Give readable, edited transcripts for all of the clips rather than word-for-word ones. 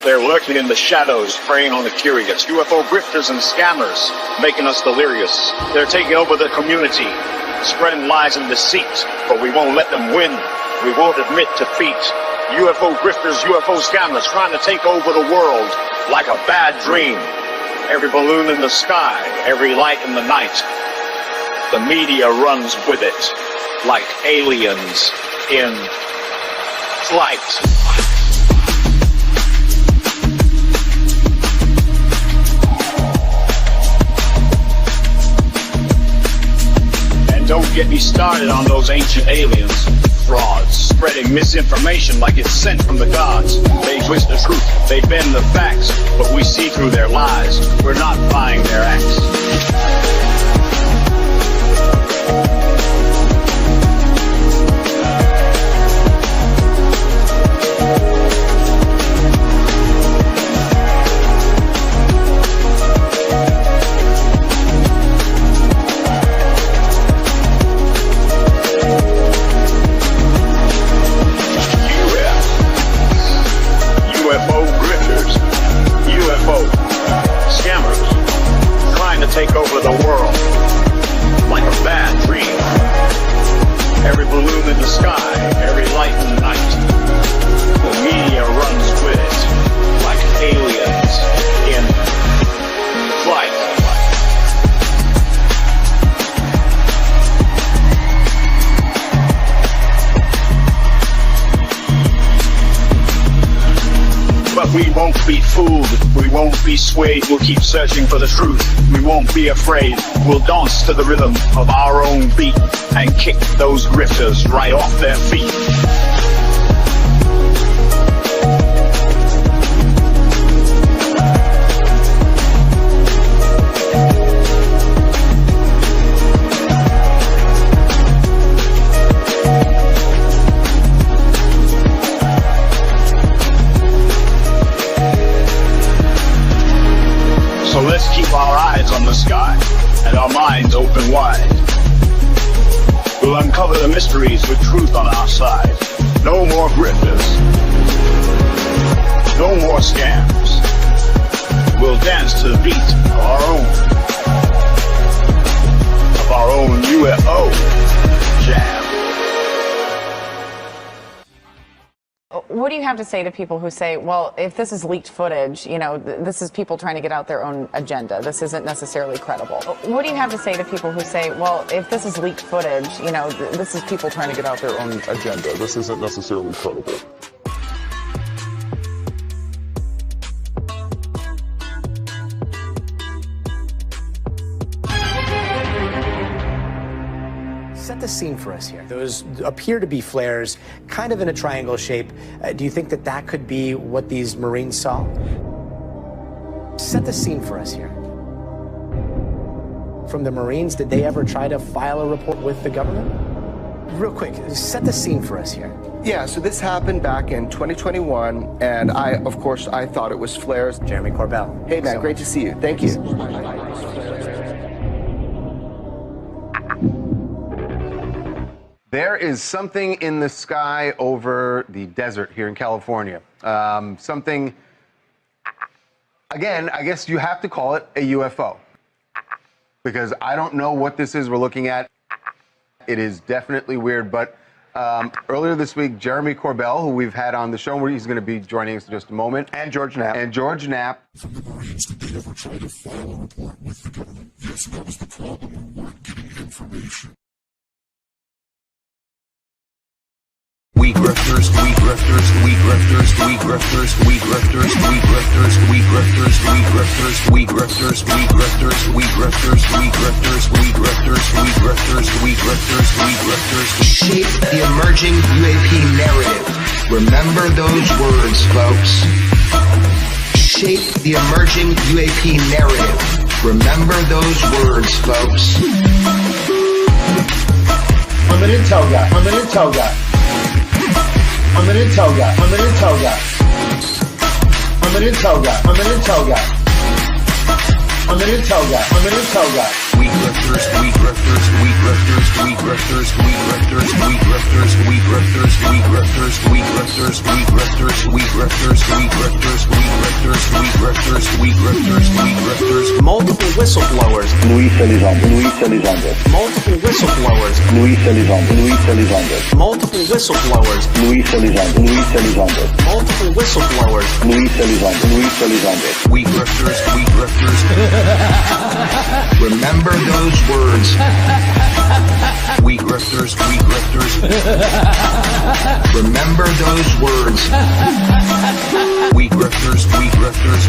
They're lurking in the shadows, preying on the curious. UFO grifters and scammers, making us delirious. They're taking over the community, spreading lies and deceit, but we won't let them win. We won't admit defeat. UFO grifters, UFO scammers, trying to take over the world like a bad dream. Every balloon in the sky, every light in the night. The media runs with it, like aliens in flight. Don't get me started on those ancient aliens. Frauds, spreading misinformation like it's sent from the gods. They twist the truth, they bend the facts, but we see through their lies. We're not buying their acts. Take over the world like a bad dream. Every balloon in the sky, every light in the night. The media runs with it like aliens in flight. But we won't be fooled, we won't be swayed, we'll keep searching for the truth. We won't be afraid, we'll dance to the rhythm of our own beat and kick those grifters right off their feet. So let's keep our eyes on the sky and our minds open wide. We'll uncover the mysteries with truth on our side. No more grifters. No more scams. We'll dance to the beat of our own UFO jam. What do you have to say to people who say, well, if this is leaked footage, you know, this is people trying to get out their own agenda. This isn't necessarily credible. What do you have to say to people who say, well, if this is leaked footage, you know, this is people trying to get out their own agenda. This isn't necessarily credible. Set the scene for us here. Those appear to be flares, kind of in a triangle shape. Do you think that that could be what these Marines saw? Set the scene for us here. From the Marines, did they ever try to file a report with the government? Real quick, set the scene for us here. Yeah, so this happened back in 2021, and of course, I thought it was flares. Jeremy Corbell. Hey, man, great to see you. Thank you. There is something in the sky over the desert here in California. Something, again, I guess you have to call it a UFO. Because I don't know what this is we're looking at. It is definitely weird, but earlier this week, Jeremy Corbell, who we've had on the show, where he's going to be joining us in just a moment. And George Knapp. And George Knapp. From the Marines, did they ever try to file a report with the government? Yes, that was the problem. We weren't getting information. We grifters, we grifters, we grifters, we grifters, we grifters, we grifters, we grifters, we grifters, we grifters, we grifters, we grifters, we grifters, we grifters, we grifters, we grifters, we grifters. Shape the emerging UAP narrative. Remember those words, folks. Shape the emerging UAP narrative. Remember those words, folks. I'm an intel guy. I'm an intel guy. I'm an intel guy. I'm an intel guy. I'm an intel guy. I'm an intel guy. I'm an intel guy. I'm an intel guy. We grifters, we grifters, we grifters, we grifters, we grifters, we grifters, we grifters, we grifters, we grifters, we grifters, we grifters, we grifters, we grifters, we grifters, we grifters, we grifters. Multiple whistleblowers. Luis Elizondo. Multiple whistleblowers. Luis Elizondo. Multiple whistleblowers. Luis Elizondo. Multiple whistleblowers. Luis Elizondo. We grifters, we grifters. Remember those words. We grifters, we grifters. Remember those words. We grifters, we grifters.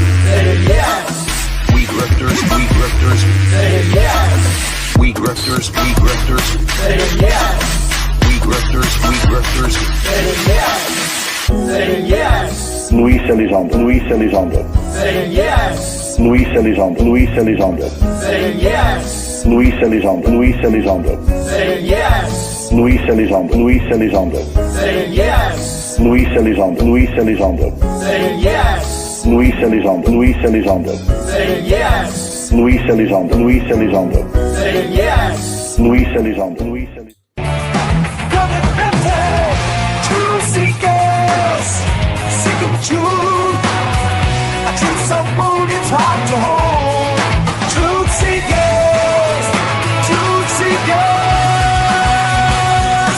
Yes. We grifters, we grifters. Yes. We grifters, we grifters. Yes. We grifters, we grifters. Yes. Yes. Luis Elizondo. Yes. Luis Elizondo. Yes. Luis Elizondo. Yes. Luis Elizondo. Yes. Luis Elizondo. Yes. Luis Elizondo. Yes. Luis Elizondo. Yes. Luis Elizondo. Truth seekers, seeking truth. A truth so bold it's hard to hold. Truth seekers,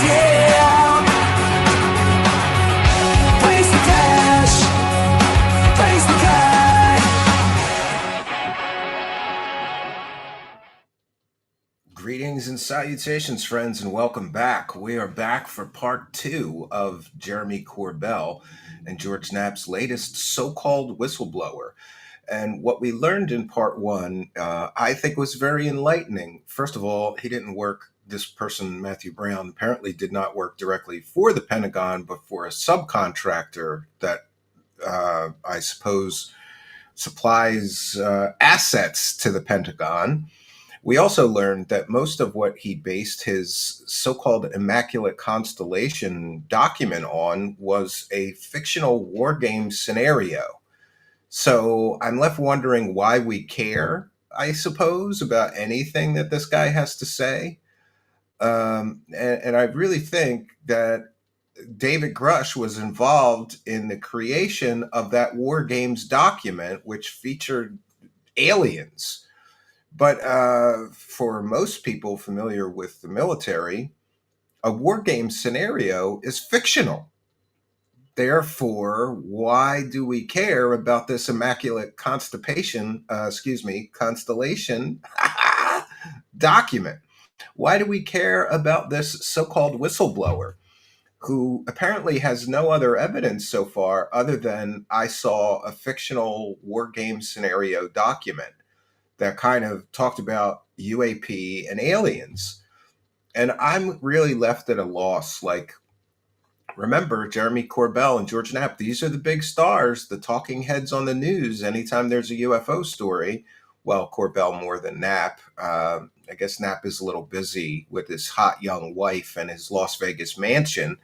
yeah. Place the cash, place the cash. Greetings and salutations, friends, and welcome back. We are back for part 2 of Jeremy Corbell and George Knapp's latest so-called whistleblower. And what we learned in part 1, I think was very enlightening. First of all, he didn't work, this person, Matthew Brown, apparently did not work directly for the Pentagon, but for a subcontractor that I suppose supplies assets to the Pentagon. We also learned that most of what he based his so-called Immaculate Constellation document on was a fictional war game scenario. So I'm left wondering why we care, I suppose, about anything that this guy has to say. And I really think that David Grush was involved in the creation of that War Games document, which featured aliens. But for most people familiar with the military, a war game scenario is fictional. Therefore, why do we care about this Immaculate Constellation document? Why do we care about this so-called whistleblower who apparently has no other evidence so far other than I saw a fictional war game scenario document that kind of talked about UAP and aliens. And I'm really left at a loss. Like, remember, Jeremy Corbell and George Knapp, these are the big stars, the talking heads on the news anytime there's a UFO story. Well, Corbell more than Knapp. I guess Knapp is a little busy with his hot young wife and his Las Vegas mansion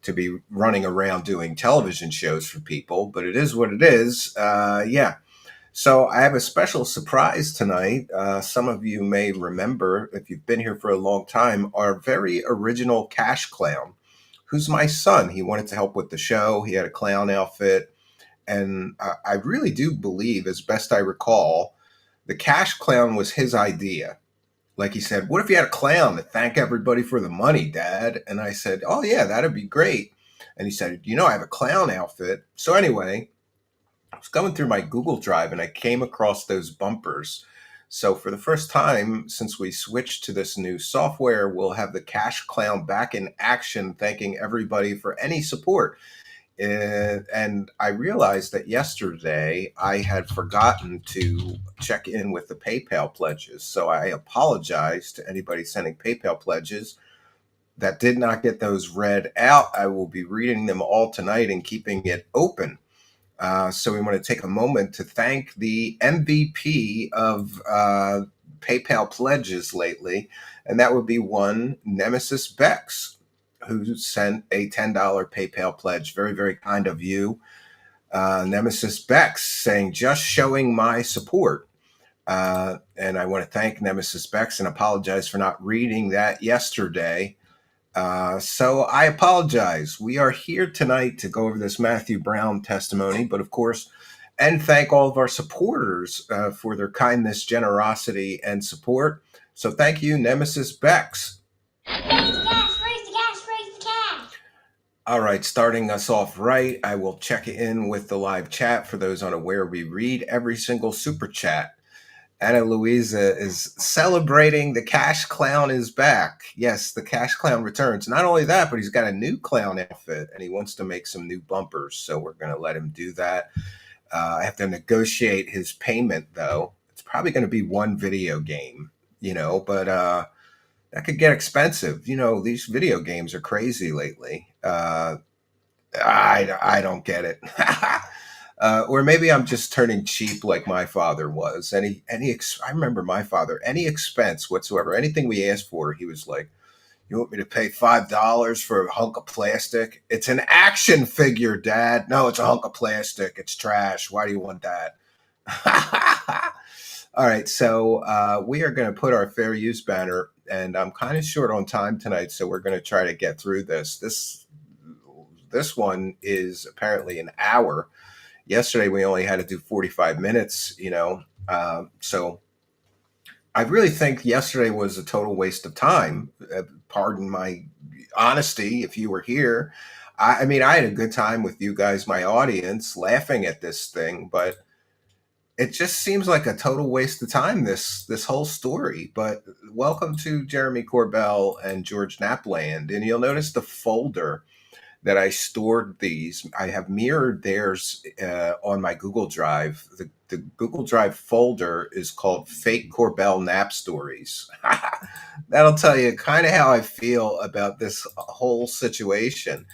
to be running around doing television shows for people, but it is what it is. Yeah. So I have a special surprise tonight. Some of you may remember, if you've been here for a long time, our very original Cash Clown, who's my son. He wanted to help with the show. He had a clown outfit. And I really do believe, as best I recall, the Cash Clown was his idea. Like he said, what if you had a clown to thank everybody for the money, Dad? And I said, oh, yeah, that'd be great. And he said, I have a clown outfit. So anyway, I was going through my Google Drive and I came across those bumpers. So for the first time since we switched to this new software, we'll have the Cash Clown back in action, thanking everybody for any support. And I realized that yesterday I had forgotten to check in with the PayPal pledges. So I apologize to anybody sending PayPal pledges that did not get those read out. I will be reading them all tonight and keeping it open. So we want to take a moment to thank the MVP of PayPal pledges lately, and that would be one Nemesis Bex, who sent a $10 PayPal pledge. Very, very kind of you. Nemesis Bex saying, just showing my support. And I want to thank Nemesis Bex and apologize for not reading that yesterday. So I apologize. We are here tonight to go over this Matthew Brown testimony, but of course, and thank all of our supporters for their kindness, generosity, and support. So thank you, Nemesis Bex. All right, starting us off right, I will check in with the live chat. For those unaware, we read every single super chat. Ana Luisa is celebrating the Cash Clown is back. Yes, the Cash Clown returns. Not only that, but he's got a new clown outfit, and he wants to make some new bumpers, so we're going to let him do that. I have to negotiate his payment, though. It's probably going to be one video game, but that could get expensive. These video games are crazy lately. I don't get it. Or maybe I'm just turning cheap like my father was. I remember my father, any expense whatsoever, anything we asked for, he was like, "You want me to pay $5 for a hunk of plastic? It's an action figure, Dad." "No, it's a hunk of plastic. It's trash. Why do you want that?" All right, so we are going to put our fair use banner, and I'm kind of short on time tonight, so we're going to try to get through this. This one is apparently an hour. Yesterday, we only had to do 45 minutes, so I really think yesterday was a total waste of time. Pardon my honesty if you were here. I mean, I had a good time with you guys, my audience, laughing at this thing, but it just seems like a total waste of time, this whole story. But welcome to Jeremy Corbell and George Knapp land. And you'll notice the folder that I stored these. I have mirrored theirs on my Google Drive. The Google Drive folder is called Fake Corbell Knapp Stories. That'll tell you kind of how I feel about this whole situation.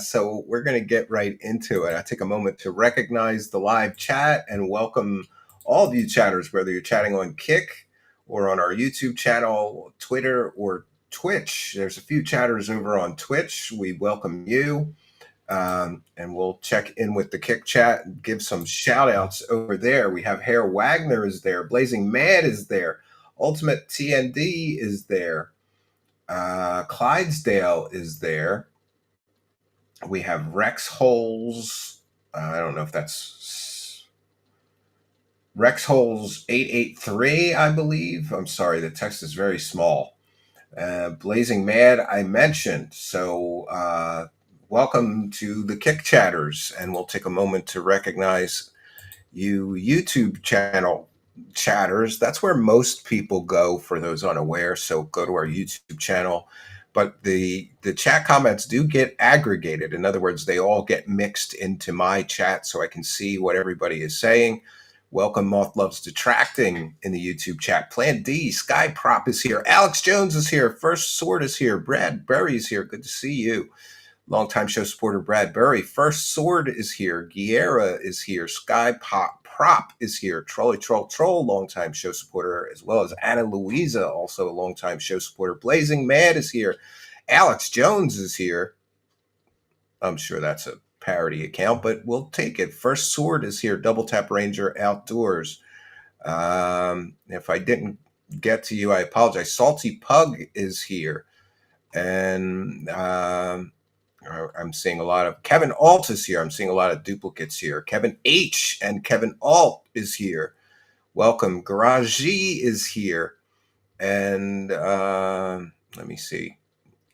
So we're going to get right into it. I take a moment to recognize the live chat and welcome all of you chatters, whether you're chatting on Kick or on our YouTube channel, Twitter, or Twitch. There's a few chatters over on Twitch. We welcome you. And we'll check in with the Kick chat and give some shout outs over there. We have Herr Wagner is there. Blazing Mad is there. Ultimate TND is there. Clydesdale is there. We have Rex Holes. I don't know if that's Rex Holes 883, I believe. I'm sorry, the text is very small. Blazing Mad, I mentioned. So welcome to the Kick Chatters, and we'll take a moment to recognize you YouTube channel chatters. That's where most people go, for those unaware. So go to our YouTube channel. But the chat comments do get aggregated. In other words, they all get mixed into my chat so I can see what everybody is saying. Welcome, Moth Loves Detracting in the YouTube chat. Plan D, Sky Prop is here. Alex Jones is here. First Sword is here. Brad Berry is here. Good to see you. Longtime show supporter Brad Berry. First Sword is here. Guerra is here. Sky Prop is here. Troll, longtime show supporter, as well as Ana Luisa, also a longtime show supporter. Blazing Mad is here. Alex Jones is here. I'm sure that's a parody account, but we'll take it. First Sword is here. Double Tap Ranger Outdoors. If I didn't get to you, I apologize. Salty Pug is here. And I'm seeing a lot of Kevin Alt is here. I'm seeing a lot of duplicates here. Kevin H and Kevin Alt is here. Welcome. Garagey is here. And let me see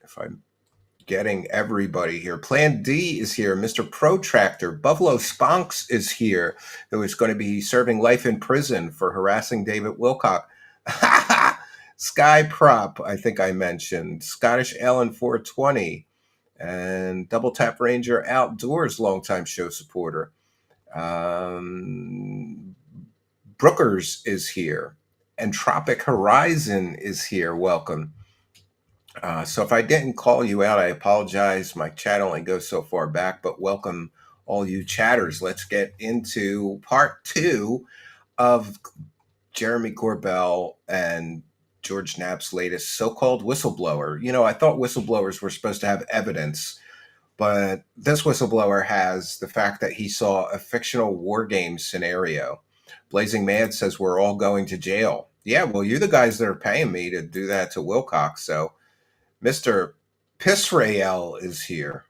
if I'm getting everybody here. Plan D is here. Mr. Protractor. Buffalo Spunks is here, who is going to be serving life in prison for harassing David Wilcock. Sky Prop, I think I mentioned. Scottish Ellen 420. And Double Tap Ranger Outdoors, longtime show supporter. Brookers is here. And Tropic Horizon is here. Welcome. So if I didn't call you out, I apologize. My chat only goes so far back, but welcome all you chatters. Let's get into part 2 of Jeremy Corbell and George Knapp's latest so-called whistleblower. I thought whistleblowers were supposed to have evidence, but this whistleblower has the fact that he saw a fictional war game scenario Blazing Mad says we're all going to jail. Yeah, well, you're the guys that are paying me to do that to Wilcox. So Mr. Pisrael is here.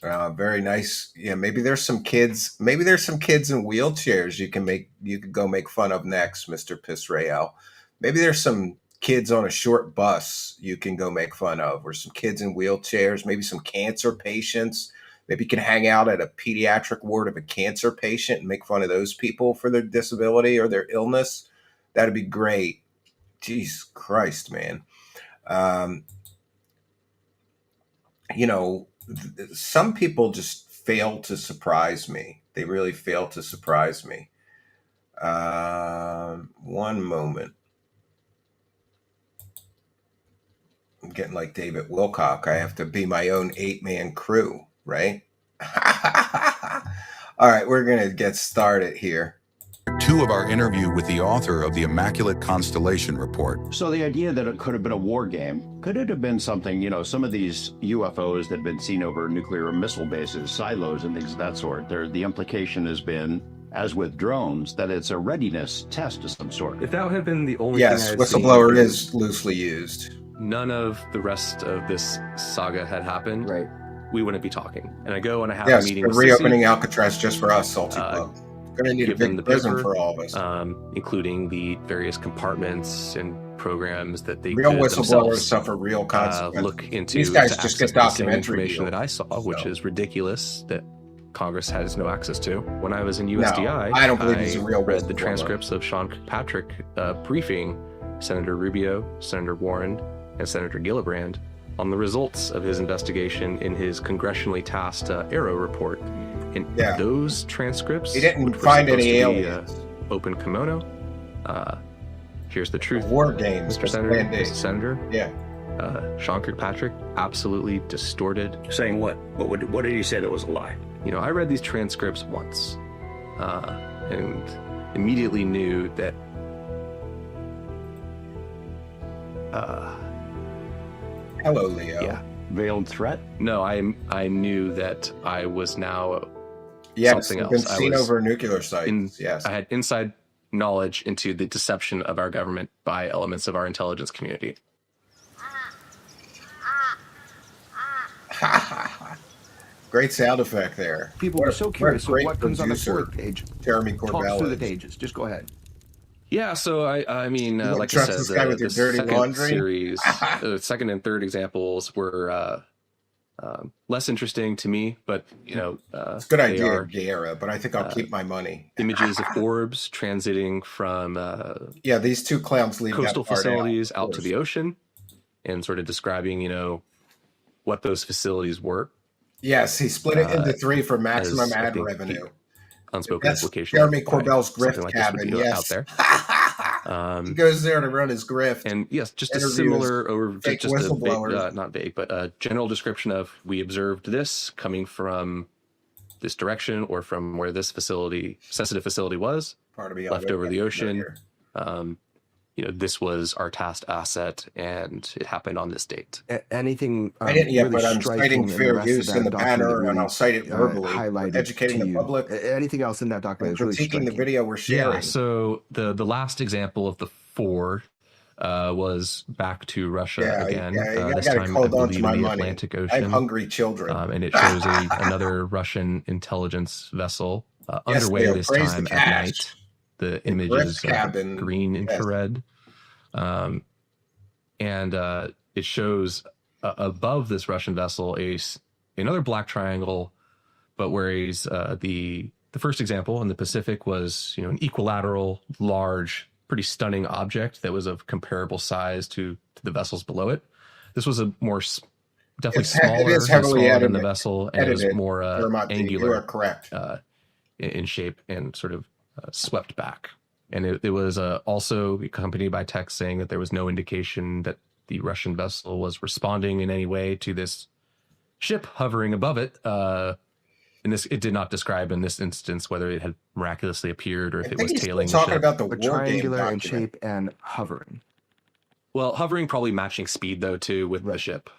Very nice. Yeah, maybe there's some kids. Maybe there's some kids in wheelchairs you could go make fun of next, Mr. Pisrael. Maybe there's some kids on a short bus you can go make fun of, or some kids in wheelchairs, maybe some cancer patients. Maybe you can hang out at a pediatric ward of a cancer patient and make fun of those people for their disability or their illness. That'd be great. Jesus Christ, man. You know, some people just fail to surprise me. They really fail to surprise me. One moment. I'm getting like David Wilcock. I have to be my own 8-man crew, right? All right, we're going to get started here. 2 of our interview with the author of the Immaculate Constellation Report. So the idea that it could have been a war game, could it have been something, you know, some of these UFOs that have been seen over nuclear missile bases, silos and things of that sort, the implication has been, as with drones, that it's a readiness test of some sort. If that had been the only thing I had Whistleblower seen, is loosely used. None of the rest of this saga had happened. Right. We wouldn't be talking. And I go and I have a meeting with reopening Alcatraz just for us, Salty Club. Going to need a big prison for all of us. Including the various compartments and programs that they real whistleblowers suffer real consequences. Look into. These guys just get documentary information that I saw, which is ridiculous that Congress has no access to. When I was in USDI, I don't believe he's a real read the transcripts of Sean Patrick briefing Senator Rubio, Senator Warren, and Senator Gillibrand on the results of his investigation in his congressionally tasked Arrow report. In those transcripts, he didn't find any aliens. Open kimono. Here's the truth. War games, Mr. Senator. Yeah. Sean Kirkpatrick absolutely distorted. Saying what? What did he say that was a lie? You know, I read these transcripts once, and immediately knew that. Hello, Leo. Yeah. Veiled threat? No, I knew that I was now something else. Been seen over nuclear sites. Yes. I had inside knowledge into the deception of our government by elements of our intelligence community. Great sound effect there. People are so curious of what comes on the 4th page. Jeremy Corbell. Talk through the pages. Just go ahead. Yeah, so I mean, like I said, the second series, the second and third examples were less interesting to me, but you know, it's a good idea, Guerra. But I think I'll keep my money. Images of orbs transiting from these 2 clowns leave coastal facilities out to the ocean, and sort of describing, you know, what those facilities were. Yes, he split it into 3 for maximum ad revenue. Unspoken implication. Jeremy Corbell's grift cabin, out there. He goes there to run his grift. And yes, just a similar, or just a vague, not vague, but a general description of, we observed this coming from this direction or from where this sensitive facility was, left over the ocean. You know, this was our tasked asset, and it happened on this date. Anything? I didn't yet, but I'm citing fair use in the banner, and I'll cite it verbally, educating the public. Anything else in that document is really critiquing the video we're sharing. Yeah. So the last example of the 4 was back to Russia again. This time, I believe, in the Atlantic Ocean. I have hungry children, and it shows another Russian intelligence vessel underway this time at night. The images of green infrared. And it shows above this Russian vessel another black triangle, but whereas the first example in the Pacific was, you know, an equilateral, large, pretty stunning object that was of comparable size to the vessels below it. This was a more definitely smaller than the vessel, and it was more angular. You are correct. In shape and sort of swept back. And it was also accompanied by text saying that there was no indication that the Russian vessel was responding in any way to this ship hovering above it. It did not describe in this instance whether it had miraculously appeared or if it was tailing the ship. Talking about the triangular in shape and hovering. Well, hovering probably matching speed though too with the ship.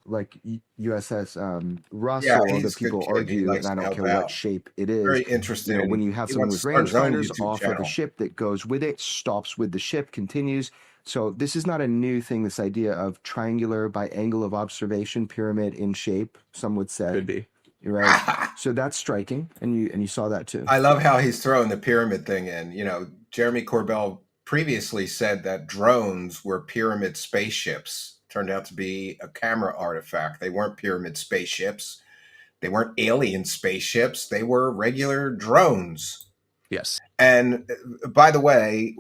Like USS Yeah, Russell, other he's a good people kid. He argue, likes and I to don't help care what out. shape it is. Very interested in. When you have He someone wants with to start his own rangefinders YouTube off of a channel. ship that goes with it, stops with the ship, continues. So this is not a new thing. This idea of triangular by angle of observation pyramid in shape, some would say. Could be. You're right. So that's striking, and you saw that too. I love how he's throwing the pyramid thing in. You know, Jeremy Corbell previously said that drones were pyramid spaceships. Turned out to be a camera artifact. They weren't pyramid spaceships. They weren't alien spaceships. They were regular drones. Yes. And by the way,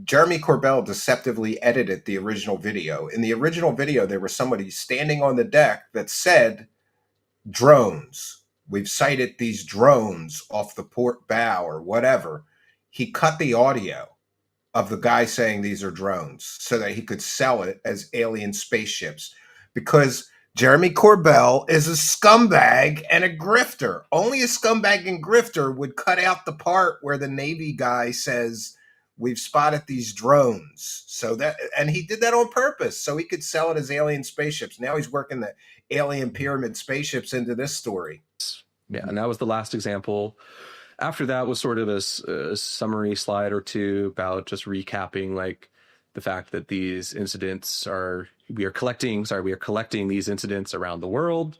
Jeremy Corbell deceptively edited the original video. In the original video, there was somebody standing on the deck that said, drones. We've sighted these drones off the port bow or whatever. He cut the audio of the guy saying these are drones so that he could sell it as alien spaceships, because Jeremy Corbell is a scumbag and a grifter. Only a scumbag and grifter would cut out the part where the Navy guy says, we've spotted these drones. So that, and he did that on purpose so he could sell it as alien spaceships. Now he's working the alien pyramid spaceships into this story. Yeah, and that was the last example. After that was sort of a summary slide or two about just recapping like the fact that these incidents we are collecting these incidents around the world.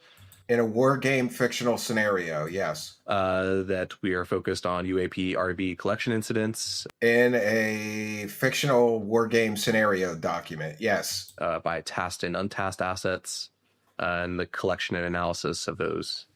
In a war game fictional scenario, yes. That we are focused on UAP RV collection incidents. In a fictional war game scenario document, yes. By tasked and untasked assets, and the collection and analysis of those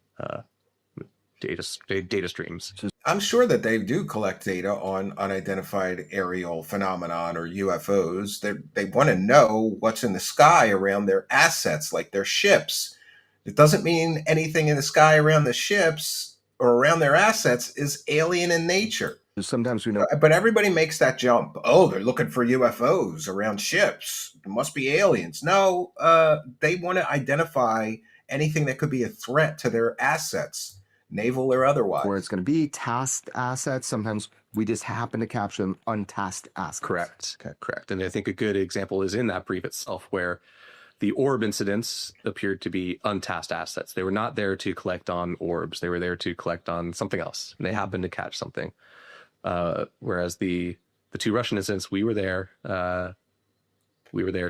data streams. I'm sure that they do collect data on unidentified aerial phenomenon or UFOs. They want to know what's in the sky around their assets, like their ships. It doesn't mean anything in the sky around the ships or around their assets is alien in nature. Sometimes we know. But everybody makes that jump. Oh, they're looking for UFOs around ships. It must be aliens. No, they want to identify anything that could be a threat to their assets, naval or otherwise. Where it's going to be tasked assets. Sometimes we just happen to capture them untasked assets. Correct. Okay. Correct. And I think a good example is in that brief itself, where the orb incidents appeared to be untasked assets. They were not there to collect on orbs. They were there to collect on something else. And they happened to catch something. Whereas the two Russian incidents, we were there to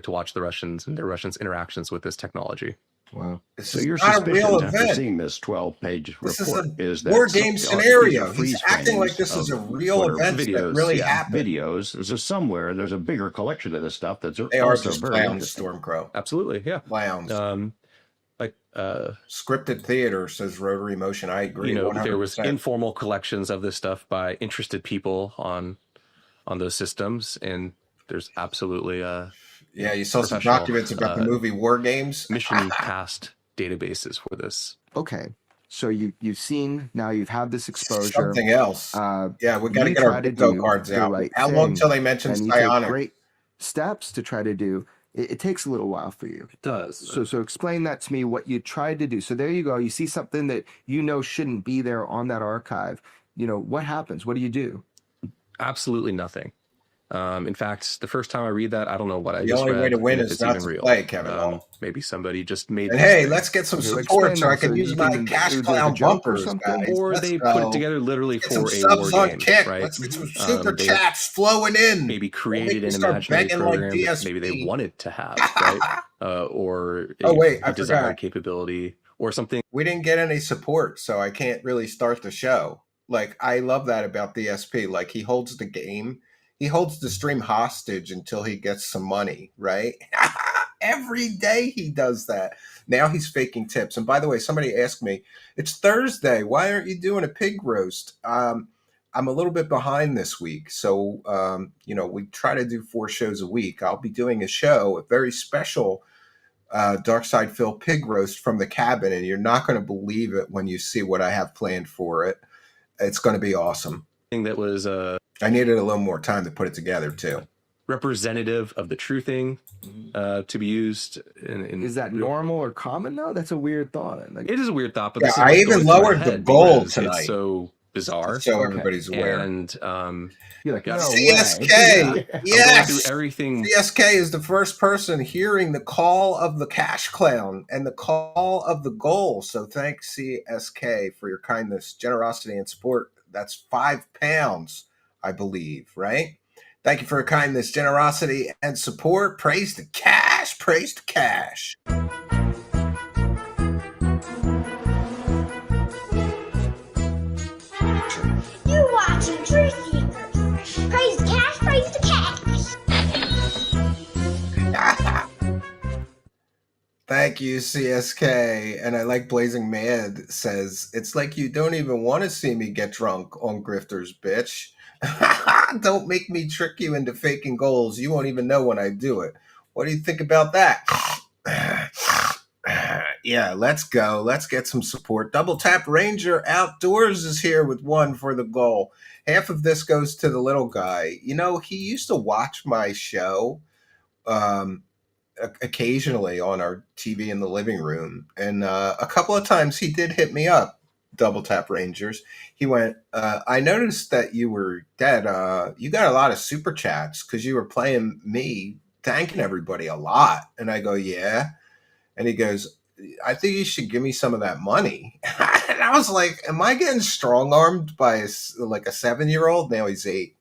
watch the Russians and the Russians' interactions with this technology. Wow. So your suspicion after seeing this 12-page report is that war game scenario. He's acting like this is a real event that really happened. Videos. There's somewhere. There's a bigger collection of this stuff that's they are just clowns, Stormcrow. Absolutely, yeah, clowns. Scripted theater, says Rotary Motion. I agree. You know, 100%. There was informal collections of this stuff by interested people on those systems, and there's absolutely yeah, you saw some documents about the movie War Games. Mission past databases for this. Okay, so you've seen, now you've had this exposure. Something else. Yeah, we got to get our crypto cards out. Right, how long until they mention psionic? Great steps to try to do. It takes a little while for you. It does. So explain that to me, what you tried to do. So there you go. You see something that you know shouldn't be there on that archive. You know, what happens? What do you do? Absolutely nothing. In fact, the first time I read that, I don't know what I just read. The only way to win is not to play, Kevin. Maybe somebody just made. And hey, let's get some support so I can use my cash clown bumpers, guys. Or they put it together literally for a war game, right? Let's get some super chats flowing in. Maybe created an imaginary program that maybe they wanted to have, right? Or a desired capability or something. We didn't get any support, so I can't really start the show. Like, I love that about the SP. Like, he holds the game. He holds the stream hostage until he gets some money, right? Every day he does that. Now he's faking tips. And by the way, somebody asked me, it's Thursday. Why aren't you doing a pig roast? I'm a little bit behind this week. So, we try to do 4 shows a week. I'll be doing a show, a very special Dark Side Phil pig roast from the cabin. And you're not going to believe it when you see what I have planned for it. It's going to be awesome. That was I needed a little more time to put it together too. Representative of the true thing to be used. Is that normal or common though? That's a weird thought. It is a weird thought, but I even lowered the goal tonight. It's so bizarre. So everybody's aware. And you're like, no CSK, way. yes. I'm going through everything. CSK is the first person hearing the call of the cash clown and the call of the goal. So thanks, CSK, for your kindness, generosity, and support. That's £5, I believe, right? Thank you for your kindness, generosity, and support. Praise to cash. Praise to cash. You're watching Truth Seekers. Praise the cash, praise the cash. Thank you, CSK. And I like Blazing Mad says, it's like you don't even want to see me get drunk on grifters, bitch. Don't make me trick you into faking goals. You won't even know when I do it. What do you think about that? Yeah, let's go. Let's get some support. Double Tap Ranger Outdoors is here with one for the goal. Half of this goes to the little guy. You know, he used to watch my show occasionally on our TV in the living room. And a couple of times he did hit me up, Double Tap Rangers. He went, I noticed that you were dead. You got a lot of super chats because you were playing me, thanking everybody a lot. And I go, yeah. And he goes, I think you should give me some of that money. And I was like, am I getting strong-armed by a 7-year-old? Now he's 8.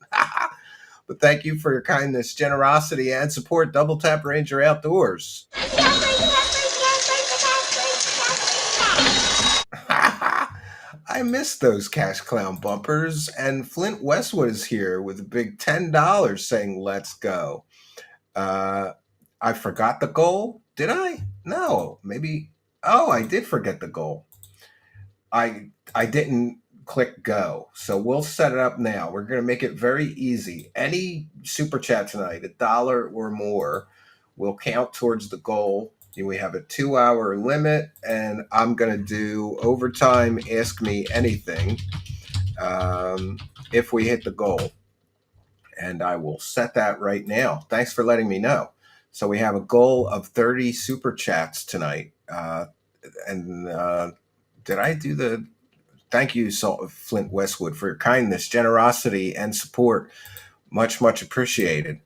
But thank you for your kindness, generosity, and support. Double Tap Ranger Outdoors. I missed those Cash Clown bumpers. And Flint Westwood is here with a big $10 saying, let's go. I forgot the goal. Did I? No, maybe. Oh, I did forget the goal. I didn't click go. So we'll set it up now. We're going to make it very easy. Any super chat tonight, $1 or more, will count towards the goal. We have a 2-hour limit, and I'm going to do overtime, ask me anything, if we hit the goal. And I will set that right now. Thanks for letting me know. So we have a goal of 30 super chats tonight. Did I do the... Thank you, Flint Westwood, for your kindness, generosity, and support. Much, much appreciated.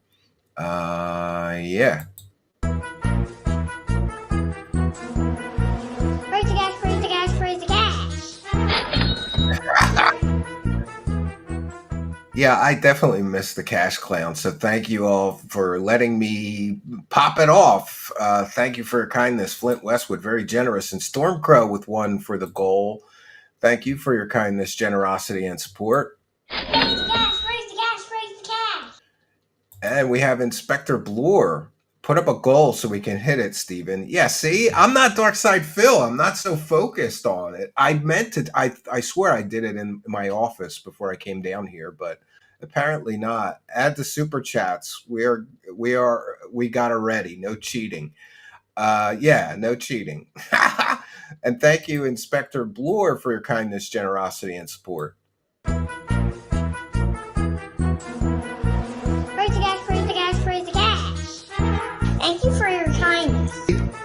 Yeah. Praise the cash, praise the cash, praise the cash. Yeah, I definitely missed the Cash Clown. So thank you all for letting me pop it off. Thank you for your kindness, Flint Westwood, very generous. And Stormcrow with one for the goal. Thank you for your kindness, generosity, and support. Praise the cash, praise the cash, praise the cash. And we have Inspector Bloor. Put up a goal so we can hit it, Steven. Yeah, see, I'm not Darkside Phil. I'm not so focused on it. I meant to, I swear I did it in my office before I came down here, but apparently not. Add the super chats. We got it ready. No cheating. Yeah, no cheating. And thank you, Inspector Bloor, for your kindness, generosity, and support. Praise the cash, praise the cash, praise the cash. Thank you for your kindness.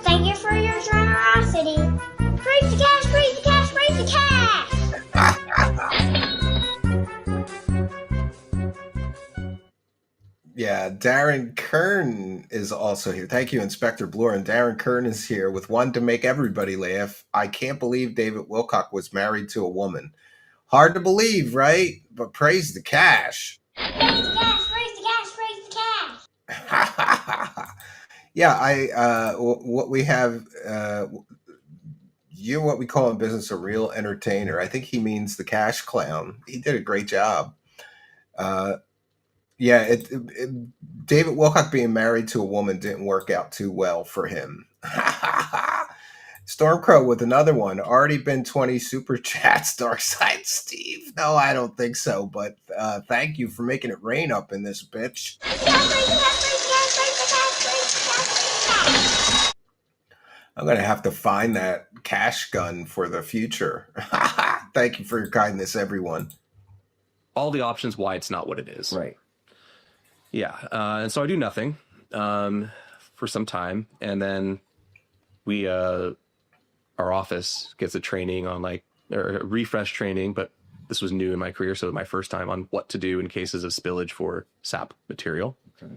Thank you for your generosity. Praise the cash, praise the cash, praise the cash. Yeah, Darren Kern is also here. Thank you, Inspector Bloor. And Darren Kern is here with one to make everybody laugh. I can't believe David Wilcock was married to a woman. Hard to believe, right? But praise the cash. Praise the cash, praise the cash, praise the cash. Yeah, what we have, you're what we call in business a real entertainer. I think he means the Cash Clown. He did a great job. Yeah, David Wilcock being married to a woman didn't work out too well for him. Stormcrow with another one. Already been 20 super chats, Darkside Steve. No, I don't think so, but thank you for making it rain up in this bitch. I'm going to have to find that cash gun for the future. Thank you for your kindness, everyone. All the options why it's not what it is. Right. Yeah. And so I do nothing for some time. And then we, our office gets a training on or a refresh training, but this was new in my career, so my first time on what to do in cases of spillage for SAP material. Okay.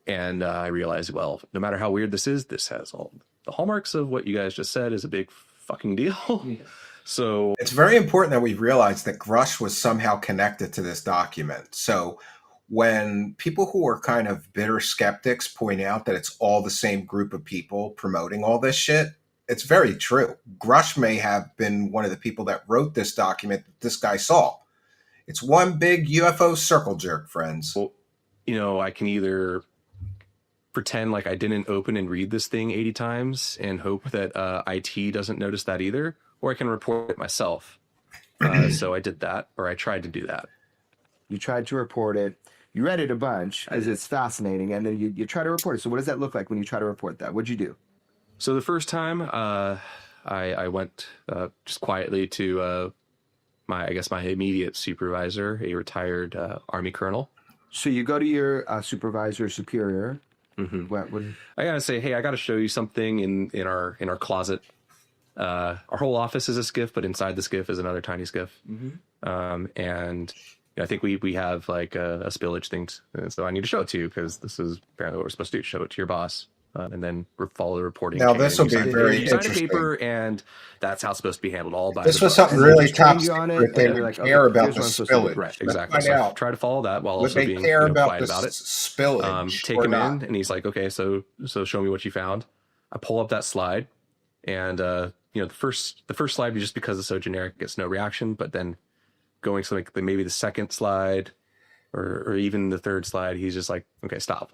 And I realized, well, no matter how weird this is, this has all the hallmarks of what you guys just said is a big fucking deal. Yeah. So it's very important that we realize that Grush was somehow connected to this document. So when people who are kind of bitter skeptics point out that it's all the same group of people promoting all this shit, it's very true. Grush may have been one of the people that wrote this document that this guy saw. It's one big UFO circle jerk, friends. Well, you know, I can either pretend like I didn't open and read this thing 80 times and hope that IT doesn't notice that either, or I can report it myself. So I did that, or I tried to do that. You tried to report it. You read it a bunch because it's fascinating, and then you try to report it. So what does that look like when you try to report that? What'd you do? So the first time I went just quietly to my immediate supervisor, a retired Army colonel. So you go to your supervisor, superior. Mm-hmm. What? I gotta say, hey, I gotta show you something in our closet. Our whole office is a skiff, but inside the skiff is another tiny skiff. Mm-hmm. And I think we have like a spillage thing, so I need to show it to you because this is apparently what we're supposed to do: show it to your boss. And then follow the reporting. Now this will be very interesting. Sign a paper, and that's how it's supposed to be handled. All by this was something really top secret. They would care about the spillage. Right, exactly. So try to follow that while also being quiet about it. Spillage. Take him in, and he's like, "Okay, so show me what you found." I pull up that slide, and the first slide, just because it's so generic, gets no reaction. But then going to like maybe the second slide, or even the third slide, he's just like, "Okay, stop!"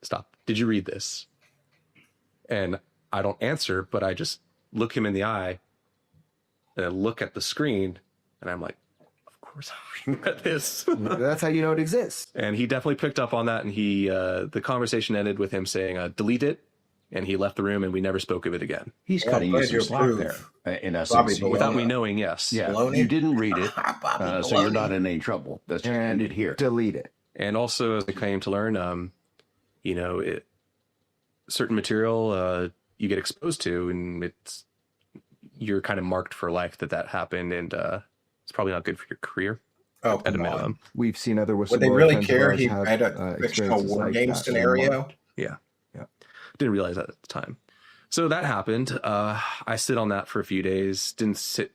Stop. Did you read this? And I don't answer, but I just look him in the eye and I look at the screen and I'm like, of course I read this. That's how you know it exists. And he definitely picked up on that. And the conversation ended with him saying, delete it. And he left the room and we never spoke of it again. He's cutting you some slack there, in essence. Without me knowing, yes. Yeah, you didn't read it, so you're not in any trouble. That's ended here. Delete it. And also, as I came to learn, certain material you get exposed to, and you're kind of marked for life that happened, and it's probably not good for your career. Oh, at a minimum. We've seen other whistleblowers. Would they really care he had a fictional war game scenario? Yeah. Didn't realize that at the time. So that happened. I sit on that for a few days. Didn't sit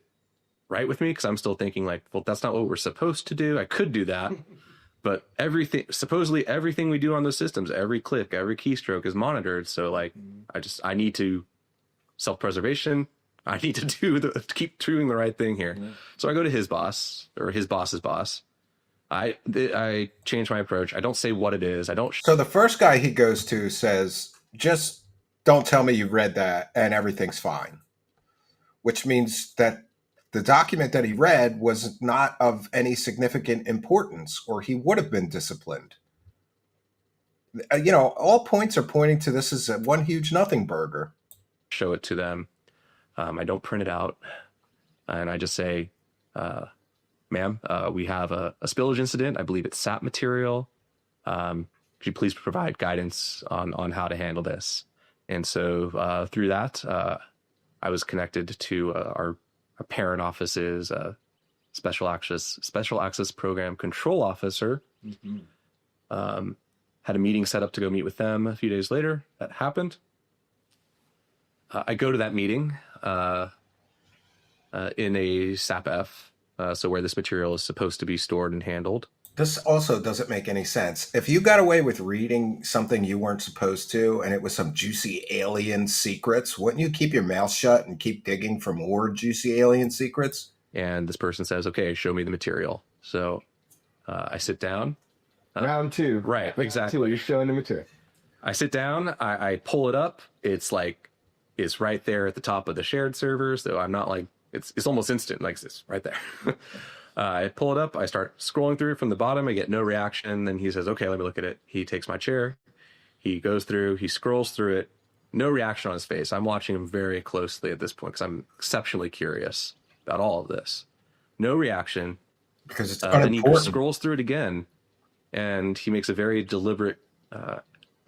right with me because I'm still thinking like, well, that's not what we're supposed to do. I could do that. But supposedly everything we do on those systems, every click, every keystroke is monitored. So like, I need to self-preservation. I need to keep doing the right thing here. Yeah. So I go to his boss or his boss's boss. I change my approach. I don't say what it is. So the first guy he goes to says, just don't tell me you read that and everything's fine. Which means that the document that he read was not of any significant importance, or he would have been disciplined. All points are pointing to this as one huge nothing burger. Show it to them. I don't print it out. And I just say, ma'am, we have a spillage incident. I believe it's SAP material. Could you please provide guidance on how to handle this? And so through that, I was connected to our parent office's special access program control officer. Mm-hmm. Had a meeting set up to go meet with them a few days later. That happened. I go to that meeting in a SAP-F, so where this material is supposed to be stored and handled. This also doesn't make any sense. If you got away with reading something you weren't supposed to, and it was some juicy alien secrets, wouldn't you keep your mouth shut and keep digging for more juicy alien secrets? And this person says, okay, show me the material. So I sit down. Round two. Right, exactly. Round two, you're showing the material. I sit down, I pull it up. It's right there at the top of the shared server. So I'm not like, it's almost instant, like it's right there. I pull it up. I start scrolling through it from the bottom. I get no reaction. Then he says, okay, let me look at it. He takes my chair. He goes through. He scrolls through it. No reaction on his face. I'm watching him very closely at this point because I'm exceptionally curious about all of this. No reaction. Because it's then he scrolls through it again. And he makes a very deliberate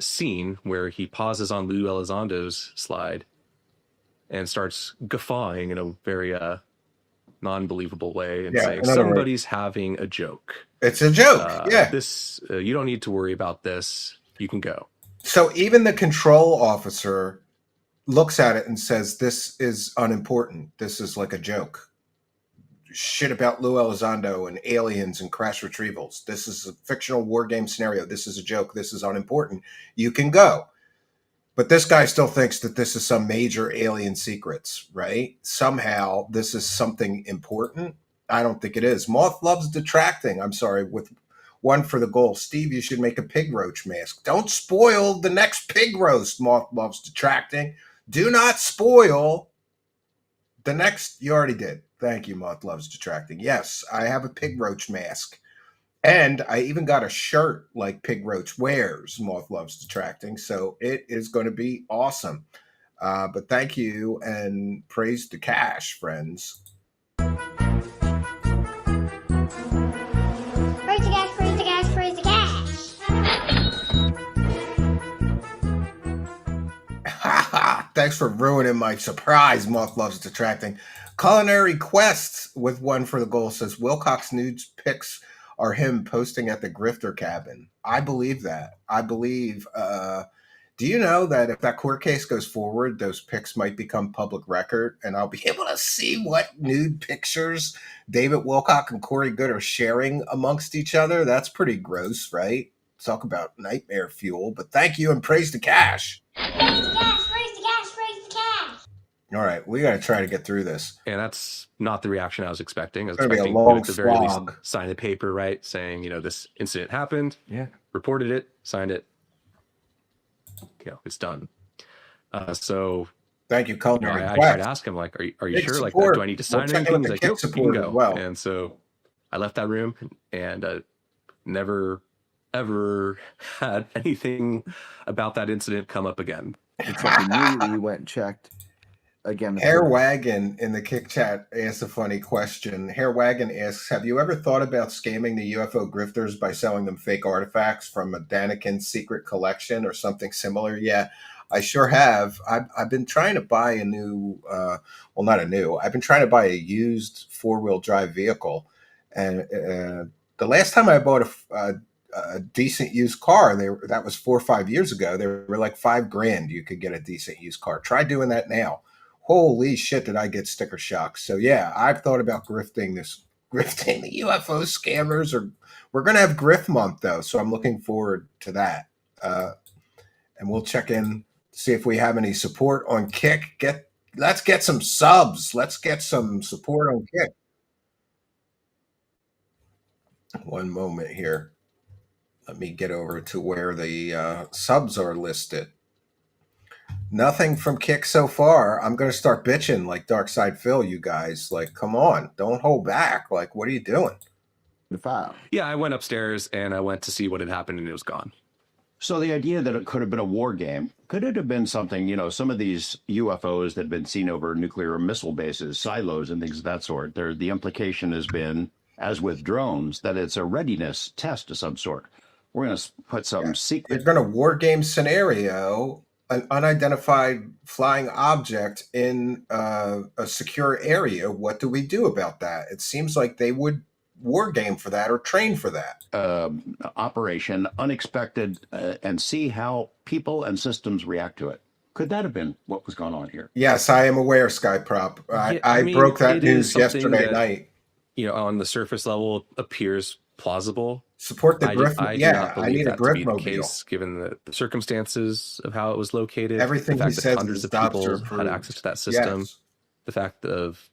scene where he pauses on Lou Elizondo's slide and starts guffawing in a very non-believable way and Yeah, saying in other words, somebody's having a joke. it's a joke. Yeah. This you don't need to worry about this. You can go. So even the control officer looks at it and says, "This is unimportant. This is like a joke. Shit about Lou Elizondo and aliens and crash retrievals. This is a fictional war game scenario. This is a joke. This is unimportant. You can go." But this guy still thinks that this is some major alien secrets, right? Somehow this is something important. I don't think it is. Moth loves detracting. I'm sorry, with one for the goal. Steve, you should make a pig roach mask. Don't spoil the next pig roast. Moth loves detracting. Do not spoil the next. You already did. Thank you, Moth loves detracting. Yes, I have a pig roach mask. And I even got a shirt like Pig Roach wears, Moth loves detracting. So it is going to be awesome. But thank you and praise to Cash, friends. Praise the cash, praise the cash, praise the cash. Thanks for ruining my surprise, Moth loves detracting. Culinary Quest with one for the goal says Wilcox nudes pics are him posting at the grifter cabin. I believe that. I believe. Do you know that if that court case goes forward, those pics might become public record, and I'll be able to see what nude pictures David Wilcock and Corey Good are sharing amongst each other? That's pretty gross, right? Talk about nightmare fuel. But thank you and praise the cash. Praise the cash, praise the cash, praise the cash. All right, we got to try to get through this. And that's not the reaction I was expecting. I was It's gonna be a expecting long at the very least slog. sign a paper, right, saying, you know, this incident happened. Yeah. Reported it, signed it. You know, it's done. So thank you, I Culinary tried Quest. to ask him, like, are you Big sure? Like, support. do I need to sign We'll check anything? out He's the like, kick nope, you can support as go. well. And so I left that room and never, ever had anything about that incident come up again. It's like immediately you went and checked again. Hair Wagon in the Kick Chat asked a funny question. Hair Wagon asks, have you ever thought about scamming the UFO grifters by selling them fake artifacts from a Daniken secret collection or something similar? Yeah, I sure have. I've been trying to buy a new, well, not a new, I've been trying to buy a used four-wheel drive vehicle. And the last time I bought a decent used car, that was 4 or 5 years ago. They were like $5,000. You could get a decent used car. Try doing that now. Holy shit, did I get sticker shock. So yeah, I've thought about grifting the UFO scammers. Or we're gonna have Grift Month though, so I'm looking forward to that. And we'll check in to see if we have any support on Kick. Let's get some subs. Let's get some support on Kick. One moment here. Let me get over to where the subs are listed. Nothing from Kick so far. I'm going to start bitching like Darkside Phil, you guys. Like, come on. Don't hold back. Like, what are you doing? The file. Yeah, I went upstairs and I went to see what had happened and it was gone. So the idea that it could have been a war game, could it have been something, you know, some of these UFOs that have been seen over nuclear missile bases, silos and things of that sort, the implication has been, as with drones, that it's a readiness test of some sort. We're going to put some secret. You're going to war game scenario, an unidentified flying object in a secure area. What do we do about that? It seems like they would war game for that or train for that. Operation, unexpected, and see how people and systems react to it. Could that have been what was going on here? Yes, I am aware, Skyprop. I mean, broke that news yesterday night. You know, on the surface level, appears plausible. Support the grift. I do not believe that to be the case, given the circumstances of how it was located. Everything the fact he that says hundreds of people had access to that system. Yes. The fact of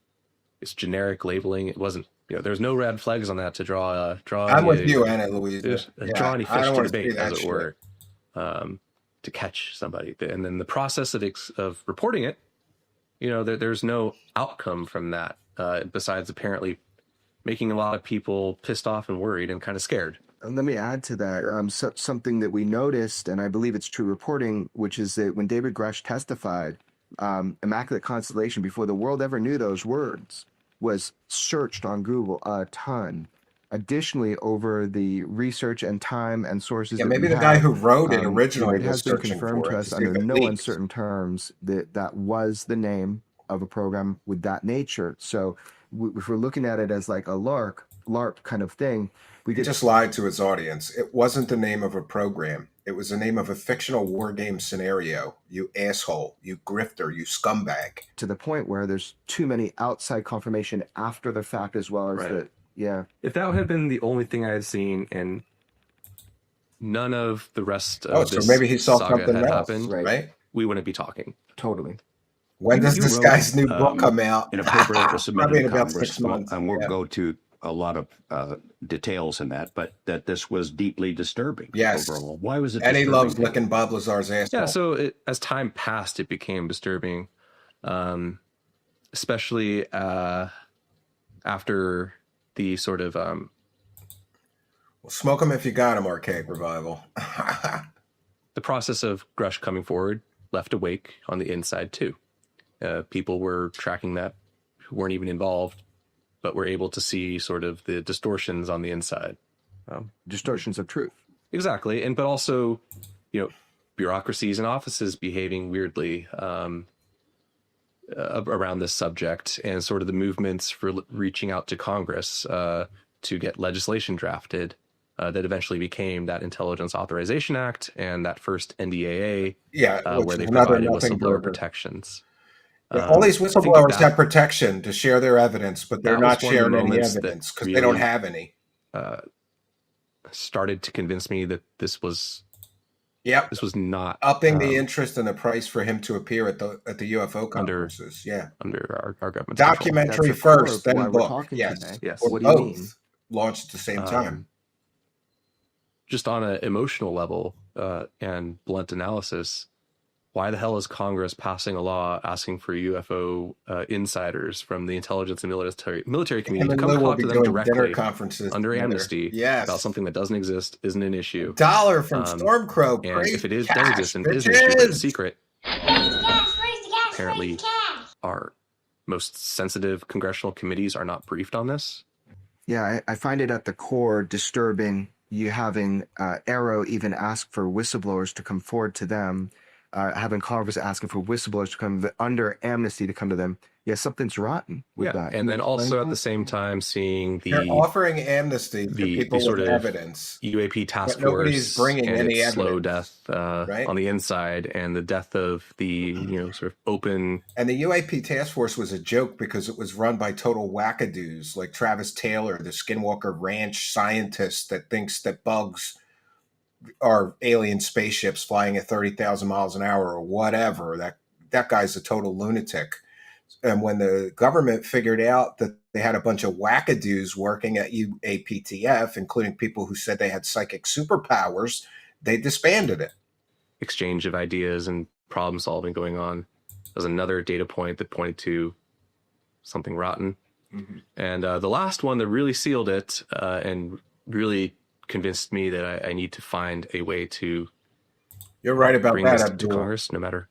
its generic labeling. It wasn't. You know, there's no red flags on that to draw. I'm with you, Anna Louise. Draw any fish to the bait, as it were, to catch somebody. And then the process of reporting it. You know, there's no outcome from that besides apparently making a lot of people pissed off and worried and kind of scared. And let me add to that something that we noticed, and I believe it's true reporting, which is that when David Grush testified, Immaculate Constellation, before the world ever knew those words, was searched on Google a ton. Additionally, over the research and time and sources, yeah, maybe the guy who wrote it originally it has been confirmed to us under no uncertain terms that that was the name of a program with that nature. So if we're looking at it as like a LARP kind of thing, he just lied to his audience. It wasn't the name of a program. It was the name of a fictional war game scenario. You asshole, you grifter, you scumbag. To the point where there's too many outside confirmation after the fact as well as the, yeah. If that had been the only thing I had seen and none of the rest of this so maybe he saw saga something had else, happened, right? We wouldn't be talking. Totally. When does this guy's new book come out? In a paper that was submitted Probably in to about Congress, 6 months. and we'll go to a lot of details in that, but that this was deeply disturbing. Yes. Overall. Why was it And he disturbing? loves licking Bob Lazar's asshole. Yeah, so as time passed, it became disturbing, especially after the sort of... well, smoke him if you got him, Archaic Revival. The process of Grush coming forward left a wake on the inside, too. People were tracking that who weren't even involved, but were able to see sort of the distortions on the inside. Distortions of truth. Exactly. But also, bureaucracies and offices behaving weirdly around this subject, and sort of the movements for reaching out to Congress to get legislation drafted that eventually became that Intelligence Authorization Act and that first NDAA, where they provided whistleblower protections. All these whistleblowers have protection to share their evidence, but they're not sharing any evidence because they don't have any. Started to convince me that this was this was not upping the interest and the price for him to appear at the UFO conferences. Under our government. Documentary first, then book. Yes. What do you mean? Launched at the same time. Just on an emotional level and blunt analysis, why the hell is Congress passing a law asking for UFO insiders from the intelligence and military community to come talk to them directly under amnesty about something that doesn't exist, isn't an issue? $1 from Stormcrow. And if it does exist and is an issue, but it's secret, apparently our most sensitive congressional committees are not briefed on this. Yeah, I find it at the core disturbing you having Arrow even ask for whistleblowers to come forward to them. Having Congress asking for whistleblowers to come under amnesty to come to them. Yeah, something's rotten with that. And then also at the same time seeing they're offering amnesty to people sort with of evidence. UAP task force nobody's bringing and any its evidence. slow death on the inside, and the death of the sort of open. And the UAP task force was a joke because it was run by total wackadoos like Travis Taylor, the Skinwalker Ranch scientist that thinks that bugs are alien spaceships flying at 30,000 miles an hour or whatever. That guy's a total lunatic. And when the government figured out that they had a bunch of wackadoos working at UAPTF, including people who said they had psychic superpowers, they disbanded it. Exchange of ideas and problem solving going on. There's another data point that pointed to something rotten. Mm-hmm. And the last one that really sealed it and really convinced me that I need to find a way to. You're right about bring that, this Abdul. to Congress, no matter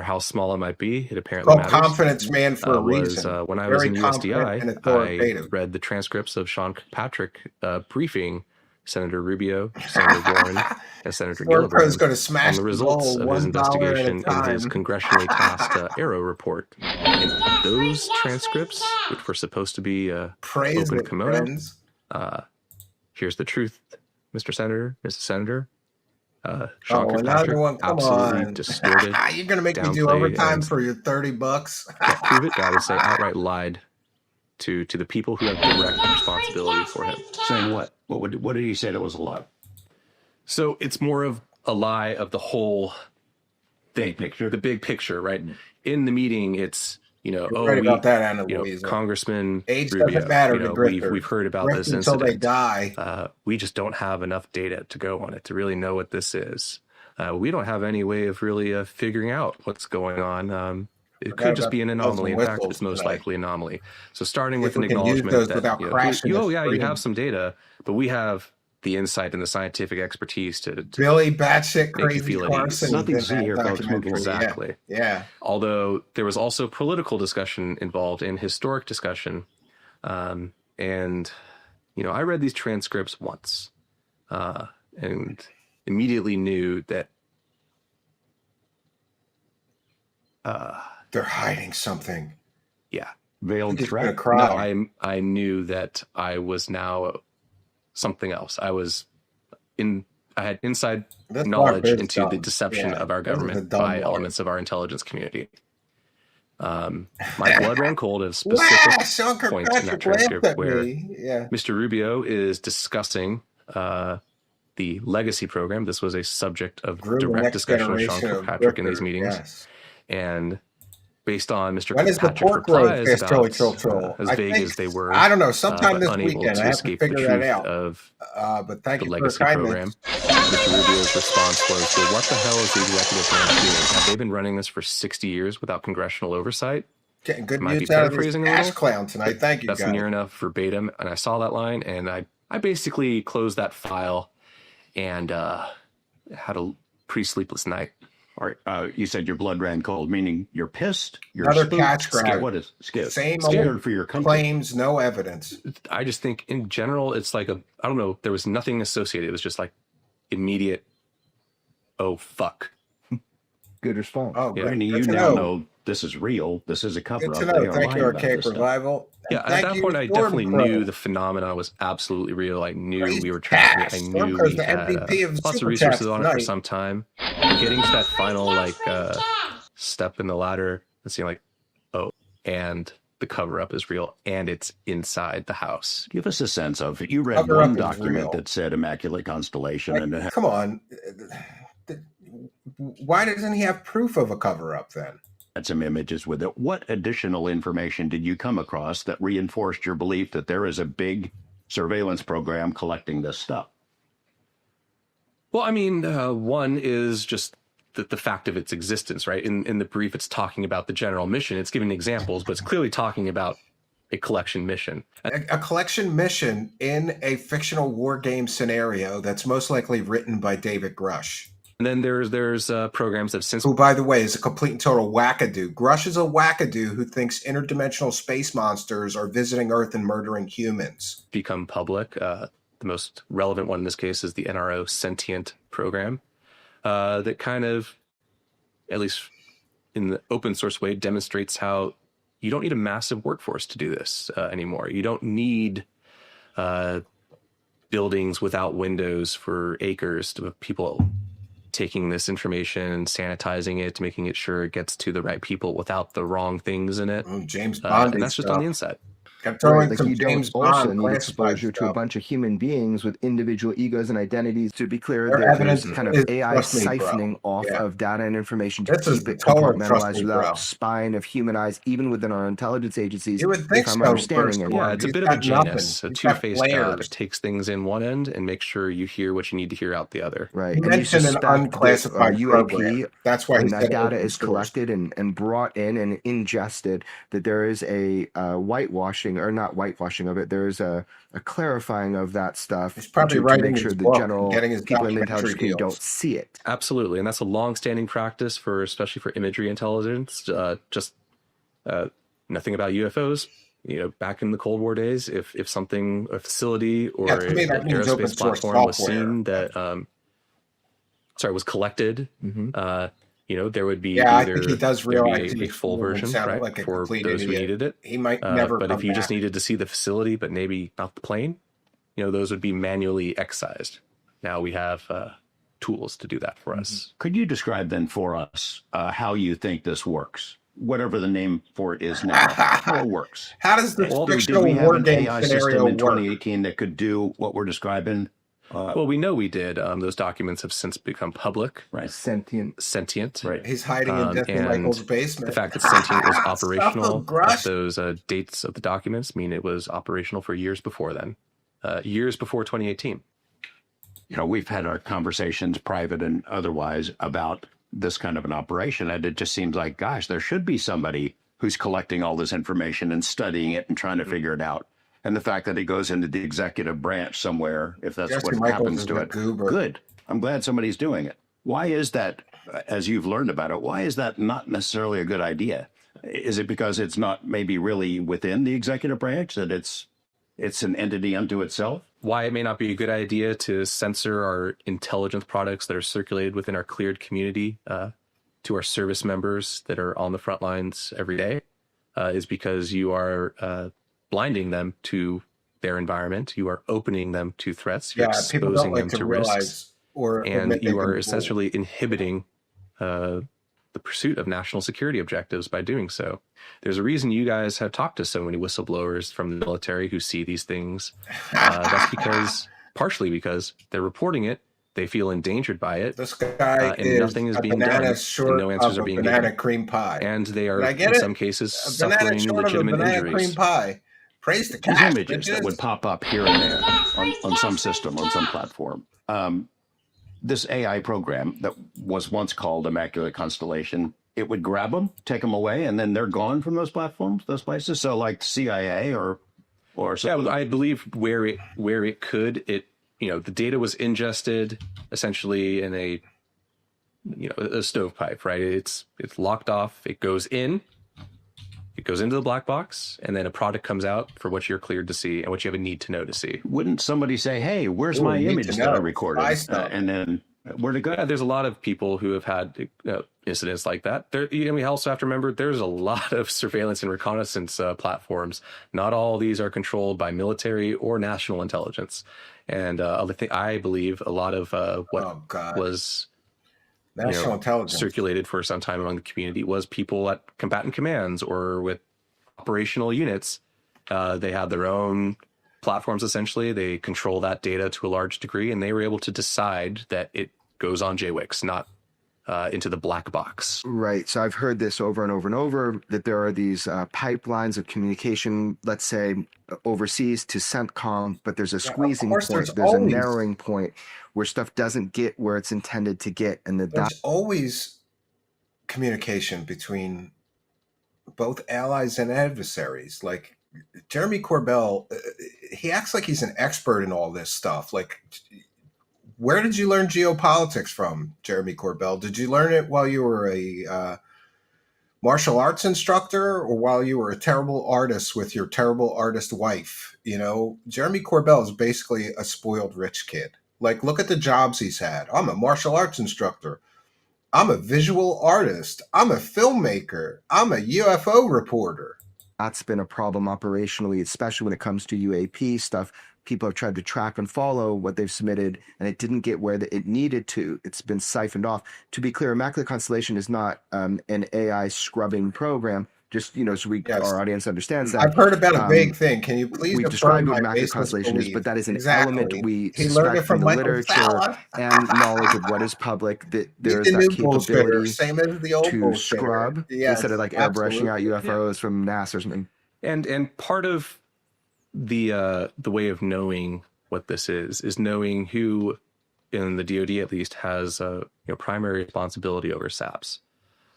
how small it might be. It apparently matters. Confidence man for a reason. When I was in USDI, I read the transcripts of Sean Kirkpatrick briefing Senator Rubio, Senator Warren, and Senator Gillibrand on the results of his investigation in his congressionally tasked Arrow report. And those transcripts, which were supposed to be open kimono, here's the truth, Mr. Senator, Mrs. Senator. Sean Kirkpatrick absolutely distorted. You're going to make me do overtime for your $30. Can't prove it, but I would say outright lied to the people who have direct responsibility for him. Saying what? What did he say that was a lie? So it's more of a lie of the whole thing, the big picture, right? In the meeting, it's about that, Anna Congressman age Rubio, doesn't matter to grifters. we've heard about Grift this until incident. They die. We just don't have enough data to go on it to really know what this is. We don't have any way of really figuring out what's going on. It could just be an anomaly. In fact, it's most likely an anomaly. So starting with an acknowledgement that you have some data, but we have the insight and the scientific expertise to Billy batshit make you crazy feel at Carson. ease. Nothing's in here about smoking. Exactly. Yeah. Although there was also political discussion involved in historic discussion. And, I read these transcripts once and immediately knew that they're hiding something. Yeah. veiled threat? No, I knew that I was now something else. I had inside knowledge into the deception of our government by elements of our intelligence community. My blood ran cold at a specific point in that transcript where Mr. Rubio is discussing the legacy program. This was a subject of direct discussion with Sean Kirkpatrick in these meetings. And based on Mr. Kirkpatrick's replies about as vague as they were, I don't know, sometime this unable weekend, to I have escape to the figure truth that out. of But thank the you for legacy your program. kindness. Mr. Rubio's response was, well, what the hell is the executive branch doing? Have they been running this for 60 years without congressional oversight? Getting good Might be news out of this paraphrasing a ass little. clown tonight. Thank you, That's guys. near enough verbatim. And I saw that line, and I basically closed that file and had a pretty sleepless night. All right, you said your blood ran cold, meaning you're pissed, you're Another spooked, catch grab. scared. What is scared? Same Scared old for your country. claims, no evidence. I just think in general, it's like I don't know, there was nothing associated. It was just like immediate, oh, fuck. Good response. Oh, yeah, you now know this is real. This is a cover-up. Good to know. Thank you, Archaic Revival. Yeah, at that point, I definitely knew the phenomena was absolutely real. I knew we were tracking it. I knew we had lots of resources on it for some time. But getting to that final step in the ladder and seeing like, oh, and the cover-up is real, and it's inside the house. Give us a sense of it. You read one document that said Immaculate Constellation. And come on. Why doesn't he have proof of a cover-up then? Had some images with it. What additional information did you come across that reinforced your belief that there is a big surveillance program collecting this stuff? Well, I mean, one is just the fact of its existence, right? In the brief, it's talking about the general mission. It's giving examples, but it's clearly talking about a collection mission. A collection mission in a fictional war game scenario that's most likely written by David Grush. And then there's programs that have since... Who, by the way, is a complete and total wackadoo. Grush is a wackadoo who thinks interdimensional space monsters are visiting Earth and murdering humans. Become public. The most relevant one in this case is the NRO Sentient program that kind of, at least in the open source way, demonstrates how you don't need a massive workforce to do this anymore. You don't need buildings without windows for acres to have people taking this information and sanitizing it, making it sure it gets to the right people without the wrong things in it. James Bond. And that's just on the inside. Right, like you don't also need exposure to a bunch of human beings with individual egos and identities. To be clear, there's kind of AI siphoning off of data and information to keep it compartmentalized without spine of human eyes, even within our intelligence agencies. You would think if I'm understanding it. Yeah, it's a bit of a Janus, a two-faced guy that takes things in one end and makes sure you hear what you need to hear out the other. Right. You mentioned an unclassified UAP. That's why when that data is collected and brought in and ingested, that there is a whitewashing, or not whitewashing of it, there's a clarifying of that stuff. He's probably to writing make sure the general people in the intelligence community don't see it. Absolutely, and that's a long-standing practice for, especially for imagery intelligence. Just nothing about UFOs. You know, back in the Cold War days, if something, a facility or an aerospace platform was seen that, was collected. You know, there would be I think he does realize a full version, right, like for those who needed it. He might never. But if you just needed to see the facility, but maybe not the plane, you know, those would be manually excised. Now we have tools to do that for us. Could you describe then for us how you think this works? Whatever the name for it is now, how it works. How does the fictional war game AI system in 2018 that could do what we're describing? Well, we know we did. Those documents have since become public. Right. Sentient. Right. He's hiding in Death Michael's basement. The fact that Sentient was operational at those dates of the documents mean it was operational for years before then. Years before 2018. You know, we've had our conversations, private and otherwise, about this kind of an operation. And it just seems like, gosh, there should be somebody who's collecting all this information and studying it and trying to figure it out. And the fact that it goes into the executive branch somewhere, if that's what happens to it, good. I'm glad somebody's doing it. Why is that, as you've learned about it, why is that not necessarily a good idea? Is it because it's not maybe really within the executive branch, that it's an entity unto itself? Why it may not be a good idea to censor our intelligence products that are circulated within our cleared community to our service members that are on the front lines every day. is because you are blinding them to their environment. You are opening them to threats. You're exposing them to risks, and you are essentially inhibiting the pursuit of national security objectives by doing so. There's a reason you guys have talked to so many whistleblowers from the military who see these things. That's partially because they're reporting it. They feel endangered by it. This guy and nothing is being done, and no answers are being given. Cream pie, and they are in some cases suffering legitimate injuries. Cream pie. Praise the These images that would pop up here and there on some system, on some platform. This AI program that was once called Immaculate Constellation, it would grab them, take them away, and then they're gone from those platforms, those places. So like CIA or something. Yeah, I believe where it could, the data was ingested essentially in a stovepipe, right? It's locked off. It goes into the black box, and then a product comes out for what you're cleared to see and what you have a need to know to see. Wouldn't somebody say, "Hey, where's my image that I recorded?" And then where'd it go? Yeah, there's a lot of people who have had incidents like that. We also have to remember there's a lot of surveillance and reconnaissance platforms. Not all of these are controlled by military or national intelligence. And I believe a lot of what was national intelligence circulated for some time among the community was people at combatant commands or with operational units. They had their own platforms, essentially. They control that data to a large degree, and they were able to decide that it goes on JWICs, not into the black box. Right. So I've heard this over and over and over, that there are these pipelines of communication, let's say overseas to CENTCOM, but there's a squeezing point, there's a narrowing point where stuff doesn't get where it's intended to get. And there's always communication between both allies and adversaries. Like Jeremy Corbell, he acts like he's an expert in all this stuff. Like, where did you learn geopolitics from, Jeremy Corbell? Did you learn it while you were a martial arts instructor, or while you were a terrible artist with your terrible artist wife? Jeremy Corbell is basically a spoiled rich kid. Like, look at the jobs he's had. I'm a martial arts instructor. I'm a visual artist. I'm a filmmaker. I'm a UFO reporter. That's been a problem operationally, especially when it comes to UAP stuff. People have tried to track and follow what they've submitted, and it didn't get where it needed to. It's been siphoned off. To be clear, Immaculate Constellation is not an AI scrubbing program. Just, so our audience understands that. I've heard about a big thing. Can you please we've described what Immaculate Constellation is, but that is an element we suspect from the literature and knowledge of what is public, that there is that capability same as the old to scrub instead of like airbrushing out UFOs from NASA or something. And part of the way of knowing what this is knowing who, in the DoD at least, has primary responsibility over SAPs.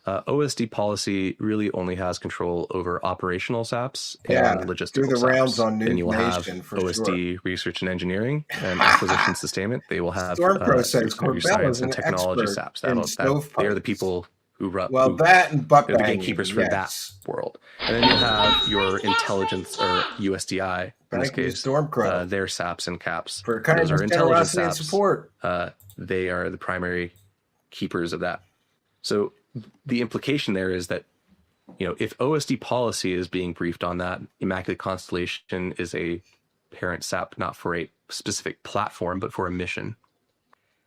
OSD policy really only has control over operational SAPs and logistical do the SAPs. rounds on and you will have OSD research and engineering and acquisition sustainment. They will have computer science and technology SAPs. They are the people who run. That and butt they're the gatekeepers for that world. And then you have your intelligence, or USDI in this case, their SAPs and CAPs. Those are intelligence SAPs. Support. They are the primary keepers of that. So the implication there is that, if OSD policy is being briefed on that, Immaculate Constellation is a parent SAP, not for a specific platform, but for a mission.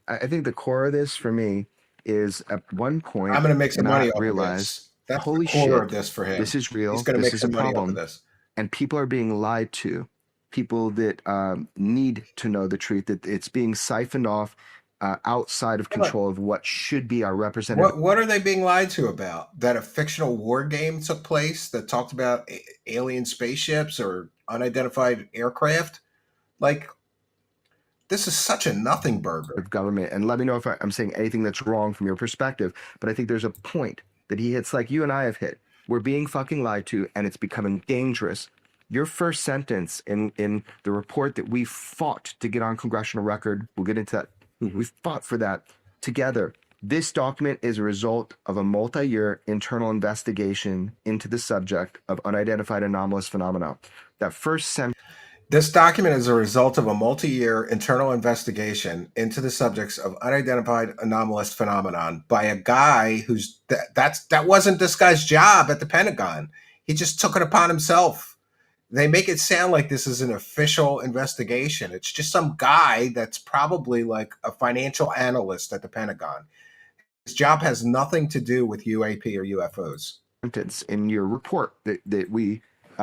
I think the core of this for me is, at one point, I'm going to make some money off realize, of this. That's holy the core shit, of this for him. This is real. He's going to make some money off of this. And people are being lied to. People that need to know the truth, that it's being siphoned off outside of control of what should be our representative. What are they being lied to about? That a fictional war game took place that talked about alien spaceships or unidentified aircraft? Like, this is such a nothing burger. Of government. And let me know if I'm saying anything that's wrong from your perspective, but I think there's a point that he hits, like you and I have hit. We're being fucking lied to, and it's becoming dangerous. Your first sentence in the report that we fought to get on congressional record, we'll get into that. We fought for that together. This document is a result of a multi-year internal investigation into the subject of unidentified anomalous phenomena. That first sentence. This document is a result of a multi-year internal investigation into the subjects of unidentified anomalous phenomenon by a guy who's that wasn't this guy's job at the Pentagon. He just took it upon himself. They make it sound like this is an official investigation. It's just some guy that's probably like a financial analyst at the Pentagon. His job has nothing to do with UAP or UFOs. In your report that we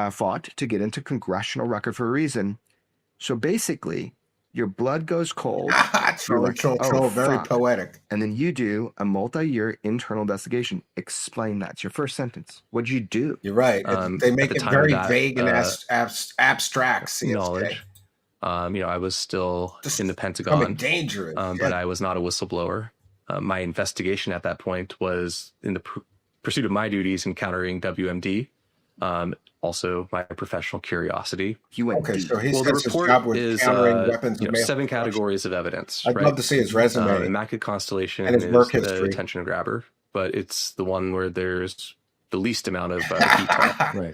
fought to get into congressional record for a reason. So basically, your blood goes cold. Troll, very poetic. And then you do a multi-year internal investigation. Explain that. It's your first sentence. What'd you do? You're right. They make it very vague and abstract. Knowledge. I was still in the Pentagon. Dangerous. But I was not a whistleblower. My investigation at that point was in the pursuit of my duties in countering WMD. Also, my professional curiosity. So his job was countering weapons. 7 categories of evidence. I'd love to see his resume. Immaculate Constellation and his work history. The attention grabber, but it's the one where there's the least amount of detail.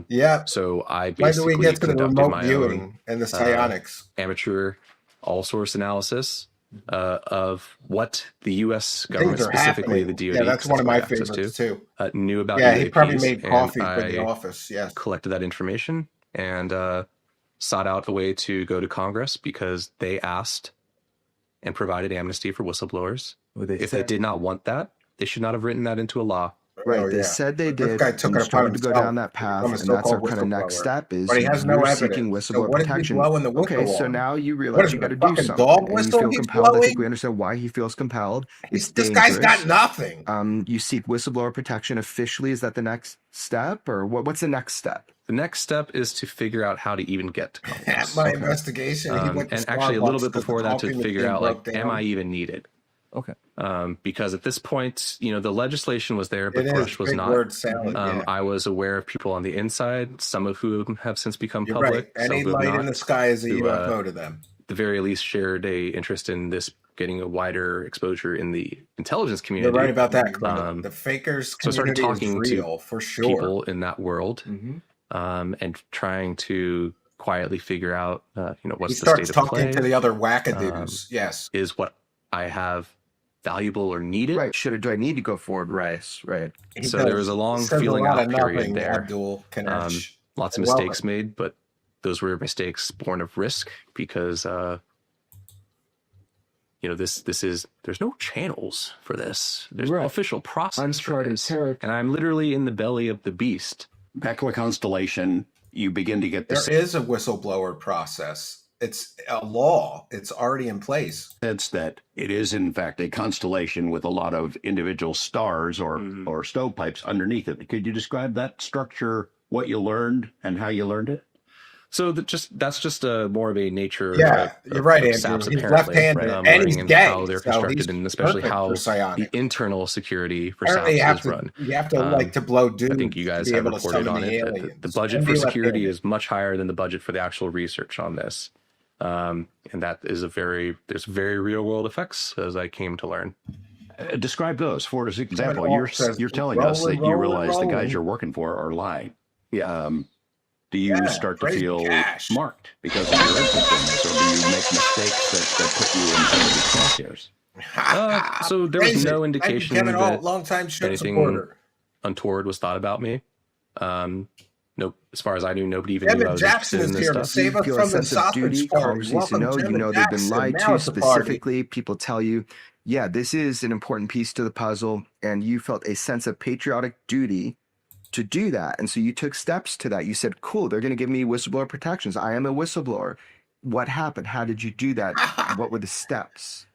Yeah. So I Why do we basically get to the conducted remote my viewing own and the psionics? Amateur all source analysis of what the U.S. government, specifically the DoD, that's one of my favorites too. Knew about. Yeah, UAPs, he probably made coffee for the office. Yes, collected that information and sought out a way to go to Congress because they asked and provided amnesty for whistleblowers. If they did not want that, they should not have written that into a law. Right, they said they did. This guy took it upon to go down that path, and that's our kind of next step. Is but he has no seeking whistleblower protection. Okay, so now you realize you got to do something. And you feel compelled. I think we understand why he feels compelled. It's this guy's got nothing. You seek whistleblower protection officially. Is that the next step, or what's the next step? The next step is to figure out how to even get to Congress. My investigation, and actually a little bit before that to figure out am I even needed? Okay. Because at this point, the legislation was there, but Crush was not. I was aware of people on the inside, some of whom have since become public. Right. Any light in the sky is a UFO to them. At the very least, shared a interest in this getting a wider exposure in the intelligence community. You're right about that. The fakers community is real, for sure. People in that world, and trying to quietly figure out, what's the state of play. He starts talking to the other wackadoos. Yes, is what I have valuable or needed. Right. Do I need to go forward? Right. So there was a long feeling out period there. Lots of mistakes made, but those were mistakes born of risk because, there's no channels for this. There's no official process. Uncharted territory. And I'm literally in the belly of the beast. Immaculate Constellation, you begin to get this. There is a whistleblower process. It's a law. It's already in place. It's that it is, in fact, a constellation with a lot of individual stars or stovepipes underneath it. Could you describe that structure, what you learned, and how you learned it? So that's just more of a nature. You're right, Andrew. He's left-handed, and he's gay. How they're constructed, and especially how the internal security for SAPS is run. You have to blow dudes. I think you guys have reported on it. The budget for security is much higher than the budget for the actual research on this. And that is there's very real world effects, as I came to learn. Describe those. For example, you're telling us that you realize the guys you're working for are lying. Yeah. Do you start to feel marked because of your interest in this, or do you make mistakes that put you in some of these crosshairs? So there was no indication that long-time anything untoward was thought about me. Nope. As far as I knew, nobody even knew I was Jackson interested in this here stuff. to save us from the sausage party. You know they've been lied to specifically. People tell you, yeah, this is an important piece to the puzzle, and you felt a sense of patriotic duty to do that. And so you took steps to that. You said, cool, they're going to give me whistleblower protections. I am a whistleblower. What happened? How did you do that? What were the steps?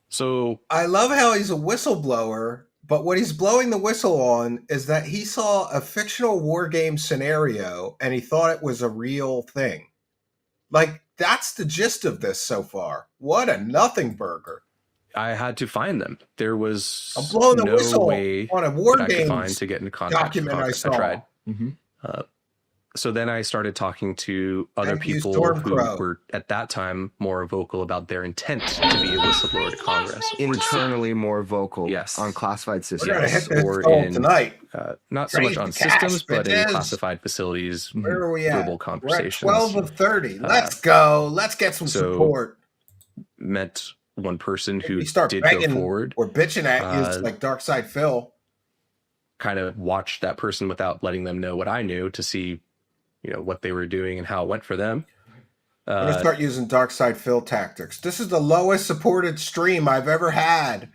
So I love how he's a whistleblower, but what he's blowing the whistle on is that he saw a fictional war game scenario and he thought it was a real thing. Like, that's the gist of this so far. What a nothing burger. I had to find them. There was no way on a war that I game could find to get into contact with Congress. I tried. So then I started talking to other people who were at that time more vocal about their intent to be a whistleblower to Congress. Internally more vocal, yes, on classified systems, yes, or in tonight. Not so much on systems, but in classified facilities. Where are we at? Verbal conversations. We're at 12 of 30. Let's go. Let's get some support. Met one person who did go forward. Or bitching at you like Dark Side Phil. kind of watched that person without letting them know what I knew to see, what they were doing and how it went for them. I'm going to start using dark side fill tactics. This is the lowest supported stream I've ever had.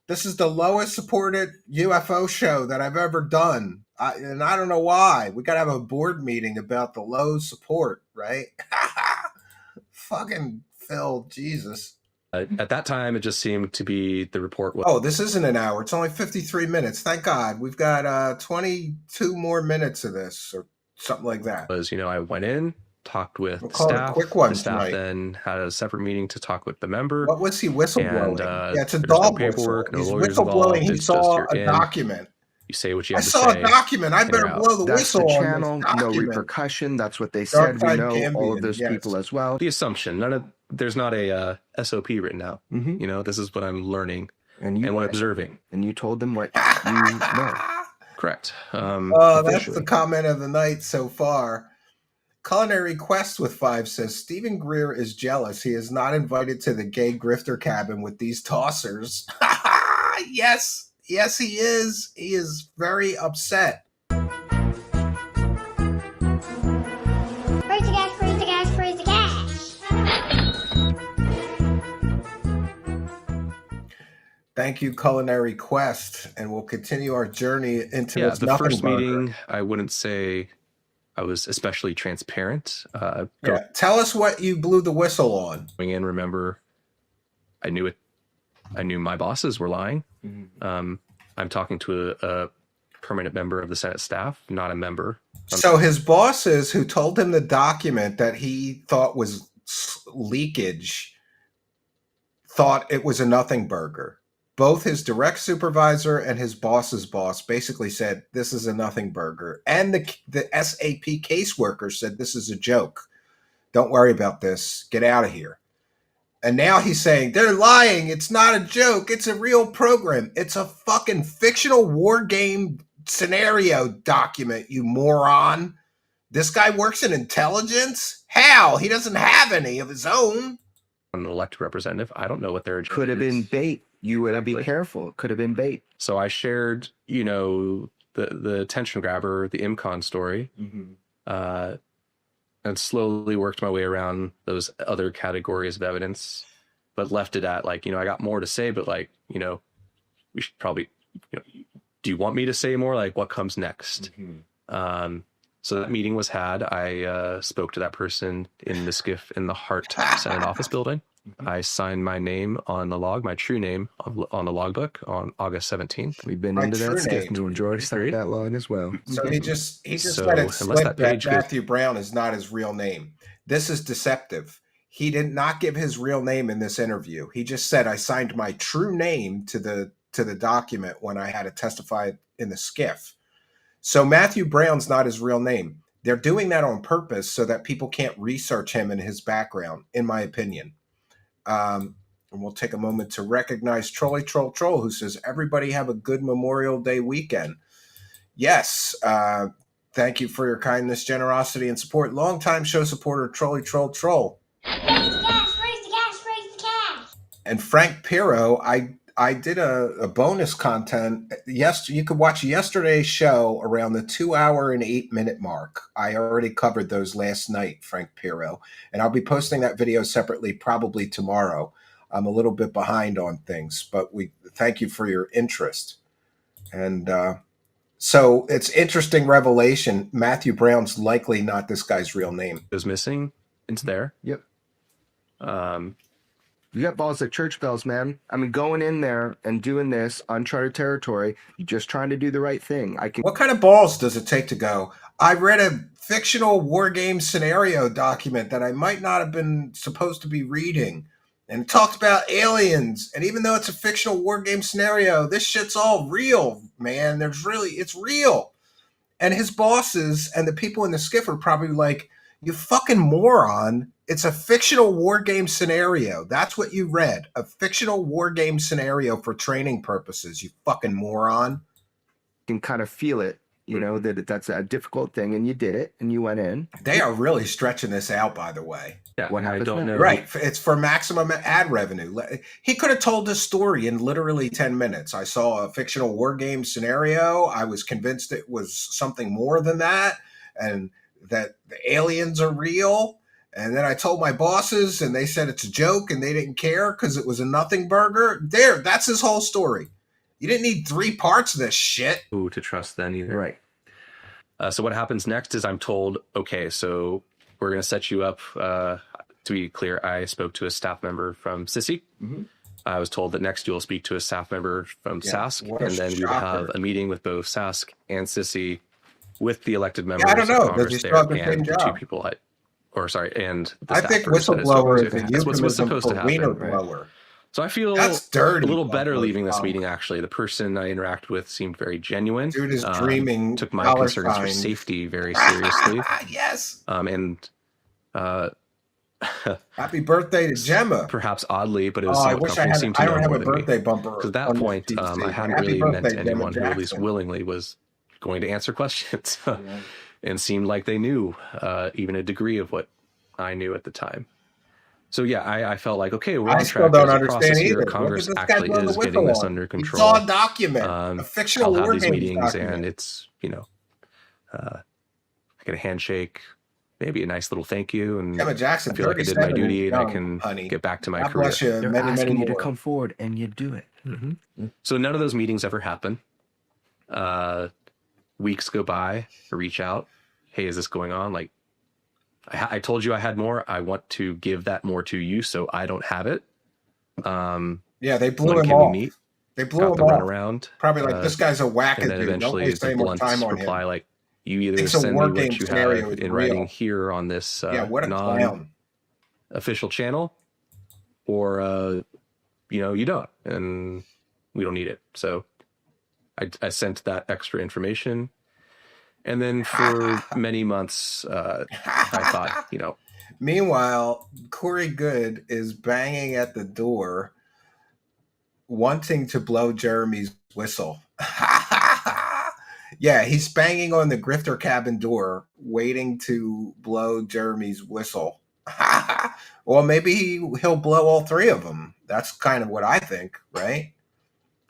This is the lowest supported UFO show that I've ever done. And I don't know why. We got to have a board meeting about the low support, right? Fucking Phil, Jesus. At that time, it just seemed to be the report. This isn't an hour. It's only 53 minutes. Thank God. We've got 22 more minutes of this or something like that. I went in, talked with staff. The staff then had a separate meeting to talk with the member. What was he whistleblowing? It's a dog paperwork. No lawyers involved. He saw a document. You say what you have to say. I saw a document. I better blow the whistle the channel, on this document. No repercussion. That's what they said. We know all of those people as well. The assumption. There's not a SOP written out. This is what I'm learning and what I'm observing. And you told them what you know. Correct. That's the comment of the night so far. Culinary Quest with 5 says, Stephen Greer is jealous. He is not invited to the gay grifter cabin with these tossers. Yes, he is. He is very upset. Praise the gas, praise the gas, praise the gas. Thank you, Culinary Quest. And we'll continue our journey into this the first meeting, I wouldn't say I was especially transparent. Tell us what you blew the whistle on. Going in, remember, I knew my bosses were lying. I'm talking to a permanent member of the Senate staff, not a member. So his bosses who told him the document that he thought was leakage thought it was a nothing burger. Both his direct supervisor and his boss's boss basically said, this is a nothing burger. And the SAP caseworker said, this is a joke. Don't worry about this. Get out of here. And now he's saying, they're lying. It's not a joke. It's a real program. It's a fucking fictional war game scenario document, you moron. This guy works in intelligence? How? He doesn't have any of his own. An elected representative. I don't know what their agenda could have been bait. You would be careful. It could have been bait. So I shared, the attention grabber, the IMCON story, and slowly worked my way around those other categories of evidence, but left it at I got more to say, but we should probably, do you want me to say more? What comes next? So that meeting was had. I spoke to that person in the skiff in the Hart Senate office building. I signed my name on the log, my true name on the logbook on August 17th. We've been into that skiff and George signed that log as well. So he just let it slip that Matthew Brown is not his real name. This is deceptive. He did not give his real name in this interview. He just said, I signed my true name to the document when I had to testify in the skiff. So Matthew Brown's not his real name. They're doing that on purpose so that people can't research him and his background, in my opinion. And we'll take a moment to recognize Trolley Troll Troll, who says, everybody have a good Memorial Day weekend. Yes. Thank you for your kindness, generosity, and support. Longtime show supporter, Trolley Troll Troll. Praise the gas, praise the gas, praise the gas. And Frank Pirro, I did a bonus content. Yes, you could watch yesterday's show around the 2-hour and 8-minute mark. I already covered those last night, Frank Pirro, and I'll be posting that video separately probably tomorrow. I'm a little bit behind on things, but we thank you for your interest. And so it's interesting revelation. Matthew Brown's likely not this guy's real name. It was missing. It's there. Yep. You got balls like church bells, man. I mean, going in there and doing this uncharted territory, you're just trying to do the right thing. What kind of balls does it take to go? I read a fictional war game scenario document that I might not have been supposed to be reading. And it talked about aliens. And even though it's a fictional war game scenario, this shit's all real, man. It's real. And his bosses and the people in the skiff are probably like, you fucking moron. It's a fictional war game scenario. That's what you read. A fictional war game scenario for training purposes, you fucking moron. You can kind of feel it, you know, that that's a difficult thing, and you did it, and you went in. They are really stretching this out, by the way. Yeah, What I happens don't now? know. Right. It's for maximum ad revenue. He could have told this story in literally 10 minutes. I saw a fictional war game scenario. I was convinced it was something more than that, and that the aliens are real. And then I told my bosses, and they said it's a joke, and they didn't care because it was a nothing burger. That's his whole story. You didn't need 3 parts of this shit. Who to trust then either. Right. So what happens next is I'm told, okay, so we're going to set you up. To be clear, I spoke to a staff member from Sissy. Mm-hmm. I was told that next you'll speak to a staff member from Sask, and then we would have a meeting with both Sask and Sissy with the elected members I don't know. of Does Congress he still there have the same and the job? 2 people and the I think staffers that I spoke whistleblower to. is a That's what was euphemism supposed to for happen. wiener blower. So I feel That's dirty. a little better Blower. leaving this meeting, actually. The person I interacted with seemed very genuine. Dude is dreaming. Took my dollar concerns for signs. safety very seriously. Yes. Happy birthday to Gemma. Perhaps oddly, but it was I somewhat wish I comforting. had. Seemed to I know don't have more a than me. birthday bumper. Because at that on the point, PC. I hadn't Happy really met birthday, Gemma anyone who at least Jackson. willingly was going to answer questions and seemed like they knew even a degree of what I knew at the time. So yeah, I felt like, okay, we're on still track. don't There's a understand process here. either. What Congress does this guy actually blow the is getting whistle this on? under He control. saw a document, a fictional I'll have war these games meetings, document. and it's, I get a handshake, maybe a nice little thank you, and Gemma Jackson, I feel like I did my 37 duty, is and I young, can honey. get back to my God career. bless you. They're Many, asking many you to more. come forward, and you do it. Mm-hmm. So none of those meetings ever happen. Weeks go by, I reach out. Hey, is this going on? Like, I told you I had more. I want to give that more to you, so I don't have it. Yeah, they blew when him can we off. meet? They blew Got him the off. runaround. Probably like, this guy's a wackadoo. And then Don't eventually waste is the any more blunt time on reply, him. like, you either Thinks a send me war what game you scenario have is in real. writing here on this Yeah, what a clown. official channel, or you don't, and we don't need it. So I sent that extra information, and then for many months I thought, Meanwhile, Corey Good is banging at the door, wanting to blow Jeremy's whistle. Yeah, he's banging on the grifter cabin door, waiting to blow Jeremy's whistle. Well, maybe he'll blow all 3 of them. That's kind of what I think, right?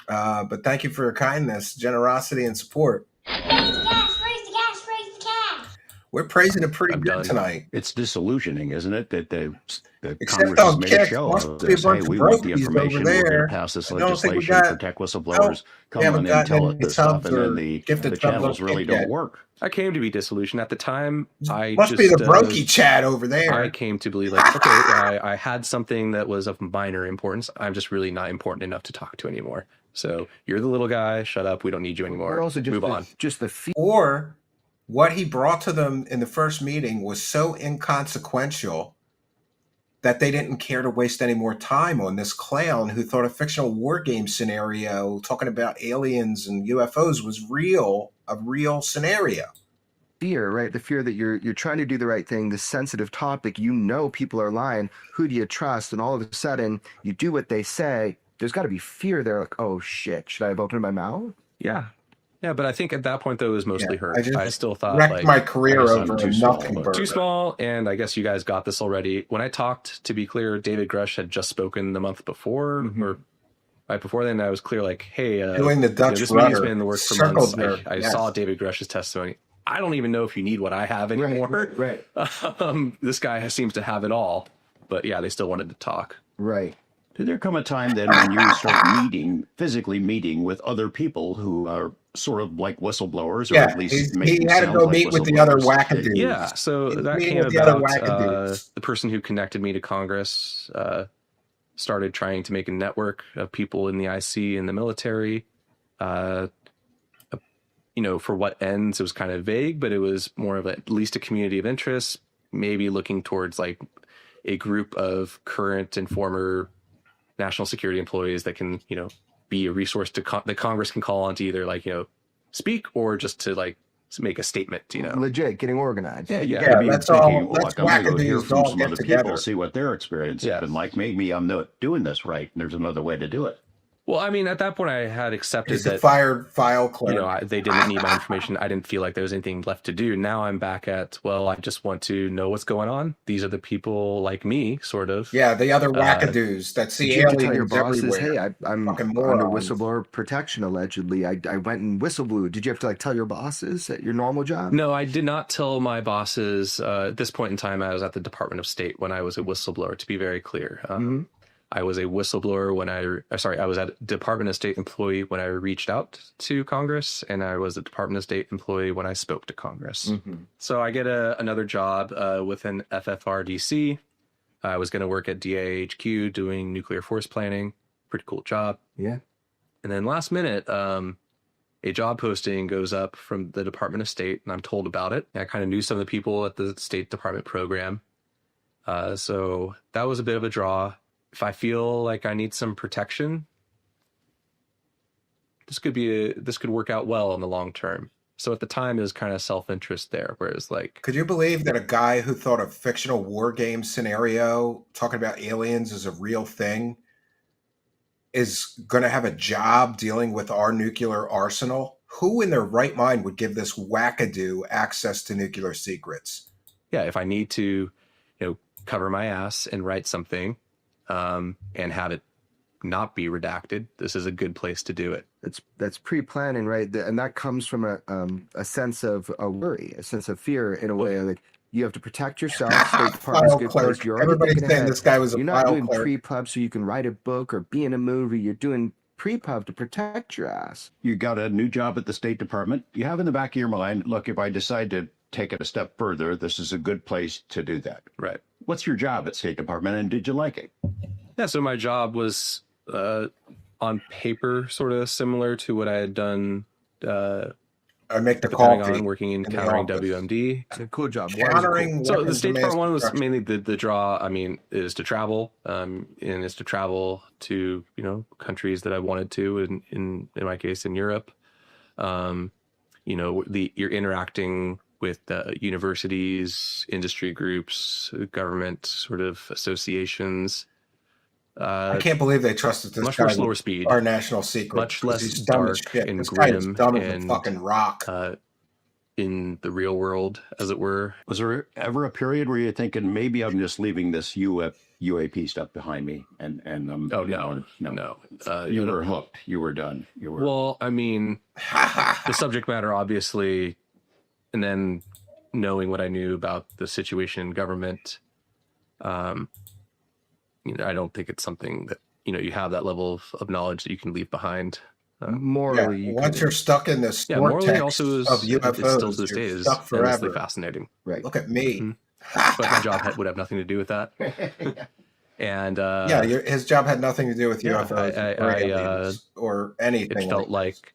But thank you for your kindness, generosity, and support. Raise the cash, raise the cash, raise the cash. We're praising it pretty I'm good done. tonight. It's disillusioning, isn't it? That Except Congress has on made a Kicks, show must of be a this. bunch Hey, of we want the brokies information. over We're going there. to pass this I don't think we legislation, got- protect whistleblowers. we Come haven't on and gotten tell any us this stuff, subs and or then the gifted subs channels on really Kick don't yet. work. I came to be disillusioned at the time. I Must be the brokey chat over there. I came to believe, like, okay, I had something that was of minor importance. I'm just really not important enough to talk to anymore. So you're the little guy. Shut up. We don't need you anymore. Or also just move on. Or what he brought to them in the first meeting was so inconsequential that they didn't care to waste any more time on this clown who thought a fictional war game scenario talking about aliens and UFOs was a real scenario. Fear, right? The fear that you're trying to do the right thing, the sensitive topic, people are lying. Who do you trust? And all of a sudden, you do what they say. There's got to be fear there. Like, oh shit, should I have opened my mouth? Yeah. Yeah, but I think at that point, though, it was mostly her. I still thought, wrecked like, my career I guess over I'm a too small. nothing burger. Too small, and I guess you guys got this already. When I talked, to be clear, David Grush had just spoken the month before, or right before then. I was clear, like, hey, doing the Dutch this rudder. meeting's been in the works for Circled months. her, I yes. saw David Grush's testimony. I don't even know if you need what I have anymore. Right. This guy seems to have it all, but yeah, they still wanted to talk. Right. Did there come a time then when you start physically meeting with other people who are sort of like whistleblowers, or Yeah, at least he had to go like meet with the other whistleblowers? wackadoos. Yeah, so He was that meeting came with the other about. wackadoos. The person who connected me to Congress started trying to make a network of people in the IC and the military. For what ends, it was kind of vague, but it was more of at least a community of interest, maybe looking towards like a group of current and former national security employees that can, be a resource to that Congress can call on to either speak or just to make a statement, Legit, getting organized. Yeah, let's all let's I'm going to go hear wackadoos from all some get other together. people, see what their experience has been like. Maybe I'm not doing this right, and there's another way to do it. Well, I mean, at that point, I had accepted He's the that fired file clerk. They didn't need my information. I didn't feel like there was anything left to do. Now I'm back at, well, I just want to know what's going on. These are the people like me, sort of. Yeah, the other wackadoos that see aliens tell your bosses, everywhere. hey, I'm under whistleblower protection, allegedly. I went and whistleblew. Did you have to tell your bosses at your normal job? No, I did not tell my bosses. At this point in time, I was at the Department of State when I was a whistleblower, to be very clear. I was a whistleblower when I was a Department of State employee when I reached out to Congress, and I was a Department of State employee when I spoke to Congress. So I get another job within FFRDC. I was going to work at DIHQ doing nuclear force planning. Pretty cool job. Yeah. And then last minute, a job posting goes up from the Department of State, and I'm told about it. I kind of knew some of the people at the State Department program. So that was a bit of a draw. If I feel like I need some protection, this could work out well in the long term. So at the time, it was kind of self-interest there, whereas like... Could you believe that a guy who thought a fictional war game scenario, talking about aliens is a real thing, is going to have a job dealing with our nuclear arsenal? Who in their right mind would give this wackadoo access to nuclear secrets? Yeah, if I need to, cover my ass and write something, and have it not be redacted, this is a good place to do it. That's pre-planning, right? And that comes from a sense of a worry, a sense of fear in a way. Like you have to protect yourself. State Department's good place. You're Everybody's saying this guy was a You're file not doing clerk. pre-pub so you can write a book or be in a movie. You're doing pre-pub to protect your ass. You got a new job at the State Department. You have in the back of your mind, look, if I decide to take it a step further, this is a good place to do that. Right. What's your job at State Department, and did you like it? Yeah, so my job was on paper sort of similar to what I had done I make the Pentagon, working in countering WMD. It's a cool job. Countering So the State Department one was destruction. mainly the draw. I mean, is to travel, and is to travel to countries that I wanted to. In my case, in Europe, you're interacting with universities, industry groups, government sort of associations. I can't believe they trusted this much guy more slower with speed, our national secret. much less He's dumb as dark shit. and This guy is grim dumb as a and fucking rock. in the real world, as it were. Was there ever a period where you're thinking, maybe I'm just leaving this UAP stuff behind me, and Oh no. You were hooked. You were done. You were. Well, I mean, the subject matter, obviously, and then knowing what I knew about the situation in government, I don't think it's something that you have that level of knowledge that you can leave behind. Morally, once you're stuck in this morally vortex also of UFOs, it's still to this day you're is stuck endlessly forever. fascinating. Right. Look at me. But my job would have nothing to do with that. And his job had nothing to do with UFOs or aliens or anything. It felt like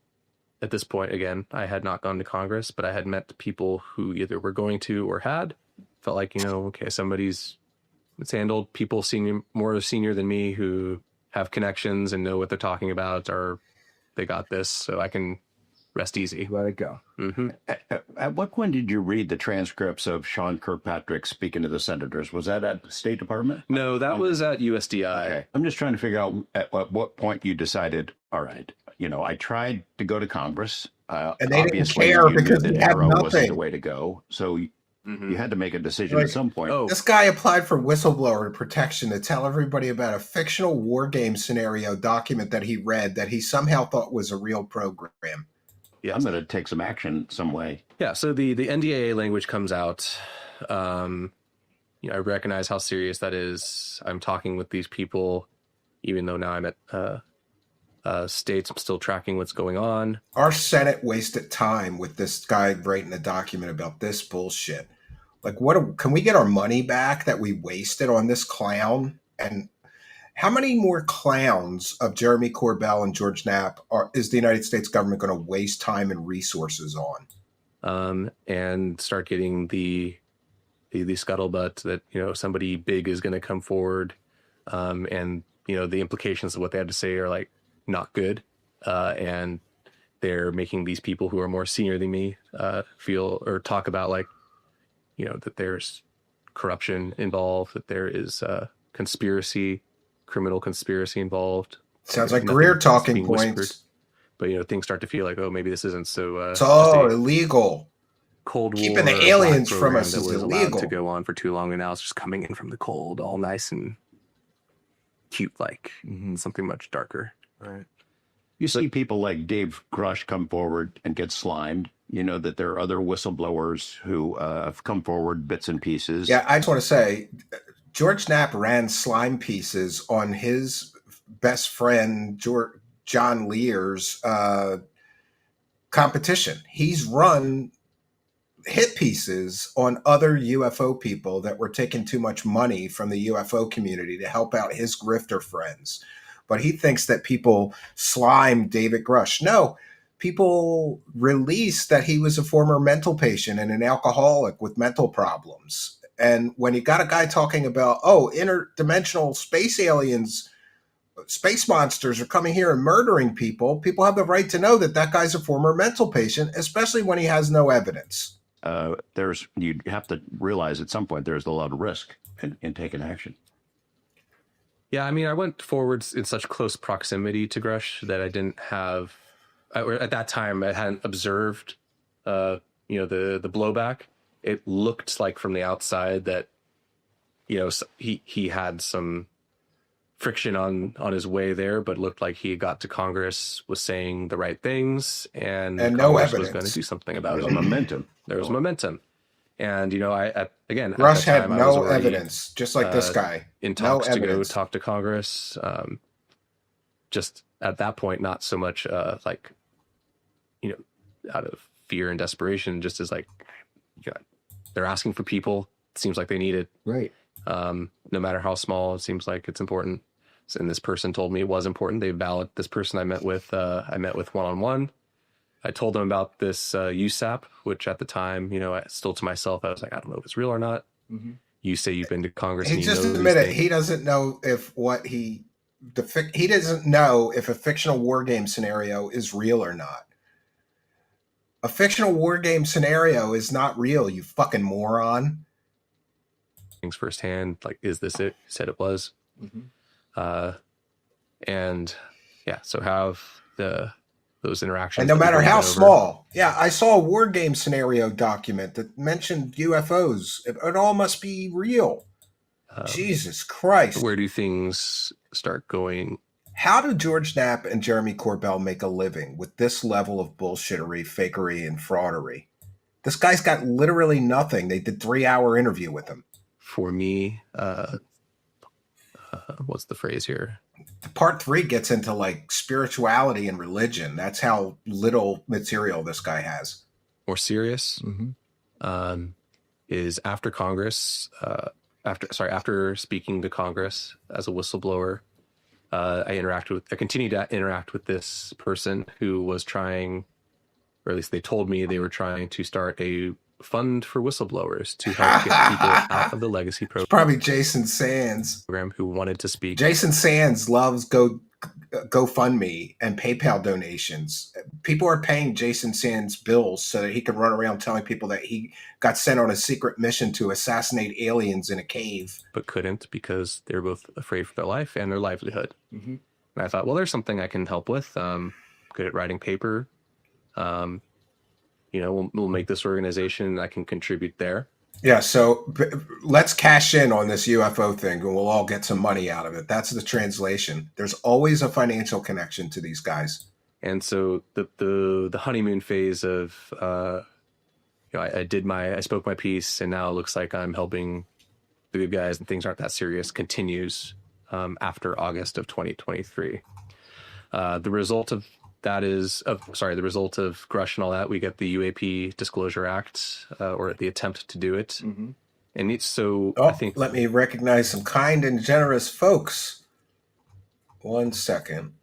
at this point, again, I had not gone to Congress, but I had met people who either were going to or had. Felt like, okay, it's handled. People more senior than me who have connections and know what they're talking about, or they got this, so I can rest easy. Let it go. Mm-hmm. At what point did you read the transcripts of Sean Kirkpatrick speaking to the senators? Was that at the State Department? No, that was at USDI. Okay. I'm just trying to figure out at what point you decided, all right, I tried to go to Congress. And they didn't obviously care you because knew he that had Arrow wasn't nothing. the way to go. So you had to make a decision at some point. This guy applied for whistleblower protection to tell everybody about a fictional war game scenario document that he read that he somehow thought was a real program. Yeah, I'm going to take some action some way. Yeah, so the NDAA language comes out. I recognize how serious that is. I'm talking with these people, even though now I'm at states. I'm still tracking what's going on. Our Senate wasted time with this guy writing a document about this bullshit. Like, can we get our money back that we wasted on this clown? And how many more clowns of Jeremy Corbell and George Knapp is the United States government going to waste time and resources on? And start getting the scuttlebutt that somebody big is going to come forward, and the implications of what they had to say are like not good, and they're making these people who are more senior than me feel or talk about like that there's corruption involved, that there is conspiracy, criminal conspiracy involved. Sounds like Greer talking points. Whispered. But things start to feel like, oh, maybe this isn't so. It's all illegal. Cold War. Keeping the aliens from us that is was illegal. Allowed to go on for too long, and now it's just coming in from the cold, all nice and cute, like something much darker. Right. You see people like Dave Grush come forward and get slimed. You know that there are other whistleblowers who have come forward bits and pieces. Yeah, I just want to say, George Knapp ran slime pieces on his best friend John Lear's competition. He's run hit pieces on other UFO people that were taking too much money from the UFO community to help out his grifter friends. But he thinks that people slime David Grush. No, people released that he was a former mental patient and an alcoholic with mental problems. And when you got a guy talking about, oh, interdimensional space aliens, space monsters are coming here and murdering people, people have the right to know that that guy's a former mental patient, especially when he has no evidence. You have to realize at some point there's a lot of risk in taking action. Yeah, I mean, I went forwards in such close proximity to Grush that I didn't have, at that time, I hadn't observed, the blowback. It looked like from the outside that, he had some friction on his way there, but looked like he got to Congress, was saying the right things, and no Congress evidence. was going to do something about There it. was momentum. There was momentum. And, Grush had no evidence, just like this guy. In talks to go talk to Congress. Just at that point, not so much out of fear and desperation, just as they're asking for people. It seems like they need it. Right. No matter how small, it seems like it's important. And this person told me it was important. They valid this person I met with one-on-one. I told them about this USAP, which at the time, still to myself, I was like, I don't know if it's real or not. Mm-hmm. You say you've been to Congress. He just admitted he doesn't know if he doesn't know if a fictional war game scenario is real or not. A fictional war game scenario is not real, you fucking moron. Things firsthand, like, is this it? He said it was. Mm-hmm. And yeah, so have those interactions. And no matter how small. Yeah, I saw a war game scenario document that mentioned UFOs. It all must be real. Jesus Christ. Where do things start going? How do George Knapp and Jeremy Corbell make a living with this level of bullshittery, fakery, and fraudery? This guy's got literally nothing. They did 3-hour interview with him. For me, what's the phrase here? Part 3 gets into like spirituality and religion. That's how little material this guy has. More serious, is after Congress, after speaking to Congress as a whistleblower, I continued to interact with this person who was trying, or at least they told me they were trying to start a fund for whistleblowers to help get people out of the legacy program. It's probably Jason Sands who wanted to speak. Jason Sands loves GoFundMe and PayPal donations. People are paying Jason Sands bills so that he can run around telling people that he got sent on a secret mission to assassinate aliens in a cave. But couldn't, because they're both afraid for their life and their livelihood. Mm-hmm. And I thought, well, there's something I can help with. Good at writing paper. We'll make this organization and I can contribute there. Yeah, so let's cash in on this UFO thing and we'll all get some money out of it. That's the translation. There's always a financial connection to these guys. And so the honeymoon phase of, I spoke my piece and now it looks like I'm helping the good guys and things aren't that serious, continues after August of 2023. The result of Grush and all that, we get the UAP Disclosure Act, or the attempt to do it. Mm-hmm. And I think... Let me recognize some kind and generous folks. 1 second.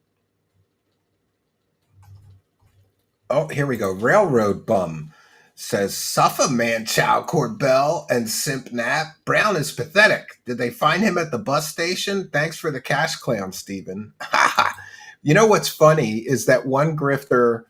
Oh, here we go. Railroad Bum says, Suffer man chow Corbell and Simp Knapp. Brown is pathetic. Did they find him at the bus station? Thanks for the cash clown, Stephen. You know what's funny is that one grifter,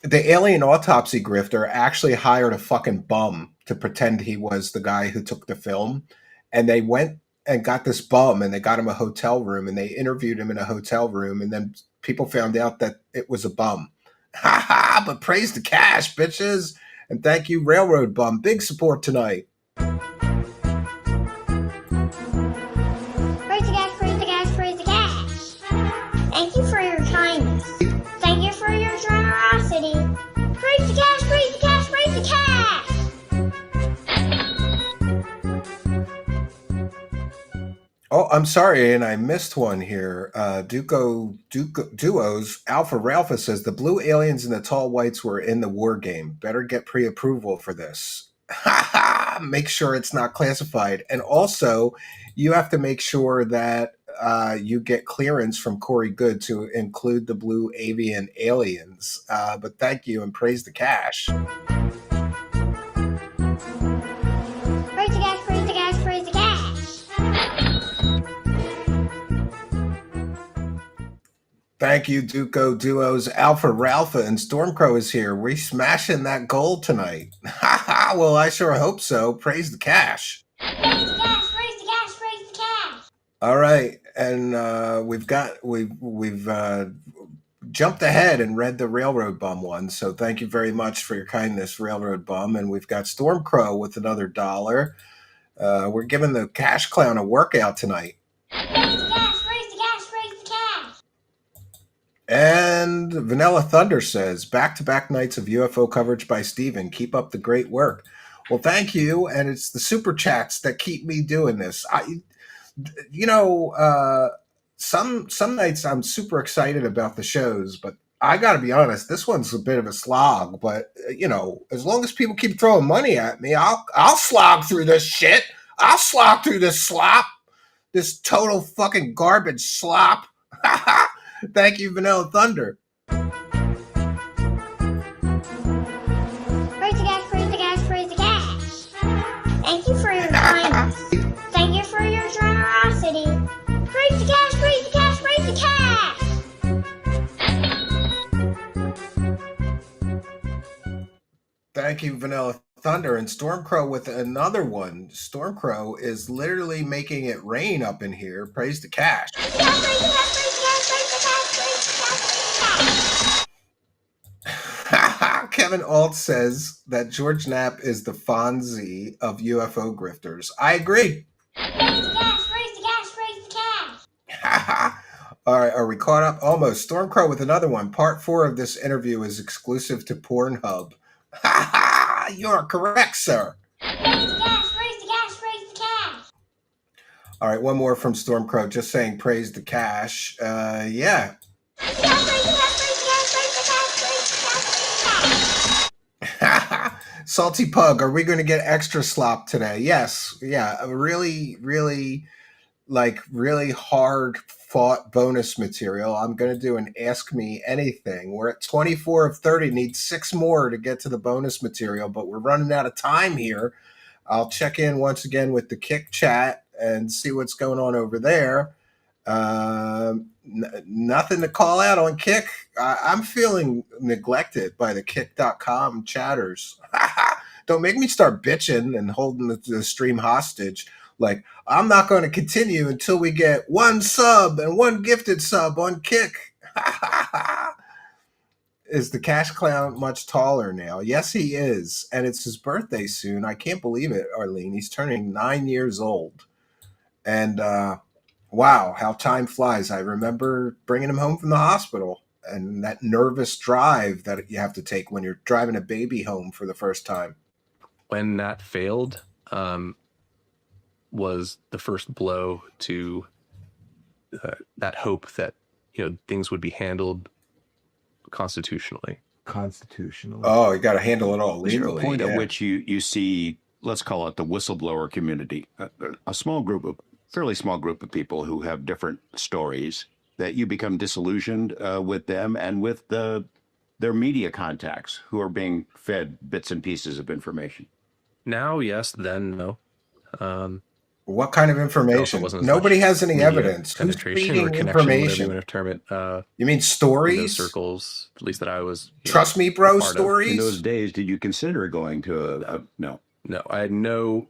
the alien autopsy grifter, actually hired a fucking bum to pretend he was the guy who took the film. And they went and got this bum, and they got him a hotel room, and they interviewed him in a hotel room, and then people found out that it was a bum. Ha ha! But praise the cash, bitches, and thank you, Railroad Bum. Big support tonight. Praise the cash, praise the cash, praise the cash. Thank you for your kindness. Thank you for your generosity. Praise the cash, praise the cash, praise the cash. Oh, I'm sorry, and I missed one here. Duos Alpha Ralpha says the blue aliens and the tall whites were in the war game. Better get pre-approval for this. Ha ha! Make sure it's not classified, and also you have to make sure that you get clearance from Corey Good to include the blue avian aliens. But thank you and praise the cash. Praise the cash, praise the cash, praise the cash. Thank you, Duos, Alpha Ralpha, and Stormcrow is here. We smashing that goal tonight. Ha ha! Well, I sure hope so. Praise the cash. Praise the cash, praise the cash, praise the cash. All right, and we've jumped ahead and read the Railroad Bum one. So thank you very much for your kindness, Railroad Bum. And we've got Stormcrow with another $1. We're giving the Cash Clown a workout tonight. Praise the cash, praise the cash, praise the cash. And Vanilla Thunder says, back-to-back nights of UFO coverage by Steven. Keep up the great work. Well, thank you, and it's the super chats that keep me doing this. Some nights I'm super excited about the shows, but I got to be honest, this one's a bit of a slog. But as long as people keep throwing money at me, I'll slog through this shit. I'll slog through this slop, this total fucking garbage slop. Thank you, Vanilla Thunder. Praise the cash, praise the cash, praise the cash. Thank you for your kindness. Thank you for your generosity. Praise the cash, praise the cash, praise the cash. Thank you, Vanilla Thunder. And Stormcrow with another one. Stormcrow is literally making it rain up in here. Praise the cash. Praise the cash, praise the cash, praise the cash, praise the cash, praise the cash, praise the cash. Kevin Alt says that George Knapp is the Fonzie of UFO grifters. I agree. Praise the cash, praise the cash, praise the cash. All right, are we caught up? Almost. Stormcrow with another one. Part 4 of this interview is exclusive to Pornhub. You're correct, sir. Praise the cash, praise the cash, praise the cash. All right, one more from Stormcrow, just saying praise the cash. Yeah. Praise the cash, praise the cash, praise the cash, praise the cash, praise the cash, praise the cash. Salty Pug, are we going to get extra slop today? Yes. Yeah, a really hard fought bonus material. I'm going to do an Ask Me Anything. We're at 24 of 30, need 6 more to get to the bonus material, but we're running out of time here. I'll check in once again with the Kick chat and see what's going on over there. Nothing to call out on Kick. I'm feeling neglected by the Kick.com chatters. Don't make me start bitching and holding the stream hostage. Like, I'm not going to continue until we get 1 sub and 1 gifted sub on Kick. Is the Cash Clown much taller now? Yes, he is. And it's his birthday soon. I can't believe it, Arlene. He's turning 9 years old. And wow, how time flies. I remember bringing him home from the hospital and that nervous drive that you have to take when you're driving a baby home for the first time. When that failed, was the first blow to that hope that things would be handled constitutionally. Oh, you got to handle it all legally. There's a point at which you see, let's call it the whistleblower community, a fairly small group of people who have different stories, that you become disillusioned with them and with their media contacts who are being fed bits and pieces of information. Now, yes, then no. What kind of information? Nobody has any evidence. Who's feeding information? You term it. You mean stories? In those circles, at least that I was. Trust me, bro. Stories. In those days, did you consider going to a no? No, I had no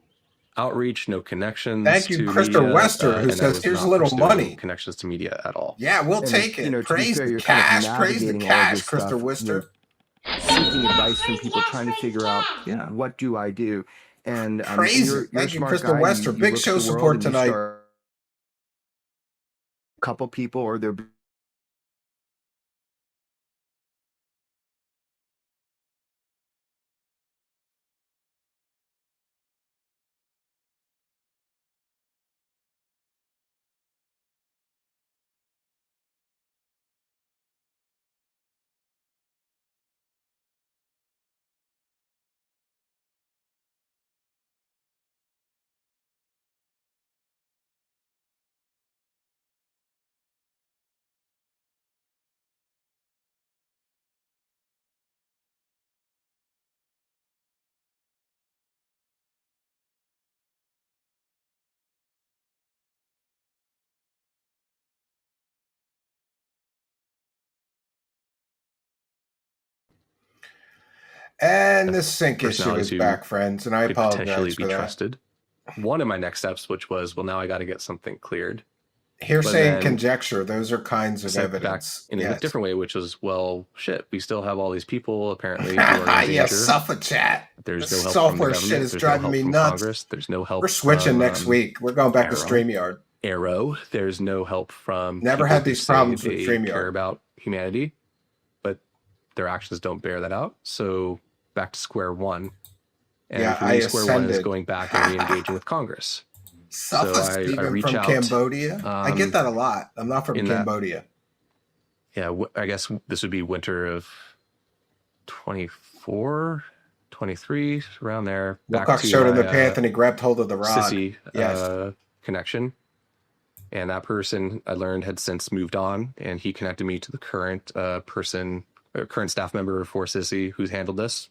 outreach, no connections. Thank you, to Christopher media, Wester, who and I says, was "Here's a not little pursuing money." connections to media at all. Yeah, we'll take it. You know, to be Praise fair, the you're kind of cash. Praise the navigating all of cash, this Christopher stuff, Wester. seeking advice from people, trying to figure out, what do I do? And Praise you're it. Thank a you, smart Christopher guy. Wester. You Big look at show the world support and you tonight. start a couple people, or they're And the sync issue Personalities is who back, friends, and I could potentially apologize be for that. trusted. One of my next steps, which was, well, now I got to get something cleared. Hearsay and conjecture, those are kinds of Back evidence. in a Yes. different way, which was, well, shit, we still have all these people apparently who are in danger. Yes, suffer chat. There's This no help software from the shit government. is There's driving no help me from nuts. Congress. There's no help. We're switching from, next week. We're going back to Arrow. StreamYard. Arrow. There's no help from. Never people had who these say problems with they StreamYard. care about humanity, but their actions don't bear that out. So back to square one. And Yeah, for me, square one is going back and re-engaging with Congress. Suffer So I Stephen reach from out, Cambodia. I get that a lot. I'm not from Cambodia. I guess this would be winter of 24, 23, around there. Wilcox showed him the path and he grabbed hold of the rod. Sissy connection. And that person, I learned, had since moved on, and he connected me to the current current staff member for Sissy who's handled this.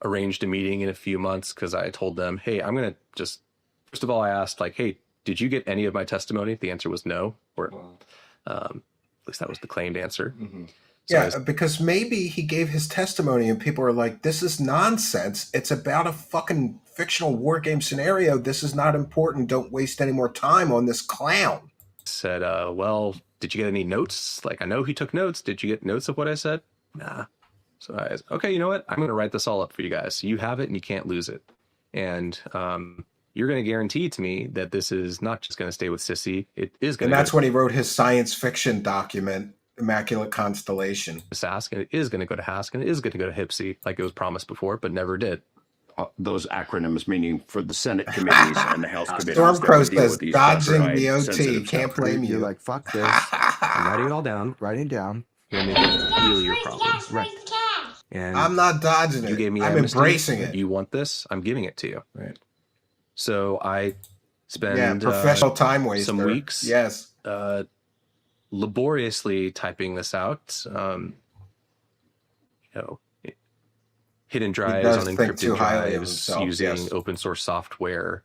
Arranged a meeting in a few months because I told them, hey, I'm going to just, first of all, I asked, like, hey, did you get any of my testimony? The answer was no, or at least that was the claimed answer. Mm-hmm. So yeah, because maybe he gave his testimony and people are like, this is nonsense. It's about a fucking fictional war game scenario. This is not important. Don't waste any more time on this clown. Said, well, did you get any notes? Like, I know he took notes. Did you get notes of what I said? Nah. So I was, okay, you know what? I'm going to write this all up for you guys. You have it and you can't lose it. And you're going to guarantee to me that this is not just going to stay with Sissy. It is going to. And that's when he wrote his science fiction document, Immaculate Constellation. Sask, and it is going to go to Hask, and it is going to go to HIPSI, like it was promised before, but never did. Those acronims meaning for the Senate committees and the House committees. Stormcrow says dodging the OT. Can't blame you. You're like, fuck this. I'm writing it all down. Writing it down. You're going to make it really your problem. Right. And I'm not dodging it. You gave me I'm amnesty. embracing it. You want this? I'm giving it to you. Right. So I spend professional time waster. Some weeks. Yes. Laboriously typing this out. Hidden drives on encrypted drives using open source software.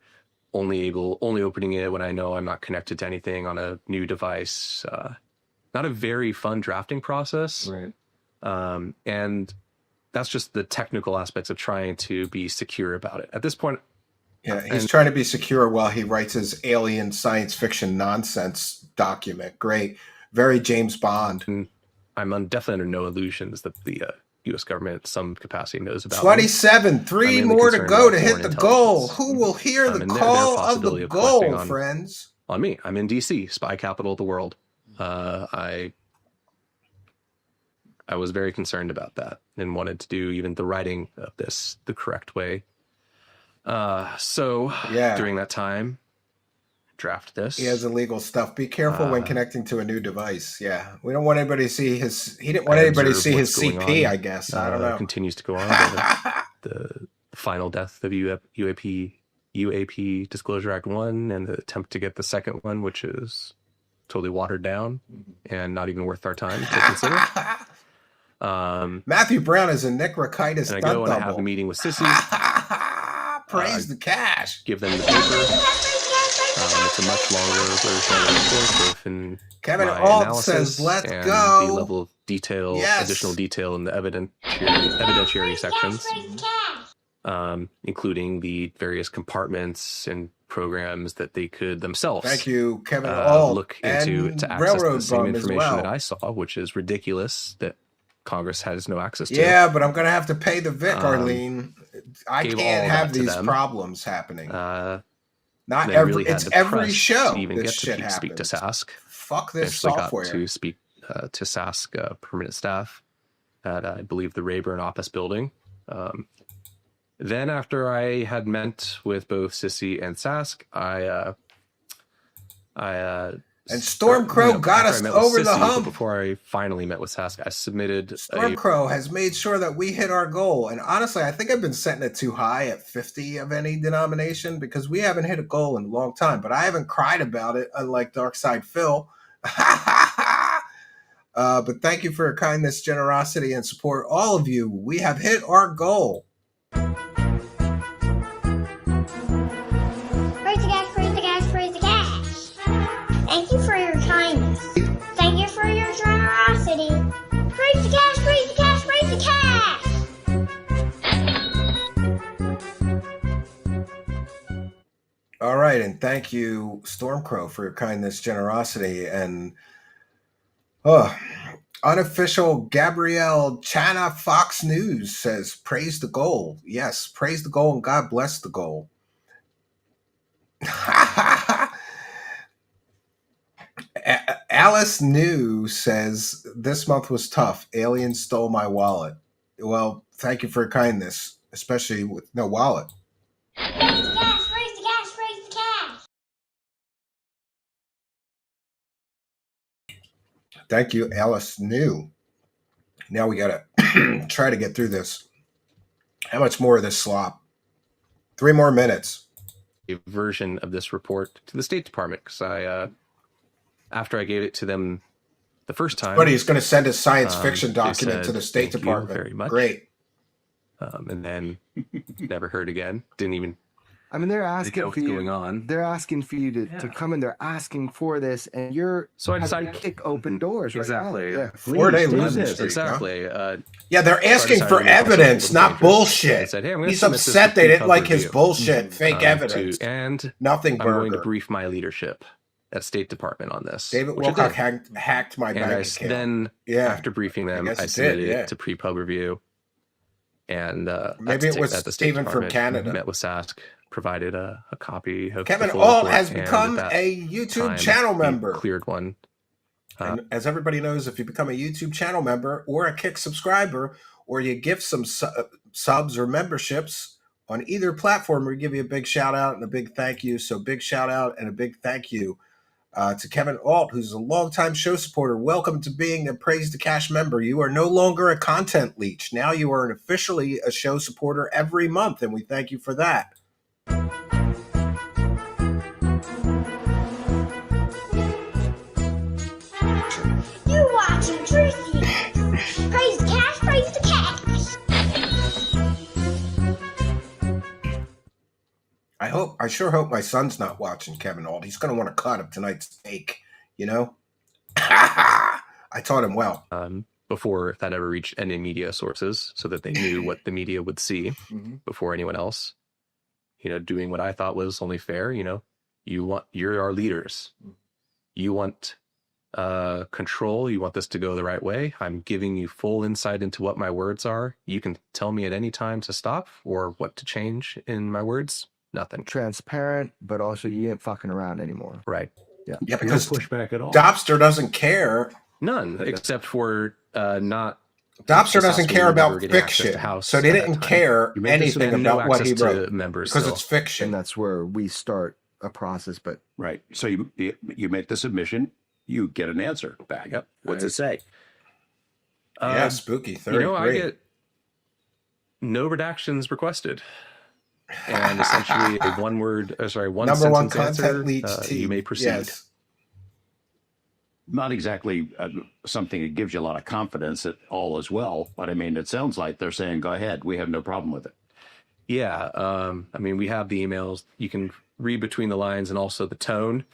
Only opening it when I know I'm not connected to anything on a new device. Not a very fun drafting process. Right. And that's just the technical aspects of trying to be secure about it. At this point, yeah, he's trying to be secure while he writes his alien science fiction nonsense document. Great. Very James Bond. And I'm definitely under no illusions that the U.S. government in some capacity knows about 27, 3 more to go to hit the goal. Who will hear the call of the goal, friends? On me. I'm in D.C., spy capital of the world. I was very concerned about that and wanted to do even the writing of this the correct way. So during that time, draft this. He has illegal stuff. Be careful when connecting to a new device. Yeah. We don't want anybody to see he didn't want anybody to see his CP, I guess. I don't know. Continues to go on. The final death of UAP Disclosure Act 1 and the attempt to get the second one, which is totally watered down and not even worth our time to consider. Matthew Brown is a necrochitis and I go and I have a meeting with Sissy. Praise the cash. Give them the paper. It's a much longer version of the report, both in Kevin my Alt analysis says, "Let's and go." the level of detail, additional detail in the evidentiary sections. including the various compartments and programs that they could themselves Thank you, Kevin look into and to access Railroad the same Bum as information well. that I saw, which is ridiculous that Congress has no access to. Yeah, but I'm going to have to pay the Vic, Arlene. I gave can't all have that to these them. problems happening. Not They every. really had It's the every press show to even that get shit to speak to happens. Sask. Fuck this Eventually software. got to speak to Sask permanent staff at, I believe, the Rayburn office building. Then after I had met with both Sissy and Sask, And Stormcrow got us over the hump. But before I finally met with Sask, I submitted Stormcrow has made sure that we hit our goal. And honestly, I think I've been setting it too high at 50 of any denomination because we haven't hit a goal in a long time. But I haven't cried about it, unlike Darkside Phil. But thank you for your kindness, generosity, and support. All of you, we have hit our goal. Praise the gas, praise the gas, praise the gas. Thank you for your kindness. Thank you for your generosity. Praise the gas, praise the gas, praise the gas. All right, and thank you, Stormcrow, for your kindness, generosity, and unofficial Gabrielle Chana Fox News says, praise the goal. Yes, praise the goal and God bless the goal. Alice New says, this month was tough. Aliens stole my wallet. Well, thank you for your kindness, especially with no wallet. Praise the gas, praise the gas, praise the gas. Thank you, Alice New. Now we got to try to get through this. How much more of this slop? 3 more minutes. a version of this report to the State Department because after I gave it to them the first time, But he's going to send a science fiction document to the State Department. Very much. Great. And then never heard again. Didn't even. I mean, they're asking what's for you. going on. They're asking for you to come in. They're asking for this, and you're so I decided to kick open doors. Exactly. Right now. Yeah. 4-day losing streak, exactly. Huh? Yeah, they're asking for evidence, not bullshit. Said, hey, he's upset they didn't like his bullshit, fake evidence. And nothing. I'm going to brief my leadership at State Department on this. David Wilcock hacked my bank account. Then, after briefing them, I submitted it to pre-pub review. And maybe it was Stephen from Canada. Met with Sask, provided a copy of Kevin Alt has become a YouTube channel member. Cleared one. And as everybody knows, if you become a YouTube channel member or a Kick subscriber, or you give some subs or memberships on either platform, we give you a big shout out and a big thank you. So big shout out and a big thank you to Kevin Alt, who's a longtime show supporter. Welcome to being a Praise the Cash member. You are no longer a content leech. Now you are officially a show supporter every month, and we thank you for that. You're watching Truthie. Praise the cash, praise the cash. I sure hope my son's not watching Kevin Alt. He's going to want to cut of tonight's steak, you know? I taught him well. Before that ever reached any media sources, so that they knew what the media would see before anyone else. You know, doing what I thought was only fair. You know, you're our leaders. You want control. You want this to go the right way. I'm giving you full insight into what my words are. You can tell me at any time to stop or what to change in my words. Nothing. Transparent, but also you ain't fucking around anymore. Right. Yeah. Yeah, because no pushback at all. Dobster doesn't care. None, except for not. Dobster doesn't care about fiction, so they didn't care anything about what he wrote because it's fiction. And that's where we start a process. But right, so you make the submission, you get an answer back. Yep. What's it say? Yeah, spooky. Third you know, grade. I get no redactions requested, and essentially a one number one sentence content answer. leech You may proceed. Yes. Not exactly something that gives you a lot of confidence at all as well, but I mean, it sounds like they're saying, go ahead, we have no problem with it. Yeah, I mean, we have the emails. You can read between the lines and also the tone.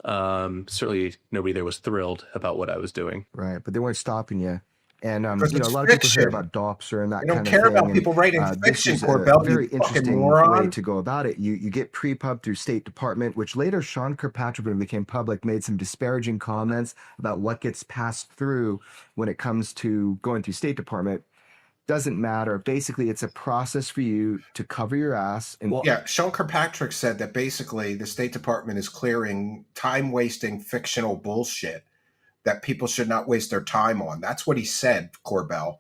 Certainly nobody there was thrilled about what I was doing. right, but they weren't stopping you. And a lot of people hear about Doppler and that They don't kind of care thing. about people writing this fiction, is Corbell, a very you fucking interesting moron. way to go about it. You get pre-pub through State Department, which later Sean Kirkpatrick, when it became public, made some disparaging comments about what gets passed through when it comes to going through State Department. Doesn't matter. Basically, it's a process for you to cover your ass. And Sean Kirkpatrick said that basically the State Department is clearing time-wasting fictional bullshit that people should not waste their time on. That's what he said, Corbell.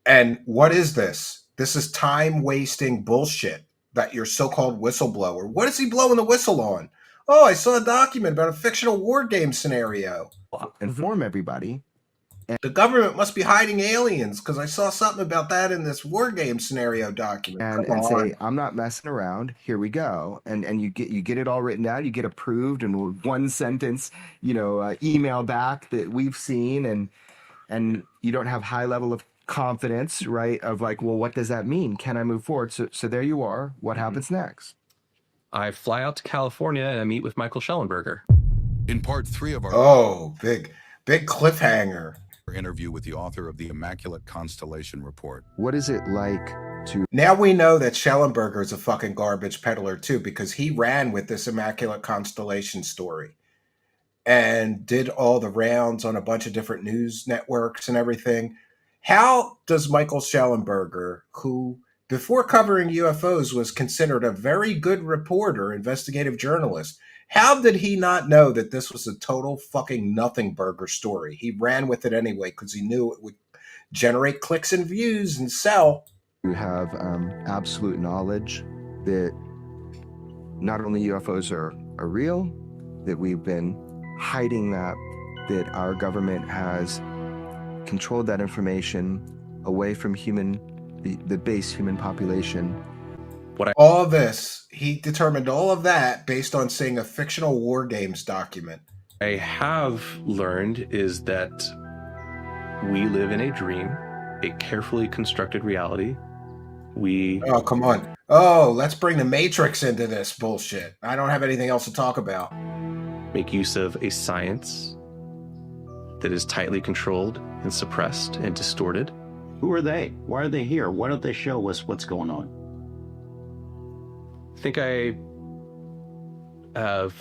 And what is this? This is time-wasting bullshit that your so-called whistleblower. What is he blowing the whistle on? Oh, I saw a document about a fictional war game scenario. Inform everybody. The government must be hiding aliens because I saw something about that in this war game scenario document. And say, I'm not messing around. Here we go. And you get it all written down. You get approved and one sentence, email back that we've seen, and you don't have high level of confidence, right? Of like, well, what does that mean? Can I move forward? So there you are. What happens next? I fly out to California and I meet with Michael Schellenberger. In part 3 of our big cliffhanger interview with the author of the Immaculate Constellation Report. What is it like to... Now we know that Schellenberger is a fucking garbage peddler too, because he ran with this Immaculate Constellation story and did all the rounds on a bunch of different news networks and everything. How does Michael Schellenberger, who before covering UFOs was considered a very good reporter, investigative journalist, how did he not know that this was a total fucking nothing burger story? He ran with it anyway because he knew it would generate clicks and views and sell. You have absolute knowledge that not only UFOs are real, that we've been hiding that our government has controlled that information away from the base human population. All this, he determined all of that based on seeing a fictional war games document. I have learned is that we live in a dream, a carefully constructed reality. Oh, come on. Oh, let's bring the Matrix into this bullshit. I don't have anything else to talk about. Make use of a science that is tightly controlled and suppressed and distorted. Who are they? Why are they here? Why don't they show us what's going on? I think I have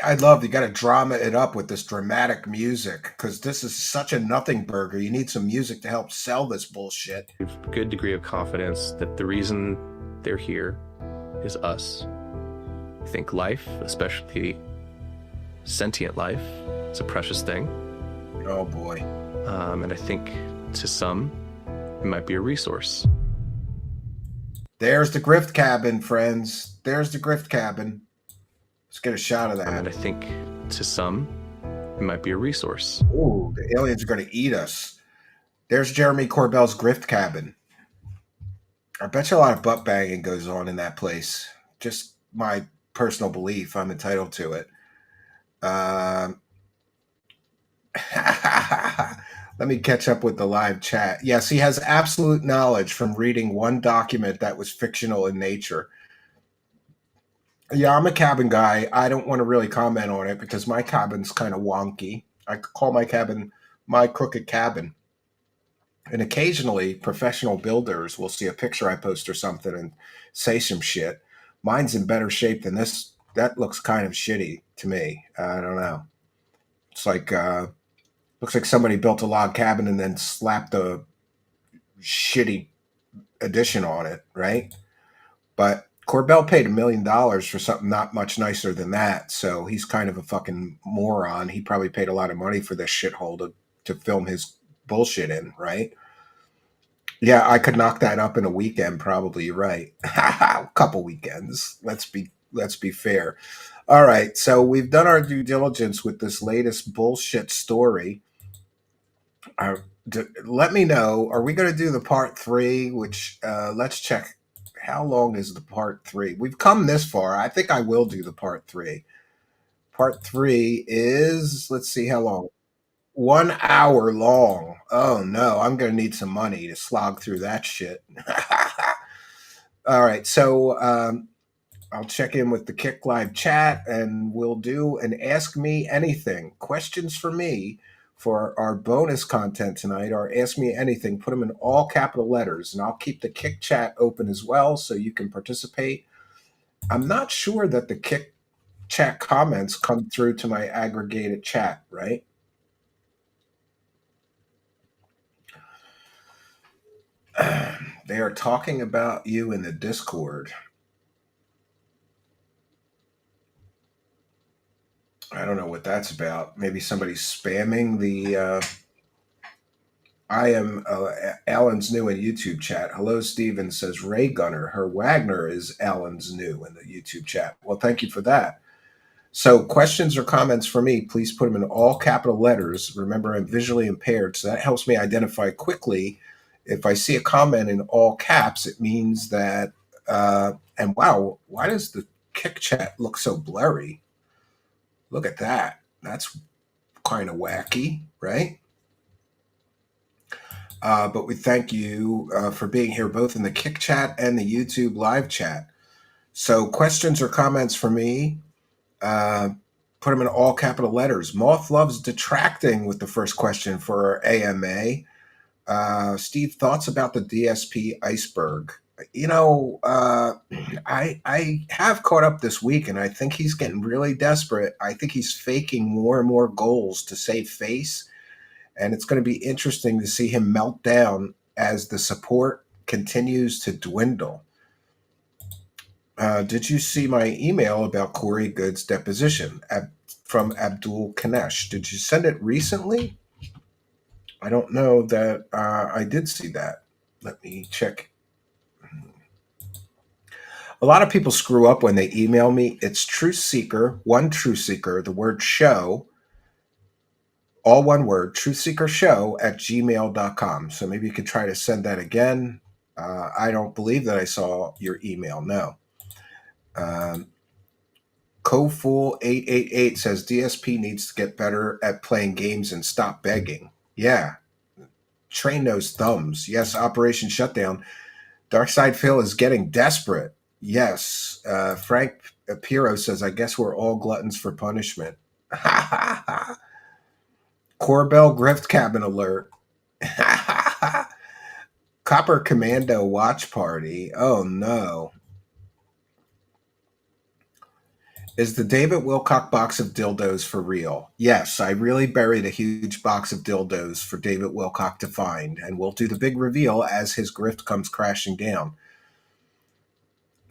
I love you got to drama it up with this dramatic music because this is such a nothing burger. You need some music to help sell this bullshit. a good degree of confidence that the reason they're here is us. I think life, especially sentient life, is a precious thing. Oh boy. And I think to some, it might be a resource. There's the grift cabin, friends. There's the grift cabin. Let's get a shot of that. And I think to some, it might be a resource. Ooh, the aliens are going to eat us. There's Jeremy Corbell's grift cabin. I bet you a lot of butt banging goes on in that place. Just my personal belief. I'm entitled to it. Let me catch up with the live chat. Yes, he has absolute knowledge from reading one document that was fictional in nature. Yeah, I'm a cabin guy. I don't want to really comment on it because my cabin's kind of wonky. I call my cabin my crooked cabin. And occasionally, professional builders will see a picture I post or something and say some shit. Mine's in better shape than this. That looks kind of shitty to me. I don't know. It's like... looks like somebody built a log cabin and then slapped a shitty addition on it, right? But Corbell paid $1 million for something not much nicer than that, so he's kind of a fucking moron. He probably paid a lot of money for this shithole to film his bullshit in, right? Yeah, I could knock that up in a weekend, probably. You're right. A couple weekends. Let's be fair. All right, so we've done our due diligence with this latest bullshit story. Let me know. Are we going to do the part 3? Which let's check. How long is the part 3? We've come this far. I think I will do the part 3. Part 3 is, let's see how long. 1 hour long. Oh no, I'm going to need some money to slog through that shit. All right, so I'll check in with the Kick Live chat and we'll do an Ask Me Anything. Questions for me for our bonus content tonight, our Ask Me Anything, put them in all capital letters, and I'll keep the Kick chat open as well so you can participate. I'm not sure that the Kick chat comments come through to my aggregated chat, right? They are talking about you in the Discord. I don't know what that's about. Maybe somebody's spamming the I am Alan's new in YouTube chat. Hello, Steven says Ray Gunner. Her Wagner is Alan's new in the YouTube chat. Well, thank you for that. So questions or comments for me, please put them in all capital letters. Remember, I'm visually impaired, so that helps me identify quickly. If I see a comment in all caps, it means that, and wow, why does the Kick chat look so blurry? Look at that. That's kind of wacky, right? But we thank you for being here both in the Kick chat and the YouTube live chat. So questions or comments for me, put them in all capital letters. Moth loves detracting with the first question for our AMA. Steve, thoughts about the DSP iceberg? You know, I have caught up this week, and I think he's getting really desperate. I think he's faking more and more goals to save face, and it's going to be interesting to see him melt down as the support continues to dwindle. Did you see my email about Corey Good's deposition from Abdul Kanesh? Did you send it recently? I don't know that I did see that. Let me check. A lot of people screw up when they email me. It's truthseeker, one truthseeker, the word show, all one word, truthseekershow@gmail.com. So maybe you could try to send that again. I don't believe that I saw your email, no. Cofool888 says DSP needs to get better at playing games and stop begging. Yeah. Train those thumbs. Yes, Operation Shutdown. Darkside Phil is getting desperate. Yes. Frank Piro says, I guess we're all gluttons for punishment. Corbell Grift Cabin alert. Copper Commando watch party. Oh no. Is the David Wilcock box of dildos for real? Yes, I really buried a huge box of dildos for David Wilcock to find, and we'll do the big reveal as his grift comes crashing down.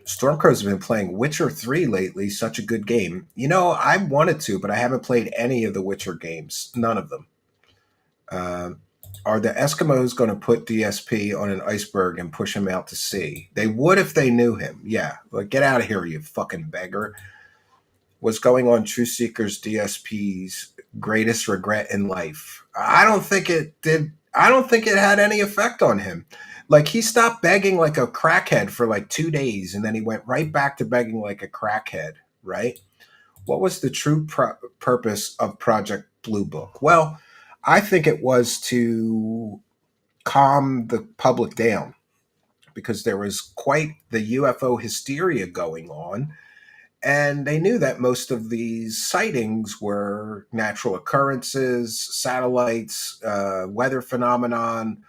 Stormcrow's been playing Witcher 3 lately, such a good game. You know, I wanted to, but I haven't played any of the Witcher games. None of them. Are the Eskimos going to put DSP on an iceberg and push him out to sea? They would if they knew him. Yeah, like get out of here, you fucking beggar. What's going on Truth Seekers DSP's greatest regret in life? I don't think it did. I don't think it had any effect on him. Like he stopped begging like a crackhead for like 2 days, and then he went right back to begging like a crackhead, right? What was the true purpose of Project Blue Book? Well, I think it was to calm the public down because there was quite the UFO hysteria going on. And they knew that most of these sightings were natural occurrences, satellites, weather phenomenon,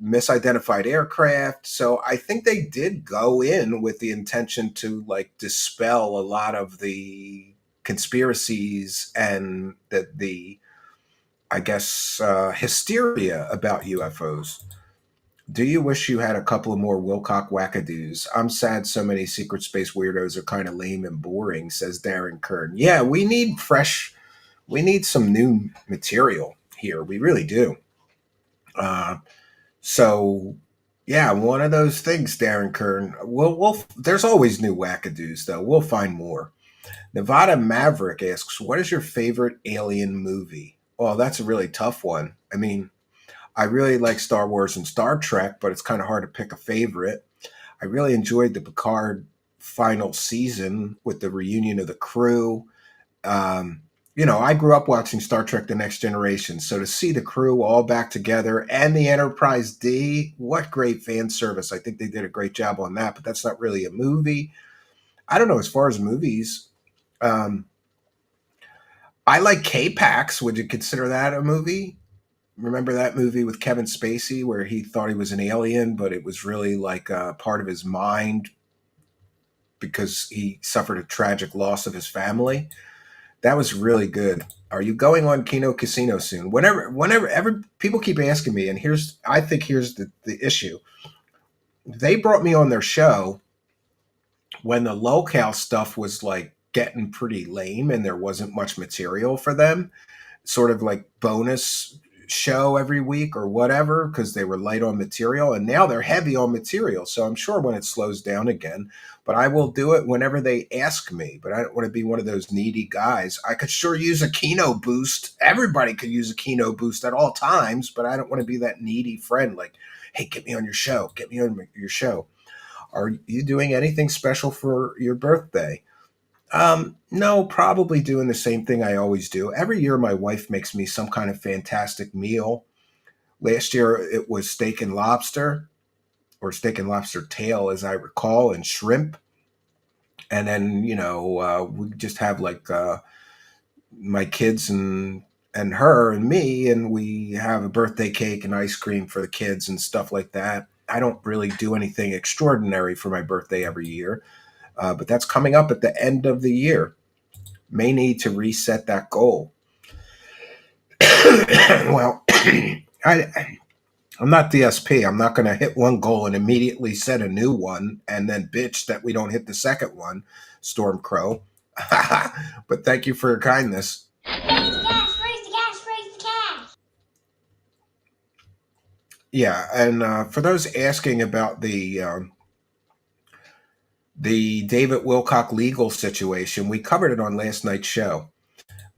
misidentified aircraft. So I think they did go in with the intention to like dispel a lot of the conspiracies and the I guess, hysteria about UFOs. Do you wish you had a couple of more Wilcock wackadoos? I'm sad so many secret space weirdos are kind of lame and boring, says Darren Kern. Yeah, we need some new material here. We really do. So, yeah, one of those things, Darren Kern. There's always new wackadoos, though. We'll find more. Nevada Maverick asks, what is your favorite alien movie? Well, that's a really tough one. I mean, I really like Star Wars and Star Trek, but it's kind of hard to pick a favorite. I really enjoyed the Picard final season with the reunion of the crew. You know, I grew up watching Star Trek The Next Generation, so to see the crew all back together and the Enterprise D, what great fan service. I think they did a great job on that, but that's not really a movie. I don't know, as far as movies, I like K-Pax. Would you consider that a movie? Remember that movie with Kevin Spacey where he thought he was an alien, but it was really like a part of his mind because he suffered a tragic loss of his family? That was really good. Are you going on Kino Casino soon? Whenever people keep asking me, and I think here's the issue. They brought me on their show when the locale stuff was like getting pretty lame and there wasn't much material for them, sort of like bonus show every week or whatever, because they were light on material, and now they're heavy on material. So I'm sure when it slows down again, but I will do it whenever they ask me. But I don't want to be one of those needy guys. I could sure use a Kino boost. Everybody could use a Kino boost at all times, but I don't want to be that needy friend like, hey, get me on your show. Get me on your show. Are you doing anything special for your birthday? No, probably doing the same thing I always do. Every year, my wife makes me some kind of fantastic meal. Last year, it was steak and lobster, or steak and lobster tail, as I recall, and shrimp. And then, we just have like my kids and her and me, and we have a birthday cake and ice cream for the kids and stuff like that. I don't really do anything extraordinary for my birthday every year. But that's coming up at the end of the year. May need to reset that goal. Well, I'm not DSP. I'm not going to hit one goal and immediately set a new one and then bitch that we don't hit the second one, Storm Crow. But thank you for your kindness. Raise the cash, raise the cash, raise the cash. Yeah, and for those asking about the David Wilcock legal situation, we covered it on last night's show.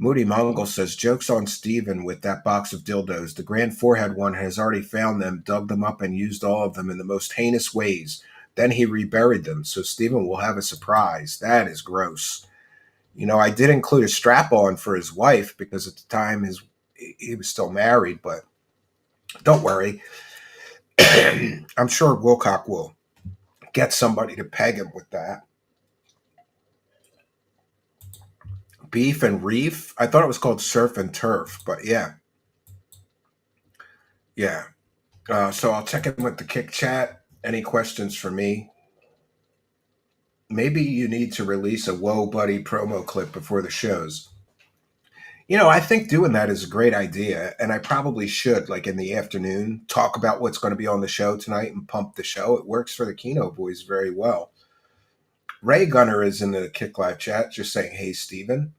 Moody Mongol says, jokes on Steven with that box of dildos. The Grand Forehead one has already found them, dug them up, and used all of them in the most heinous ways. Then he reburied them, so Steven will have a surprise. That is gross. I did include a strap-on for his wife because at the time he was still married, but don't worry. I'm sure Wilcock will get somebody to peg him with that. Beef and Reef. I thought it was called Surf and Turf, but yeah. Yeah. So I'll check in with the Kick Chat. Any questions for me? Maybe you need to release a Whoa Buddy promo clip before the shows. I think doing that is a great idea, and I probably should, like in the afternoon, talk about what's going to be on the show tonight and pump the show. It works for the Kino boys very well. Ray Gunner is in the Kick Live chat just saying, hey, Steven.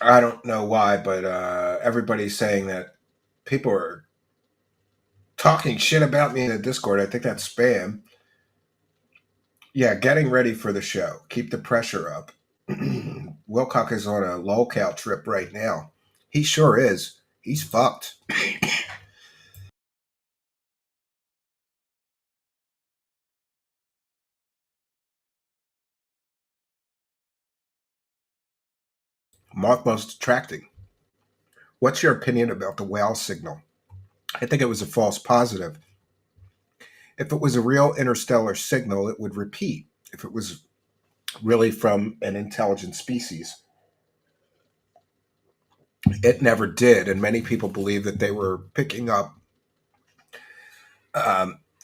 I don't know why, but everybody's saying that people are talking shit about me in the Discord. I think that's spam. Yeah, getting ready for the show. Keep the pressure up. Wilcock is on a lolcow trip right now. He sure is. He's fucked. Mothball's detracting. What's your opinion about the whale signal? I think it was a false positive. If it was a real interstellar signal, it would repeat. If it was really from an intelligent species. It never did, and many people believe that they were picking up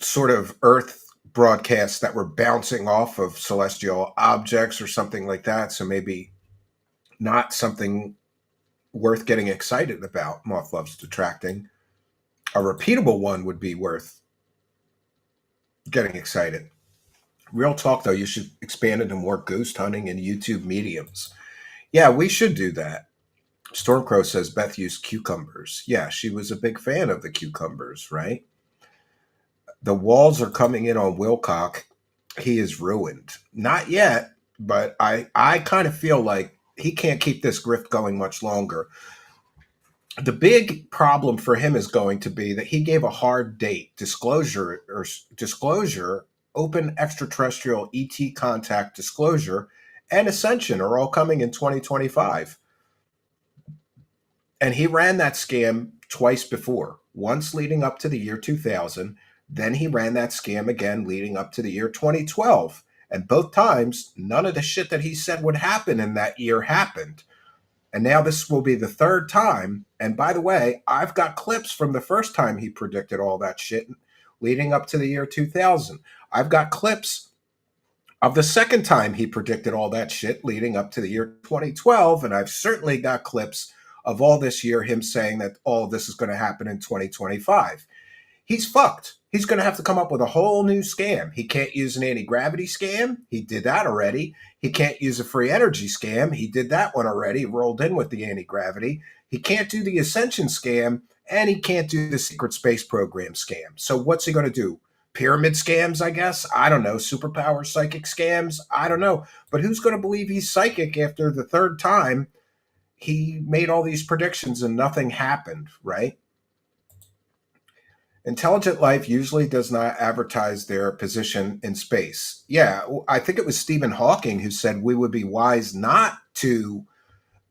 sort of Earth broadcasts that were bouncing off of celestial objects or something like that, so maybe not something worth getting excited about. Moth loves detracting. A repeatable one would be worth getting excited. Real talk, though, you should expand into more ghost hunting and YouTube mediums. Yeah, we should do that. Stormcrow says Beth used cucumbers. Yeah, she was a big fan of the cucumbers, right? The walls are coming in on Wilcock. He is ruined. Not yet, but I kind of feel like he can't keep this grift going much longer. The big problem for him is going to be that he gave a hard date. Disclosure, open extraterrestrial ET contact disclosure, and Ascension are all coming in 2025. And he ran that scam twice before, once leading up to the year 2000. Then he ran that scam again leading up to the year 2012. And both times, none of the shit that he said would happen in that year happened. And now this will be the third time. And by the way, I've got clips from the first time he predicted all that shit leading up to the year 2000. I've got clips of the second time he predicted all that shit leading up to the year 2012. And I've certainly got clips of all this year, him saying that all of this is going to happen in 2025. He's fucked. He's going to have to come up with a whole new scam. He can't use an anti-gravity scam. He did that already. He can't use a free energy scam. He did that one already, rolled in with the anti-gravity. He can't do the ascension scam, and he can't do the secret space program scam. So what's he going to do? Pyramid scams, I guess? I don't know. Superpower psychic scams? I don't know. But who's going to believe he's psychic after the third time he made all these predictions and nothing happened, right? Intelligent life usually does not advertise their position in space. Yeah, I think it was Stephen Hawking who said we would be wise not to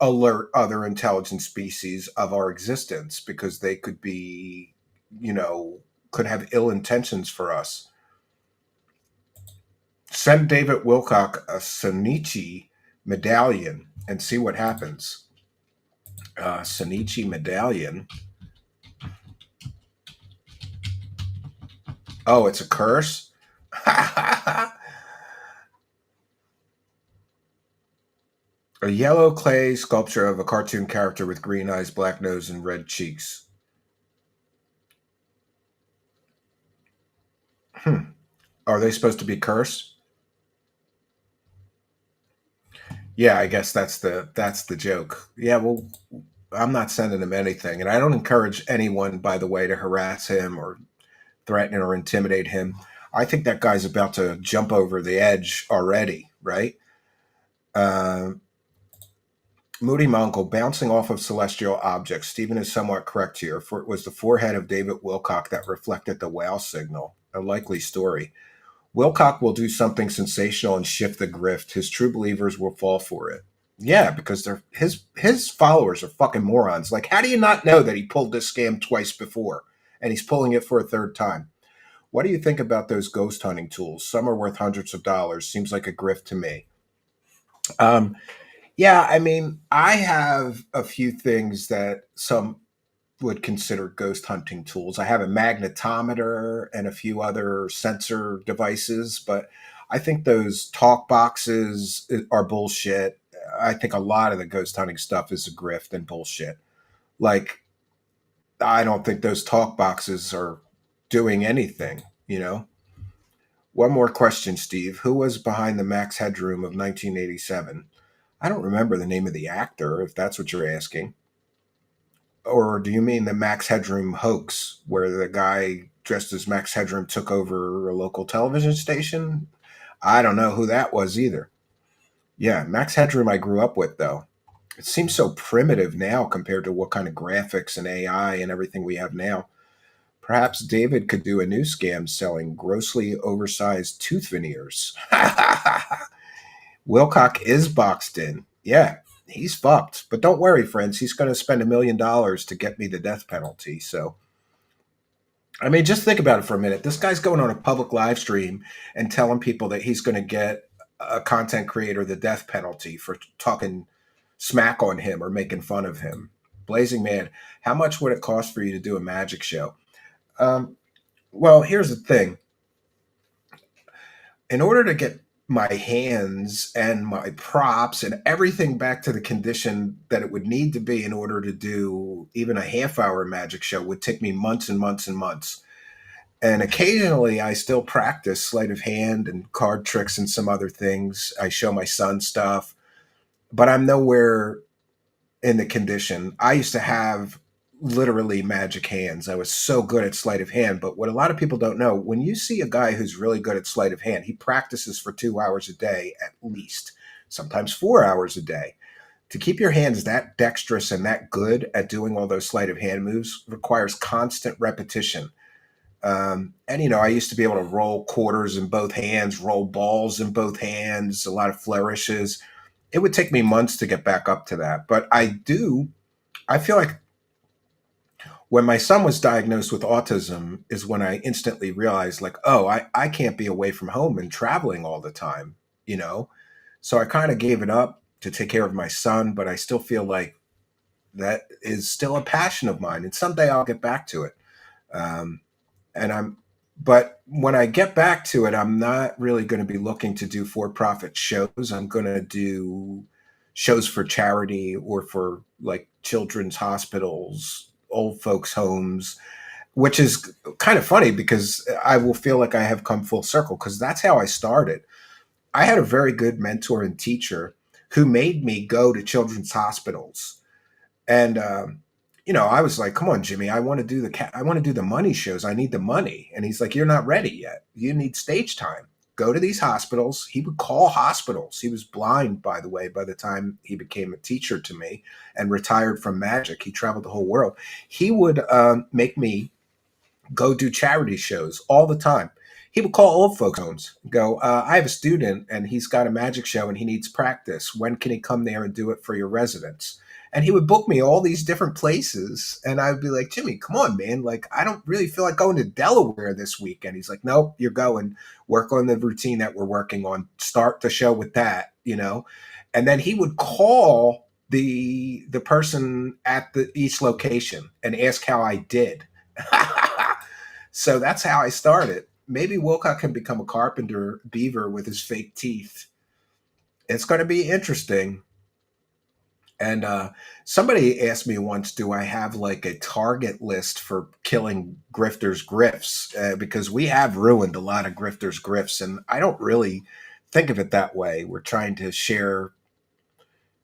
alert other intelligent species of our existence because they could be, could have ill intentions for us. Send David Wilcock a Sonichi medallion and see what happens. Sonichi medallion. Oh, it's a curse? A yellow clay sculpture of a cartoon character with green eyes, black nose, and red cheeks. Are they supposed to be cursed? Yeah, I guess that's the joke. Yeah, well, I'm not sending him anything. And I don't encourage anyone, by the way, to harass him or threaten or intimidate him. I think that guy's about to jump over the edge already, right? Moody Monkel, bouncing off of celestial objects. Stephen is somewhat correct here, for it was the forehead of David Wilcock that reflected the wow signal. A likely story. Wilcock will do something sensational and shift the grift. His true believers will fall for it. Yeah, because his followers are fucking morons. Like, how do you not know that he pulled this scam twice before and he's pulling it for a third time? What do you think about those ghost hunting tools? Some are worth hundreds of dollars. Seems like a grift to me. Yeah, I mean, I have a few things that some would consider ghost hunting tools. I have a magnetometer and a few other sensor devices, but I think those talk boxes are bullshit. I think a lot of the ghost hunting stuff is a grift and bullshit. Like, I don't think those talk boxes are doing anything, One more question, Steve. Who was behind the Max Headroom of 1987? I don't remember the name of the actor, if that's what you're asking. Or do you mean the Max Headroom hoax, where the guy dressed as Max Headroom took over a local television station? I don't know who that was either. Yeah, Max Headroom I grew up with, though. It seems so primitive now compared to what kind of graphics and AI and everything we have now. Perhaps David could do a new scam selling grossly oversized tooth veneers. Wilcock is boxed in. Yeah, he's fucked. But don't worry, friends. He's going to spend $1 million to get me the death penalty. So, I mean, just think about it for a minute. This guy's going on a public live stream and telling people that he's going to get a content creator the death penalty for talking smack on him or making fun of him. Blazing man, how much would it cost for you to do a magic show? Well, here's the thing. In order to get my hands and my props and everything back to the condition that it would need to be in order to do even a half-hour magic show would take me months and months and months. And occasionally I still practice sleight of hand and card tricks and some other things. I show my son stuff, but I'm nowhere in the condition. I used to have literally magic hands. I was so good at sleight of hand. But what a lot of people don't know, when you see a guy who's really good at sleight of hand, he practices for 2 hours a day at least, sometimes 4 hours a day. To keep your hands that dexterous and that good at doing all those sleight of hand moves requires constant repetition. And, I used to be able to roll quarters in both hands, roll balls in both hands, a lot of flourishes. It would take me months to get back up to that. But I feel like when my son was diagnosed with autism is when I instantly realized, like, oh, I can't be away from home and traveling all the time, you know? So I kind of gave it up to take care of my son, but I still feel like that is still a passion of mine. And someday I'll get back to it. Um, and but when I get back to it, I'm not really going to be looking to do for-profit shows. I'm going to do shows for charity or for like children's hospitals, old folks' homes, which is kind of funny because I will feel like I have come full circle because that's how I started. I had a very good mentor and teacher who made me go to children's hospitals. And I was like, "Come on, Jimmy, I want to do I want to do the money shows. I need the money." And he's like, "You're not ready yet. You need stage time. Go to these hospitals." He would call hospitals. He was blind, by the way, by the time he became a teacher to me and retired from magic. He traveled the whole world. He would make me go do charity shows all the time. He would call old folks' homes and go, I have a student and he's got a magic show and he needs practice. When can he come there and do it for your residents? And he would book me all these different places. And I would be like, Jimmy, come on, man. Like, I don't really feel like going to Delaware this weekend. He's like, nope, you're going. Work on the routine that we're working on. Start the show with that, And then he would call the person at each location and ask how I did. So that's how I started. Maybe Wilcott can become a carpenter beaver with his fake teeth. It's going to be interesting. And somebody asked me once, do I have like a target list for killing grifters' grifts? Because we have ruined a lot of grifters' grifts, and I don't really think of it that way. We're trying to share,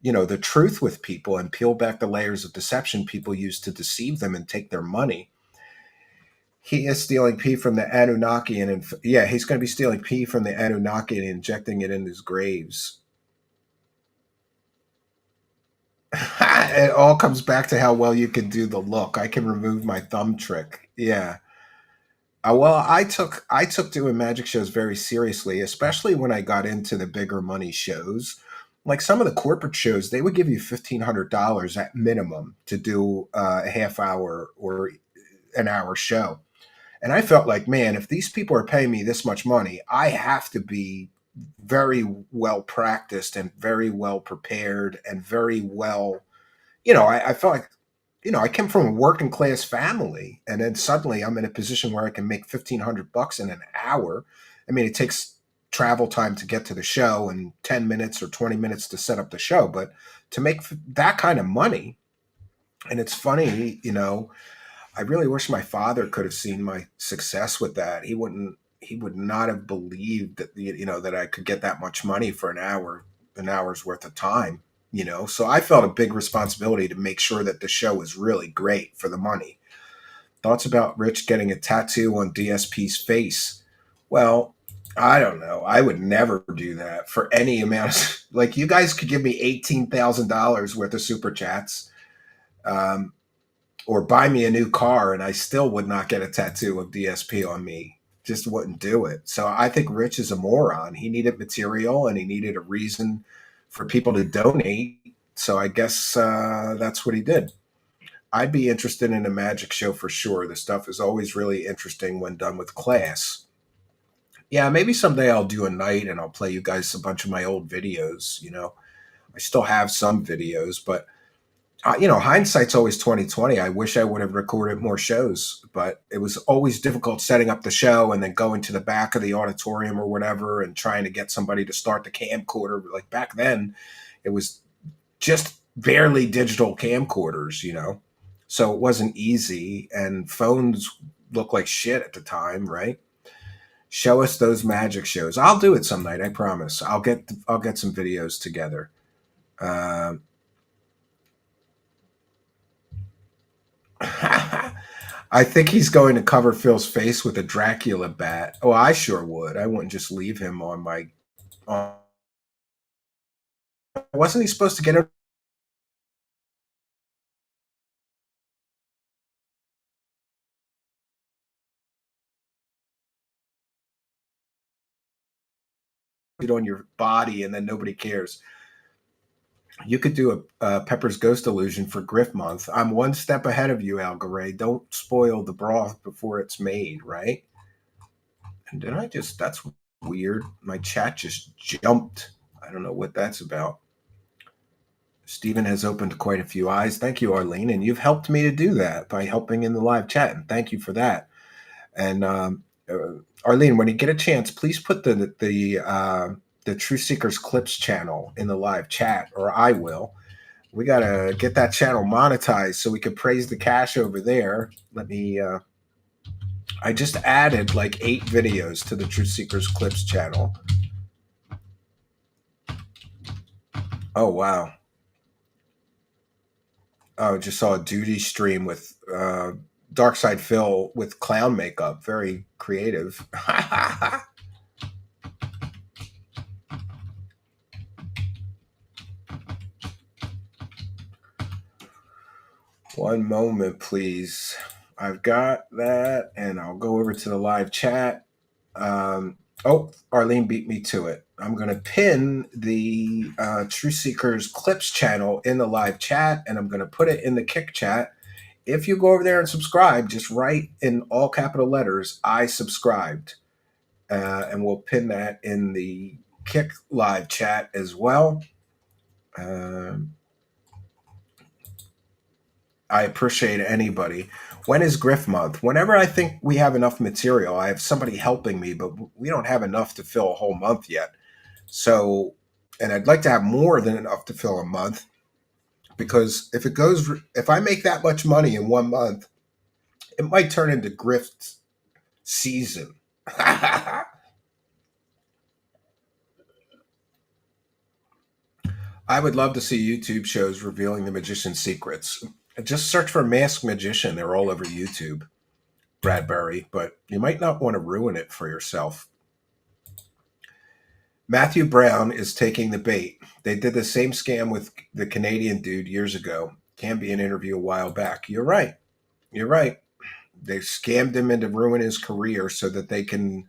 the truth with people and peel back the layers of deception people use to deceive them and take their money. He is stealing pee from the Anunnaki, and he's going to be stealing pee from the Anunnaki and injecting it in his graves. It all comes back to how well you can do the look. I can remove my thumb trick. Yeah. Well, I took doing magic shows very seriously, especially when I got into the bigger money shows. Like some of the corporate shows, they would give you $1,500 at minimum to do a half hour or an hour show. And I felt like, man, if these people are paying me this much money, I have to be very well practiced and very well prepared and very well, I felt like, I came from a working class family, and then suddenly I'm in a position where I can make $1,500 in an hour. I mean, it takes travel time to get to the show and 10 minutes or 20 minutes to set up the show, but to make that kind of money, and it's funny, I really wish my father could have seen my success with that. He would not have believed that, that I could get that much money for an hour's worth of time, So I felt a big responsibility to make sure that the show was really great for the money. Thoughts about Rich getting a tattoo on DSP's face? Well, I don't know. I would never do that for any amount of, like, you guys could give me $18,000 worth of super chats. Or buy me a new car and I still would not get a tattoo of DSP on me. Just wouldn't do it. So I think Rich is a moron. He needed material and he needed a reason for people to donate. So I guess that's what he did. I'd be interested in a magic show for sure. The stuff is always really interesting when done with class. Yeah, maybe someday I'll do a night and I'll play you guys a bunch of my old videos. I still have some videos, but hindsight's always 2020. I wish I would have recorded more shows, but it was always difficult setting up the show and then going to the back of the auditorium or whatever and trying to get somebody to start the camcorder. Like back then, it was just barely digital camcorders, so it wasn't easy, and phones looked like shit at the time, right? Show us those magic shows. I'll do it some night. I promise. I'll get some videos together. I think he's going to cover Phil's face with a Dracula bat. Oh, I sure would. I wouldn't just leave him on my. Wasn't he supposed to get it on your body and then nobody cares? You could do a Pepper's Ghost Illusion for Grift Month. I'm one step ahead of you, Algaray. Don't spoil the broth before it's made, right? And did I just, that's weird. My chat just jumped. I don't know what that's about. Stephen has opened quite a few eyes. Thank you, Arlene. And you've helped me to do that by helping in the live chat. And thank you for that. And Arlene, when you get a chance, please put the True Seekers Clips channel in the live chat, or I will. We got to get that channel monetized so we can praise the cash over there. Let me, I just added like 8 videos to the True Seekers Clips channel. Oh, wow. Oh, just saw a duty stream with Darkside Phil with clown makeup. Very creative. One moment, please. I've got that, and I'll go over to the live chat. Oh, Arlene beat me to it. I'm going to pin the True Seekers Clips channel in the live chat, and I'm going to put it in the Kick chat. If you go over there and subscribe, just write in all capital letters, I subscribed. And we'll pin that in the Kick live chat as well. I appreciate anybody. When is Grift Month? Whenever I think we have enough material, I have somebody helping me, but we don't have enough to fill a whole month yet. So, and I'd like to have more than enough to fill a month, because if I make that much money in 1 month, it might turn into Grift season. I would love to see YouTube shows revealing the magician's secrets. Just search for Masked Magician. They're all over YouTube, Bradbury, but you might not want to ruin it for yourself. Matthew Brown is taking the bait. They did the same scam with the Canadian dude years ago. Can be an interview a while back. You're right. You're right. They scammed him into ruining his career so that they can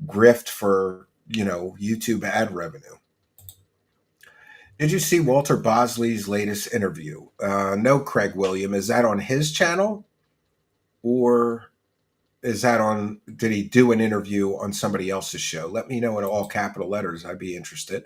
grift for, YouTube ad revenue. Did you see Walter Bosley's latest interview? No, Craig William. Is that on his channel? Or is that did he do an interview on somebody else's show? Let me know in all capital letters. I'd be interested.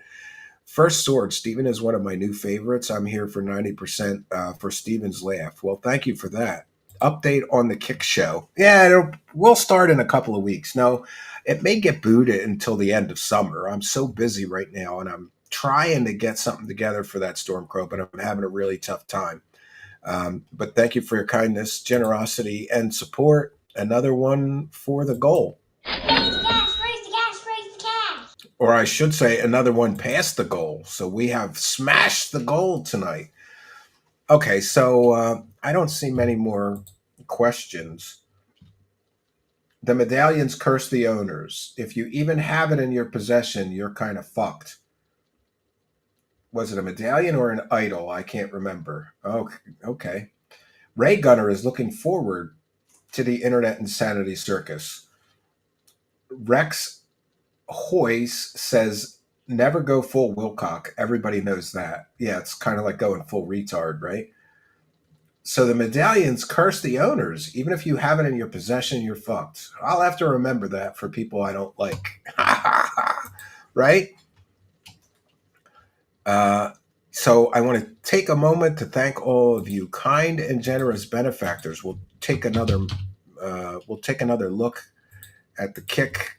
First Sword, Stephen is one of my new favorites. I'm here for 90% for Stephen's laugh. Well, thank you for that. Update on the Kick show. Yeah, we'll start in a couple of weeks. No, it may get booted until the end of summer. I'm so busy right now, and I'm trying to get something together for that Stormcrow, but I'm having a really tough time. But thank you for your kindness, generosity, and support. Another one for the goal. Raise the cash, raise the cash, raise the cash. Or I should say another one past the goal. So we have smashed the goal tonight. Okay, so I don't see many more questions. The medallions curse the owners. If you even have it in your possession, you're kind of fucked. Was it a medallion or an idol? I can't remember. Okay. Ray Gunner is looking forward to the Internet Insanity Circus. Rex Hoyce says, never go full Wilcock. Everybody knows that. Yeah, it's kind of like going full retard, right? So the medallions curse the owners. Even if you have it in your possession, you're fucked. I'll have to remember that for people I don't like. Right? So I want to take a moment to thank all of you kind and generous benefactors. We'll take another look at the Kick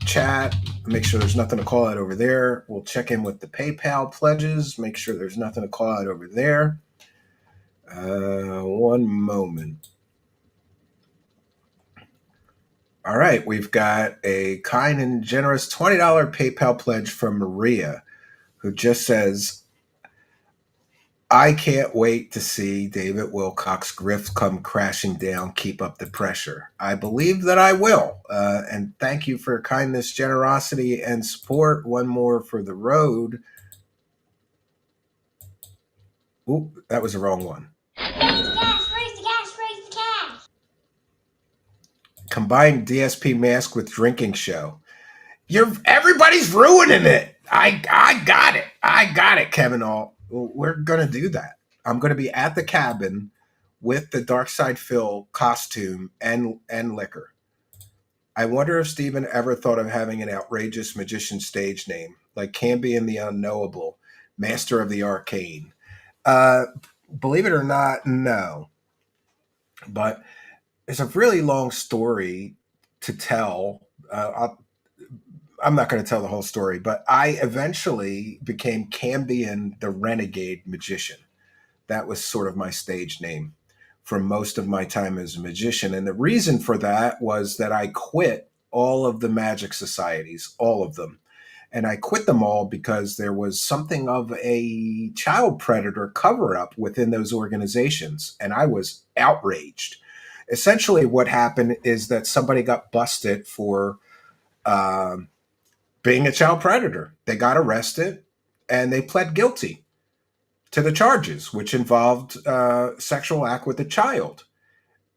chat, make sure there's nothing to call out over there. We'll check in with the PayPal pledges, make sure there's nothing to call out over there. One moment. All right, we've got a kind and generous $20 PayPal pledge from Maria, who just says, I can't wait to see David Wilcock's grift come crashing down. Keep up the pressure. I believe that I will. And thank you for your kindness, generosity, and support. One more for the road. Oop, that was the wrong one. Raise the cash, raise the cash, raise the cash. Combined DSP mask with drinking show. Everybody's ruining it. I got it. I got it, Kevin Alt. we're going to do that. I'm going to be at the cabin with the Dark Side Phil costume and liquor. I wonder if Steven ever thought of having an outrageous magician stage name, like Cambion the Unknowable, Master of the Arcane. Believe it or not, no. But it's a really long story to tell. I'm not going to tell the whole story, but I eventually became Cambion the Renegade Magician. That was sort of my stage name for most of my time as a magician. And the reason for that was that I quit all of the magic societies, all of them. And I quit them all because there was something of a child predator cover up within those organizations. And I was outraged. Essentially, what happened is that somebody got busted for being a child predator. They got arrested and they pled guilty to the charges, which involved sexual act with a child.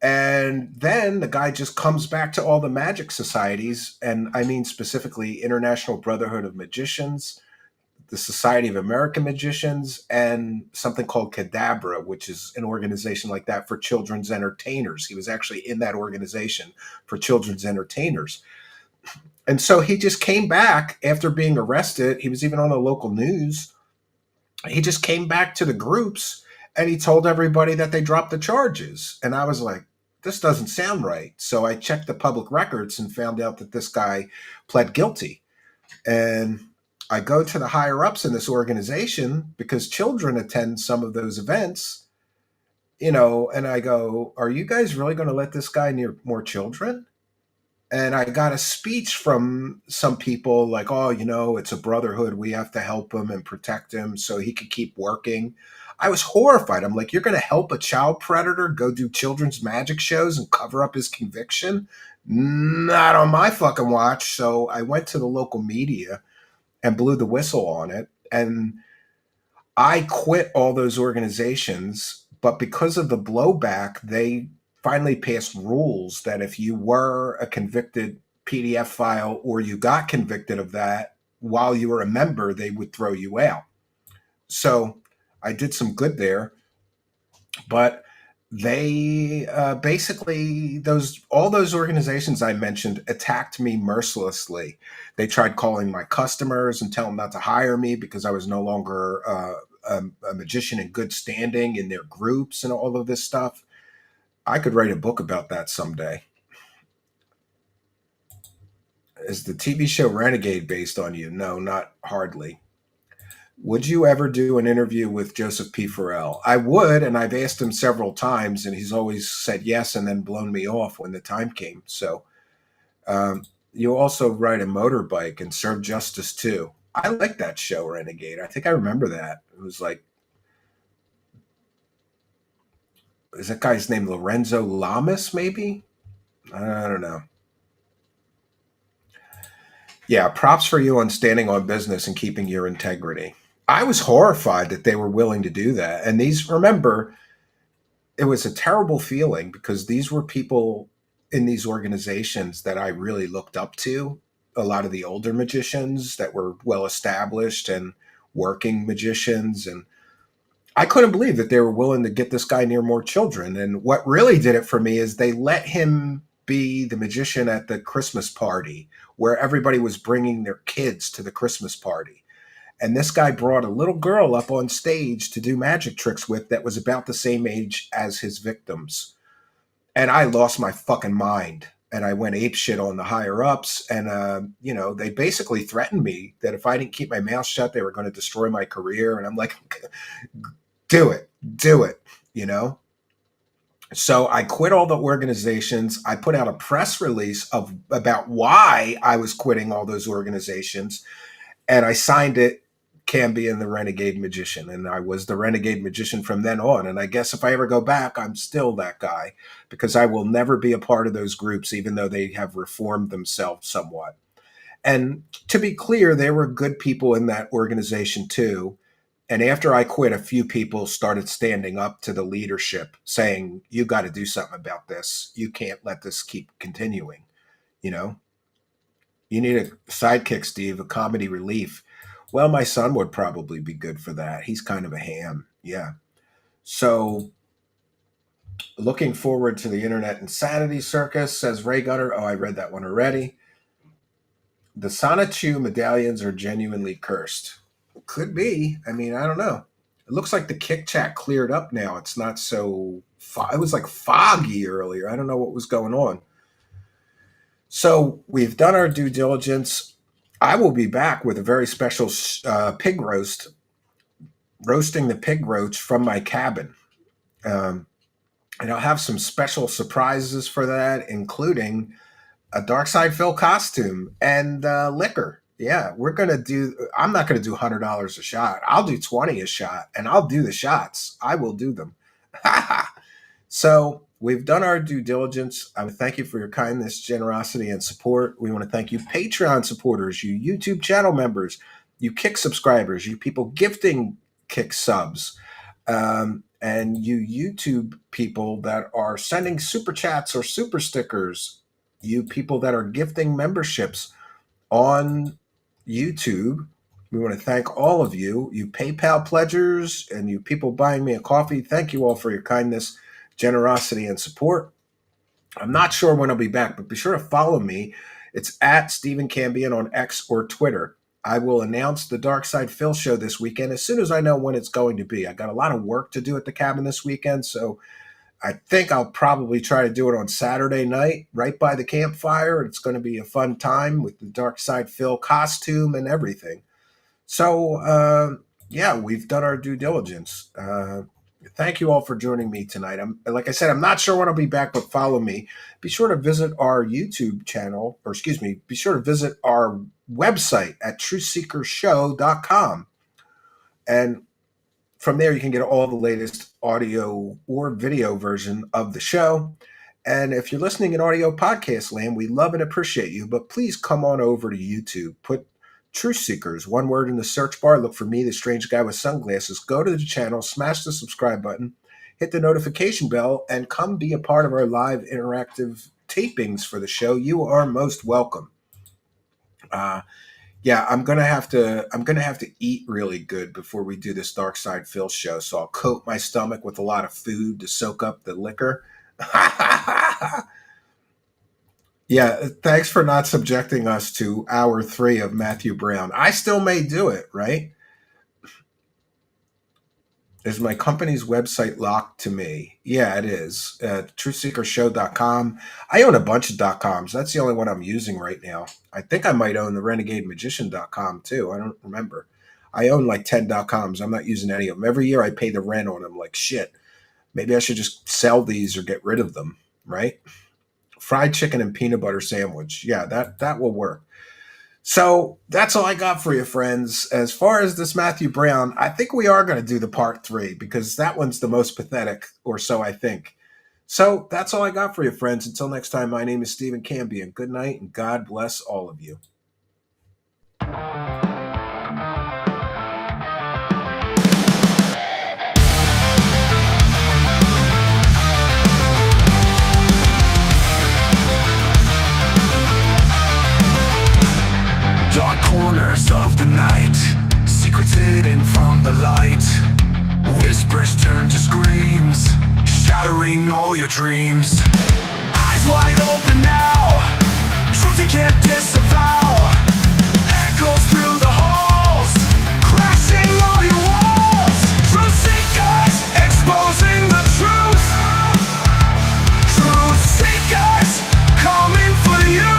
And then the guy just comes back to all the magic societies, and I mean specifically International Brotherhood of Magicians, the Society of American Magicians, and something called Cadabra, which is an organization like that for children's entertainers. He was actually in that organization for children's entertainers. And so he just came back after being arrested. He was even on the local news. He just came back to the groups and he told everybody that they dropped the charges. And I was like, this doesn't sound right. So I checked the public records and found out that this guy pled guilty. And I go to the higher ups in this organization because children attend some of those events, and I go, are you guys really going to let this guy near more children? And I got a speech from some people like, oh, it's a brotherhood. We have to help him and protect him so he could keep working. I was horrified. I'm like, you're going to help a child predator go do children's magic shows and cover up his conviction? Not on my fucking watch. So I went to the local media and blew the whistle on it. And I quit all those organizations. But because of the blowback, they finally passed rules that if you were a convicted PDF file or you got convicted of that while you were a member, they would throw you out. So I did some good there, but they basically all those organizations I mentioned attacked me mercilessly. They tried calling my customers and telling them not to hire me because I was no longer a magician in good standing in their groups and all of this stuff. I could write a book about that someday. Is the TV show Renegade based on you? No, not hardly. Would you ever do an interview with Joseph P. Farrell? I would, and I've asked him several times, and he's always said yes and then blown me off when the time came. So you also ride a motorbike and serve justice too. I like that show, Renegade. I think I remember that. It was like, is that guy's name Lorenzo Lamas, maybe? I don't know. Yeah, props for you on standing on business and keeping your integrity. I was horrified that they were willing to do that. And remember, it was a terrible feeling because these were people in these organizations that I really looked up to. A lot of the older magicians that were well established and working magicians. And I couldn't believe that they were willing to get this guy near more children. And what really did it for me is they let him be the magician at the Christmas party where everybody was bringing their kids to the Christmas party. And this guy brought a little girl up on stage to do magic tricks with that was about the same age as his victims. And I lost my fucking mind. And I went apeshit on the higher ups. And, they basically threatened me that if I didn't keep my mouth shut, they were going to destroy my career. And I'm like, do it. So I quit all the organizations. I put out a press release about why I was quitting all those organizations. And I signed it, Cambion the Renegade Magician. And I was the Renegade Magician from then on. And I guess if I ever go back, I'm still that guy because I will never be a part of those groups, even though they have reformed themselves somewhat. And to be clear, there were good people in that organization too. And after I quit, a few people started standing up to the leadership saying, you got to do something about this. You can't let this keep continuing. You need a sidekick, Steve, a comedy relief. Well, my son would probably be good for that. He's kind of a ham. Yeah. So looking forward to the Internet Insanity Circus, says Ray Gunner. Oh, I read that one already. The Sonichu medallions are genuinely cursed. Could be. I mean, I don't know. It looks like the Kick Chat cleared up now. It's not so... It was like foggy earlier. I don't know what was going on. So we've done our due diligence. I will be back with a very special pig roast, roasting the pig roach from my cabin. And I'll have some special surprises for that, including a Dark Side Phil costume and liquor. Yeah, I'm not going to do $100 a shot. I'll do 20 a shot, and I'll do the shots. I will do them. So we've done our due diligence. I would thank you for your kindness, generosity, and support. We want to thank you Patreon supporters, you YouTube channel members, you Kick subscribers, you people gifting Kick subs, and you YouTube people that are sending super chats or super stickers, you people that are gifting memberships on YouTube. We want to thank all of you, you PayPal pledgers, and you people buying me a coffee. Thank you all for your kindness, generosity, and support. I'm not sure when I'll be back, but be sure to follow me. It's at Stephen Cambion on X or Twitter. I will announce the Dark Side Phil show this weekend as soon as I know when it's going to be. I got a lot of work to do at the cabin this weekend, so I think I'll probably try to do it on Saturday night, right by the campfire. It's going to be a fun time with the Dark Side Phil costume and everything. So, yeah, we've done our due diligence. Thank you all for joining me tonight. Like I said, I'm not sure when I'll be back, but follow me. Be sure to visit our YouTube channel, be sure to visit our website at truthseekershow.com. And from there, you can get all the latest audio or video version of the show. And if you're listening in audio podcast land, we love and appreciate you, but please come on over to YouTube. Put Truth Seekers, one word in the search bar. Look for me, the strange guy with sunglasses. Go to the channel, smash the subscribe button, hit the notification bell, and come be a part of our live interactive tapings for the show. You are most welcome. Yeah, I'm gonna have to eat really good before we do this Dark Side Phil show. So I'll coat my stomach with a lot of food to soak up the liquor. Yeah, thanks for not subjecting us to hour 3 of Matthew Brown. I still may do it, right? Is my company's website locked to me? Yeah, it is. TruthSeekerShow.com. I own a bunch of .coms. That's the only one I'm using right now. I think I might own the RenegadeMagician.com too. I don't remember. I own like 10 .coms. I'm not using any of them. Every year I pay the rent on them like shit. Maybe I should just sell these or get rid of them, right? Fried chicken and peanut butter sandwich. Yeah, that will work. So that's all I got for you, friends. As far as this Matthew Brown, I think we are going to do the part 3 because that one's the most pathetic, or so I think. So that's all I got for you, friends. Until next time, my name is Stephen Cambion. Good night, and God bless all of you. Dark corners of the night, secrets hidden from the light. Whispers turn to screams, shattering all your dreams. Eyes wide open now, truth you can't disavow. Echoes through the halls, crashing all your walls. Truth seekers, exposing the truth. Truth seekers, coming for you.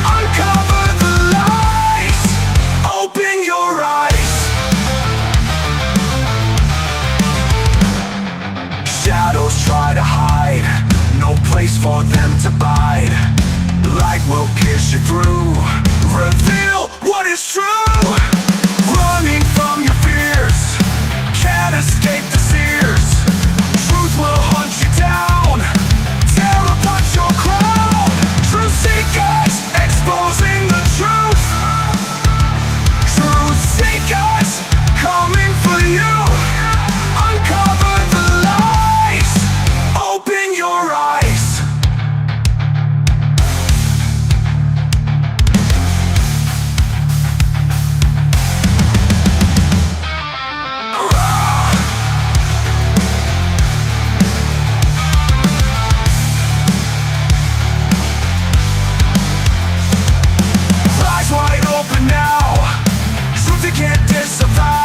Uncover the lies, open your eyes. Shadows try to hide, no place for them to bide. Light will pierce you through, reveal what is true. Running from your fears, can't escape the sears. Truth will hunt you down, tear apart your crown. Truth seekers, exposing the truth. Truth seekers, coming for you. Uncover the lies, open your eyes. to survive.